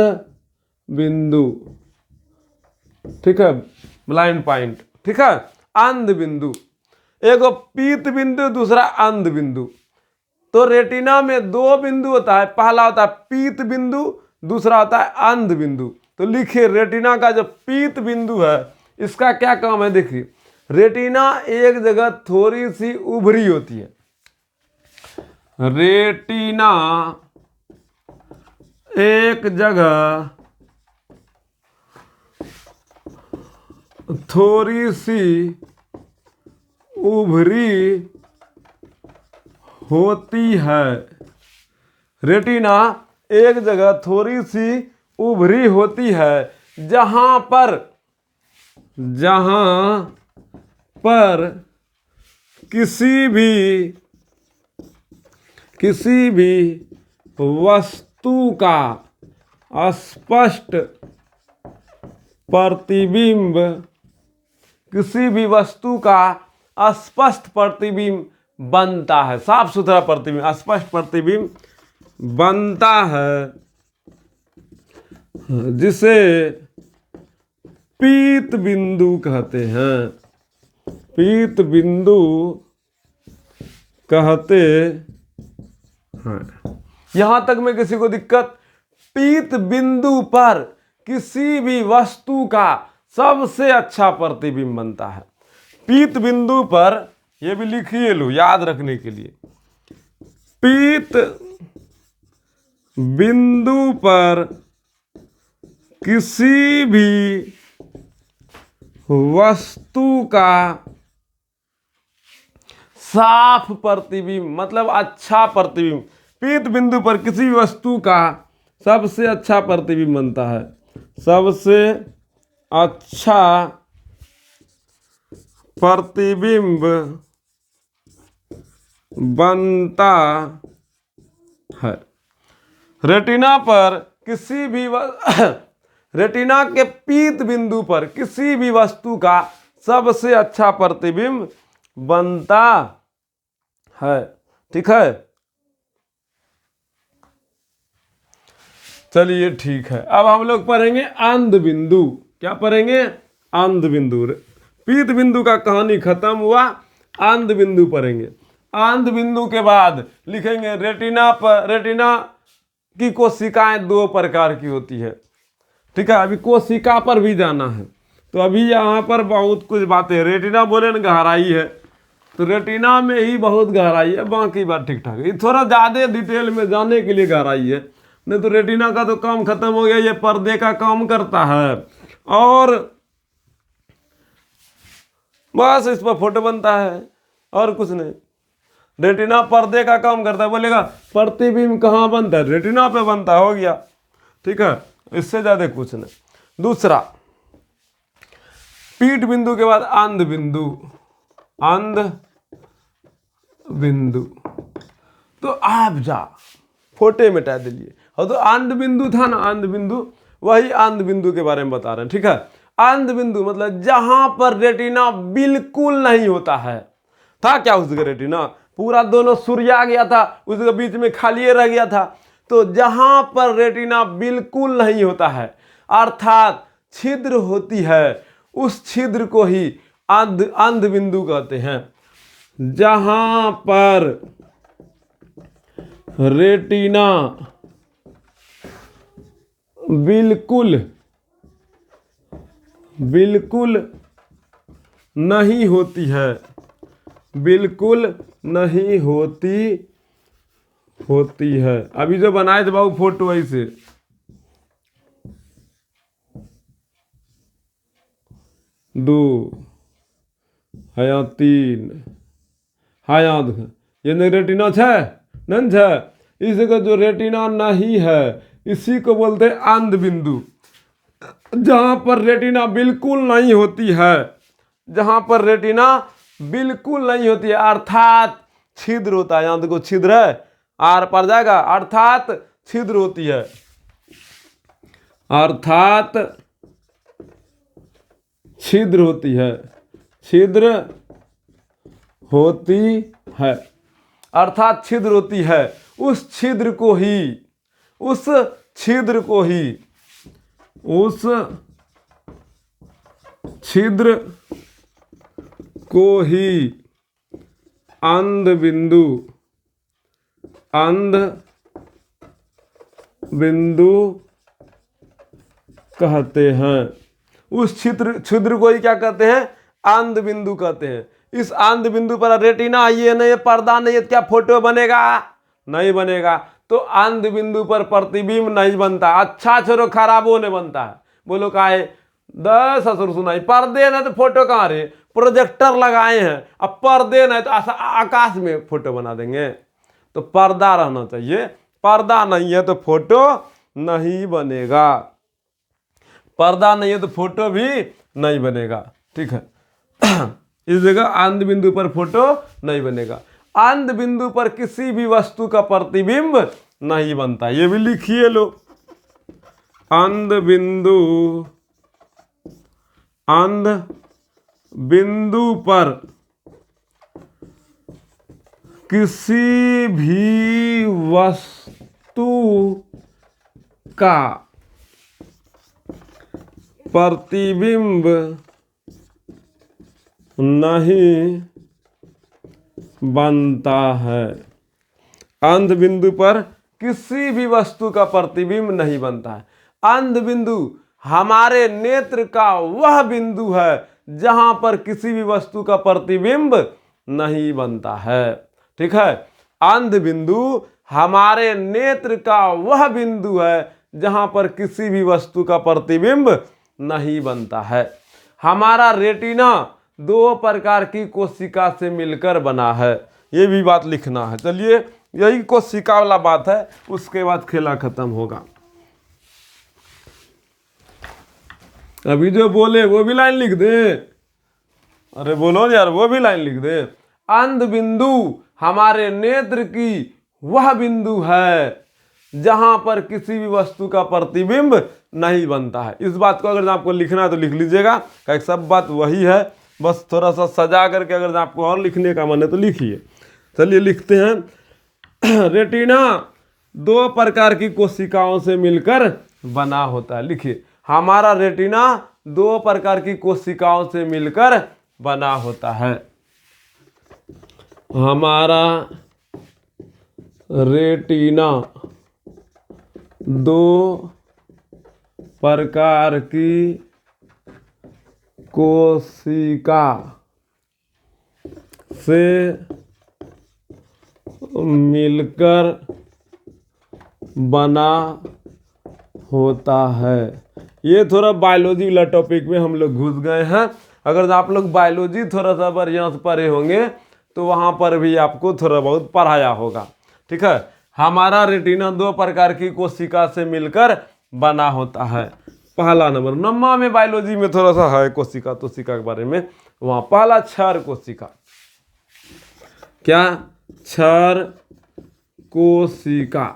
बिंदु, ठीक है, ब्लाइंड पॉइंट। ठीक है, अंध बिंदु, एगो पीत बिंदु, दूसरा अंध बिंदु। तो रेटिना में 2 बिंदु होता है, पहला होता है पीत बिंदु, दूसरा होता है अंध बिंदु। तो लिखिए, रेटिना का जो पीत बिंदु है, इसका क्या काम है? देखिए, रेटिना एक जगह थोड़ी सी उभरी होती है। रेटिना एक जगह थोड़ी सी उभरी होती है। रेटिना एक जगह थोड़ी सी उभरी होती है, जहां पर किसी भी वस्तु का स्पष्ट प्रतिबिंब, किसी भी वस्तु का स्पष्ट प्रतिबिंब बनता है, साफ सुथरा प्रतिबिंब, स्पष्ट प्रतिबिंब बनता है, जिसे पीत बिंदु कहते हैं। पीत बिंदु कहते हैं। यहां तक में किसी को दिक्कत? पीत बिंदु पर किसी भी वस्तु का सबसे अच्छा प्रतिबिंब बनता है। पीत बिंदु पर, यह भी लिखिए लो याद रखने के लिए, पीत बिंदु पर किसी भी वस्तु का साफ प्रतिबिंब, मतलब अच्छा प्रतिबिंब, पीत बिंदु पर किसी भी वस्तु का सबसे अच्छा प्रतिबिंब बनता है, सबसे अच्छा प्रतिबिंब बनता है। रेटिना पर किसी भी रेटिना के पीत बिंदु पर किसी भी वस्तु का सबसे अच्छा प्रतिबिंब बनता है। ठीक है, चलिए ठीक है। अब हम लोग पढ़ेंगे अंध बिंदु। क्या पढ़ेंगे? अंध बिंदु। पीत बिंदु का कहानी खत्म हुआ, अंध बिंदु पढ़ेंगे। अंध बिंदु के बाद लिखेंगे रेटिना पर। रेटिना की कोशिकाएं दो प्रकार की होती है। ठीक है, अभी कोशिका पर भी जाना है, तो अभी यहाँ पर बहुत कुछ बातें। रेटिना बोले ना गहराई है, तो रेटिना में ही बहुत गहराई है, बाकी बात ठीक ठाक है। थोड़ा ज़्यादा डिटेल में जाने के लिए गहराई है, नहीं तो रेटिना का तो काम खत्म हो गया, ये पर्दे का काम करता है और बस इस पर फोटो बनता है और कुछ नहीं। रेटिना पर्दे का काम करता है। बोलेगा प्रतिबिंब कहाँ बनता है? रेटिना पे बनता, हो गया। ठीक है, इससे ज्यादा कुछ नहीं। दूसरा, पीट बिंदु के बाद अंध बिंदु। अंध बिंदु तो आप जा फोटे मिटा दिलिए। और तो अंध बिंदु था ना, अंध बिंदु, वही अंध बिंदु के बारे में बता रहे हैं। ठीक है, अंध बिंदु मतलब जहां पर रेटिना बिल्कुल नहीं होता है। था क्या उसका रेटिना? पूरा दोनों सूर्या गया था, उसके बीच में खाली रह गया था। तो जहां पर रेटिना बिल्कुल नहीं होता है, अर्थात छिद्र होती है, उस छिद्र को ही अंध बिंदु कहते हैं। जहां पर रेटिना बिल्कुल नहीं होती है, बिल्कुल नहीं होती है। अभी जो बनाए थे बाबू फोटो ऐसे, दो है या तीन है या ये नहीं रेटिना है, नहीं है। इसका जो रेटिना नहीं है, इसी को बोलते हैं अंध बिंदु। जहां पर रेटिना बिल्कुल नहीं होती है, जहां पर रेटिना बिल्कुल नहीं होती है, अर्थात छिद्र होता है। यहां देखो छिद्र है, आर पर जाएगा, अर्थात छिद्र होती है, अर्थात छिद्र होती है, छिद्र होती है, अर्थात छिद्र होती है। उस छिद्र को ही अंध बिंदु कहते हैं। उस छिद्र को ही क्या कहते हैं? अंध बिंदु कहते हैं। इस अंध बिंदु पर रेटिना ये नहीं है, पर्दा नहीं है, क्या फोटो बनेगा? नहीं बनेगा। तो अंध बिंदु पर प्रतिबिंब नहीं बनता। अच्छा छोरो खराबो नहीं बनता है। बोलो का है? 10 असुर सुनाई। पर्दे ना तो फोटो कहाँ रहे? प्रोजेक्टर लगाए हैं, अब पर्दे नहीं तो आकाश में फोटो बना देंगे। तो पर्दा रहना चाहिए, पर्दा नहीं है तो फोटो नहीं बनेगा, पर्दा नहीं है तो फोटो भी नहीं बनेगा। ठीक है, इस जगह अंध बिंदु पर फोटो नहीं बनेगा। अंध बिंदु पर किसी भी वस्तु का प्रतिबिंब नहीं बनता। ये भी लिखिए लो, अंध बिंदु पर किसी भी वस्तु का प्रतिबिंब नहीं बनता है। अंध बिंदु पर किसी भी वस्तु का प्रतिबिंब नहीं बनता है। अंध बिंदु हमारे नेत्र का वह बिंदु है जहां पर किसी भी वस्तु का प्रतिबिंब नहीं बनता है। ठीक है, अंध बिंदु हमारे नेत्र का वह बिंदु है जहां पर किसी भी वस्तु का प्रतिबिंब नहीं बनता है। हमारा रेटिना 2 प्रकार की कोशिका से मिलकर बना है, ये भी बात लिखना है। चलिए, यही कोशिका वाला बात है, उसके बाद खेला खत्म होगा। अभी जो बोले वो भी लाइन लिख दे। अरे बोलो यार, वो भी लाइन लिख दे। अंध बिंदु हमारे नेत्र की वह बिंदु है जहां पर किसी भी वस्तु का प्रतिबिंब नहीं बनता है। इस बात को अगर आपको लिखना है तो लिख लीजिएगा, क्योंकि सब बात वही है, बस थोड़ा सा सजा करके अगर आपको और लिखने का मन है तो लिखिए। चलिए लिखते हैं। रेटिना 2 प्रकार की कोशिकाओं से मिलकर बना होता है। लिखिए, हमारा रेटिना 2 प्रकार की कोशिकाओं से मिलकर बना होता है। हमारा रेटिना 2 प्रकार की कोशिका से मिलकर बना होता है। ये थोड़ा बायोलॉजी वाला टॉपिक में हम लोग घुस गए हैं। अगर आप लोग बायोलॉजी थोड़ा सा बढ़िया से पढ़े होंगे तो वहाँ पर भी आपको थोड़ा बहुत पढ़ाया होगा। ठीक है, हमारा रेटिना 2 प्रकार की कोशिका से मिलकर बना होता है। पहला नंबर, नम्मा में बायोलॉजी में थोड़ा सा है कोशिका के बारे में, वहाँ पहला क्षार कोशिका। क्या? क्षार कोशिका।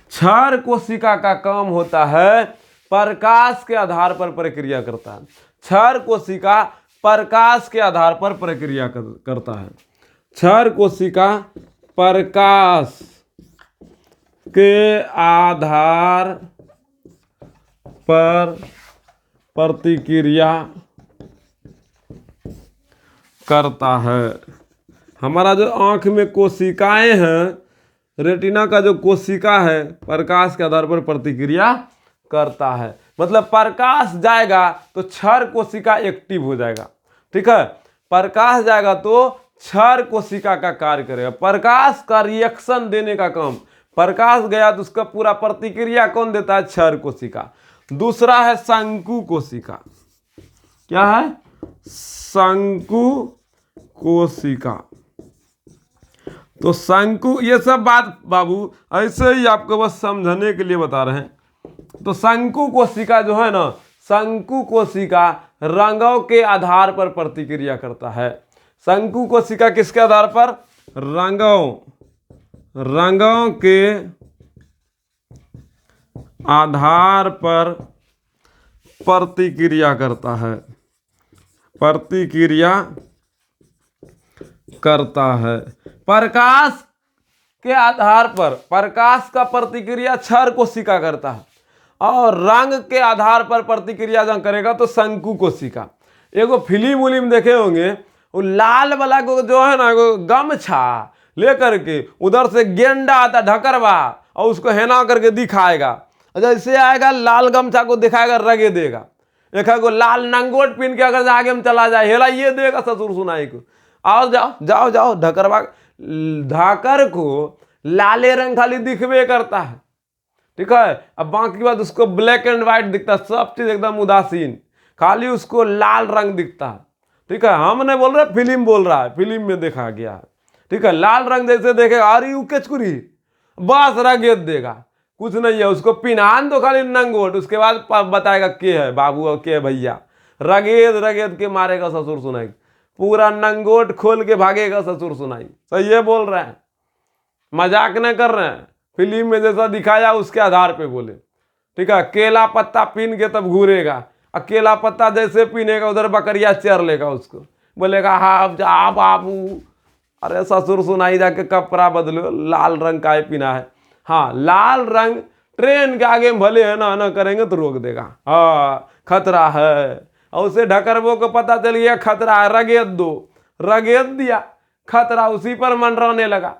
क्षार कोशिका का काम होता है प्रकाश के आधार पर प्रक्रिया करता है। क्षार कोशिका प्रकाश के आधार पर प्रक्रिया करता है। क्षार कोशिका प्रकाश के आधार पर प्रतिक्रिया करता है। हमारा जो आँख में कोशिकाएं हैं, रेटिना का जो कोशिका है प्रकाश के आधार पर प्रतिक्रिया करता है। मतलब प्रकाश जाएगा तो क्षार कोशिका एक्टिव हो जाएगा। ठीक है, प्रकाश जाएगा तो क्षार कोशिका का कार्य करेगा। प्रकाश का रिएक्शन देने का काम, प्रकाश गया तो उसका पूरा प्रतिक्रिया कौन देता है? क्षार कोशिका। दूसरा है शंकु कोशिका। क्या है? शंकु कोशिका। तो शंकु, ये सब बात बाबू ऐसे ही आपको बस समझने के लिए बता रहे हैं। तो शंकु कोशिका जो है ना, शंकु कोशिका रंगों के आधार पर प्रतिक्रिया करता है। शंकु कोशिका किसके आधार पर? रंगों के आधार पर प्रतिक्रिया करता है। प्रतिक्रिया करता है। प्रकाश के आधार पर प्रकाश का प्रतिक्रिया क्षार कोशिका करता है, और रंग के आधार पर प्रतिक्रिया जहाँ करेगा तो शंकु कोशिका। एगो फिल्म उलिम देखे होंगे, वो लाल वाला को जो है ना, गमछा लेकर के उधर से गेंडा आता ढकरवा और उसको हेना करके दिखाएगा। जैसे आएगा लाल गमछा को दिखाएगा, रगे देगा। एक को लाल नंगोट पहन के अगर आगे में चला जाए, हेला ये देगा ससुर सुनाई को, आओ जाओ जाओ जाओ ढकरवा। ढाकर को लाले रंग खाली दिखबे करता है। ठीक है, अब बाकी बात उसको ब्लैक एंड व्हाइट दिखता है, सब चीज एकदम उदासीन, खाली उसको लाल रंग दिखता है। ठीक है, हम नहीं बोल रहे, फिल्म बोल रहा है, फिल्म में देखा गया है। ठीक है, लाल रंग जैसे देखेगा, अरे यू केचकुरी बस रगेद देगा, कुछ नहीं है। उसको पिनान दो खाली नंगोट, उसके बाद बताएगा के है बाबू और के है भैया। रगेद रगेद के मारेगा ससुर सुनाई, पूरा नंगोट खोल के भागेगा ससुर सुनाई। सही है बोल रहे हैं। मजाक न कर रहे हैं, फिल्म में जैसा दिखाया उसके आधार पे बोले। ठीक है, केला पत्ता पीन के तब घूरेगा, अकेला पत्ता जैसे पीनेगा उधर बकरिया चर लेगा उसको, बोलेगा हाँ जा बाबू। अरे ससुर सुनाई जाके कपड़ा बदलो, लाल रंग का पीना है। हाँ, लाल रंग ट्रेन के आगे में भले है ना करेंगे तो रोक देगा, हाँ खतरा है। और उसे ढकरबो को पता चल गया खतरा है, रगेद दो, रगेद दिया, खतरा उसी पर मंडराने लगा।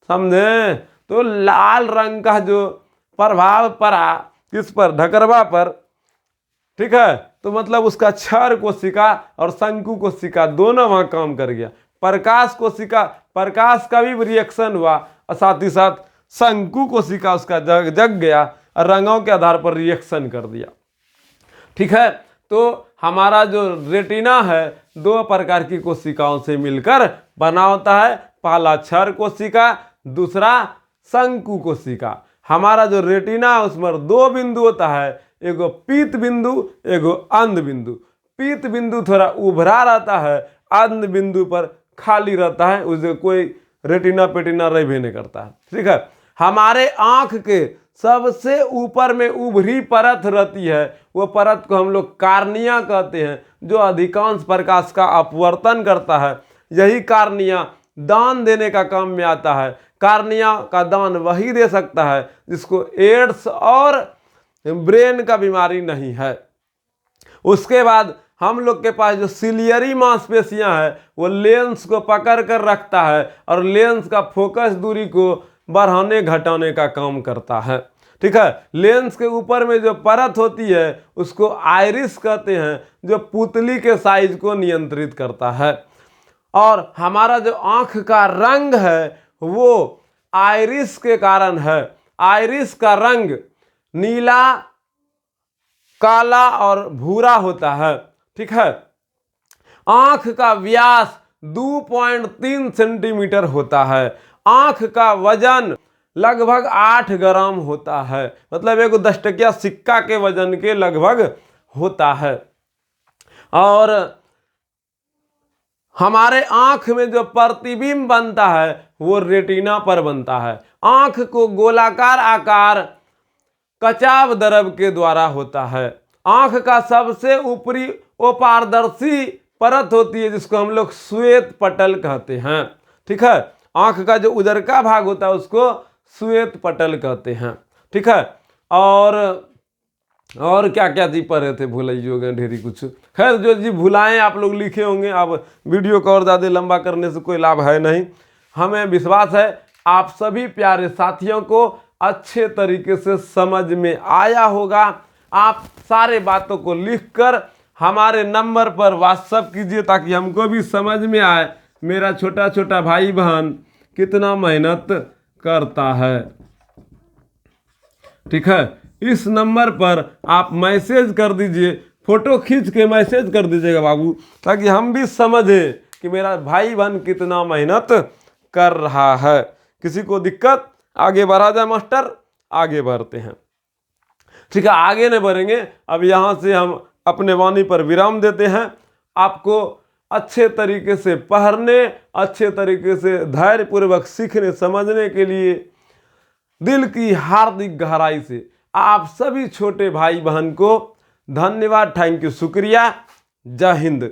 समझे? तो लाल रंग का जो प्रभाव पड़ा किस पर, ढकरवा पर, ठीक है, तो मतलब उसका क्षार कोशिका और शंकु कोशिका दोनों वहां काम कर गया। प्रकाश कोशिका, प्रकाश का भी रिएक्शन हुआ और साथ ही साथ शंकु कोशिका उसका जग गया और रंगों के आधार पर रिएक्शन कर दिया। ठीक है, तो हमारा जो रेटिना है दो प्रकार की कोशिकाओं से मिलकर बना होता है, पहला क्षार कोशिका, दूसरा शंकु कोशिका। हमारा जो रेटिना है उसमें दो बिंदु होता है, एगो पीत बिंदु, एगो अंध बिंदु। पीत बिंदु थोड़ा उभरा रहता है, अंध बिंदु पर खाली रहता है, उसे कोई रेटिना पेटिना रह भी नहीं करता है। ठीक है, हमारे आंख के सबसे ऊपर में उभरी परत रहती है, वो परत को हम लोग कार्निया कहते हैं, जो अधिकांश प्रकाश का अपवर्तन करता है। यही कार्निया दान देने का काम में आता है। कार्निया का दान वही दे सकता है जिसको एड्स और ब्रेन का बीमारी नहीं है। उसके बाद हम लोग के पास जो सिलियरी मांसपेशियां हैं वो लेंस को पकड़ कर रखता है और लेंस का फोकस दूरी को बढ़ाने घटाने का काम करता है। ठीक है, लेंस के ऊपर में जो परत होती है उसको आइरिस कहते हैं, जो पुतली के साइज को नियंत्रित करता है। और हमारा जो आंख का रंग है वो आइरिस के कारण है। आइरिस का रंग नीला, काला और भूरा होता है। ठीक है, आंख का व्यास 2.3 सेंटीमीटर होता है। आंख का वजन लगभग 8 ग्राम होता है, मतलब एक 10 टकिया सिक्का के वजन के लगभग होता है। और हमारे आंख में जो प्रतिबिंब बनता है वो रेटिना पर बनता है। आंख को गोलाकार आकार कचाव द्रव के द्वारा होता है। आंख का सबसे ऊपरी वो पारदर्शी परत होती है जिसको हम लोग श्वेत पटल कहते हैं। ठीक है, आंख का जो उजरका भाग होता है उसको श्वेत पटल कहते हैं। ठीक है, और क्या क्या जी पढ़े थे, भूलिएगा ढेरी कुछ। खैर जो जी भुलाएं आप लोग लिखे होंगे, अब वीडियो को और ज़्यादा लंबा करने से कोई लाभ है नहीं। हमें विश्वास है आप सभी प्यारे साथियों को अच्छे तरीके से समझ में आया होगा। आप सारे बातों को लिखकर हमारे नंबर पर व्हाट्सएप कीजिए ताकि हमको भी समझ में आए मेरा छोटा छोटा भाई बहन कितना मेहनत करता है। ठीक है, इस नंबर पर आप मैसेज कर दीजिए, फोटो खींच के मैसेज कर दीजिएगा बाबू, ताकि हम भी समझें कि मेरा भाई बहन कितना मेहनत कर रहा है। किसी को दिक्कत आगे बढ़ा जाए मास्टर, आगे बढ़ते हैं। ठीक है, आगे नहीं बढ़ेंगे, अब यहाँ से हम अपने वाणी पर विराम देते हैं। आपको अच्छे तरीके से पढ़ने, अच्छे तरीके से धैर्यपूर्वक सीखने समझने के लिए दिल की हार्दिक गहराई से आप सभी छोटे भाई बहन को धन्यवाद, थैंक यू, शुक्रिया। जय हिंद।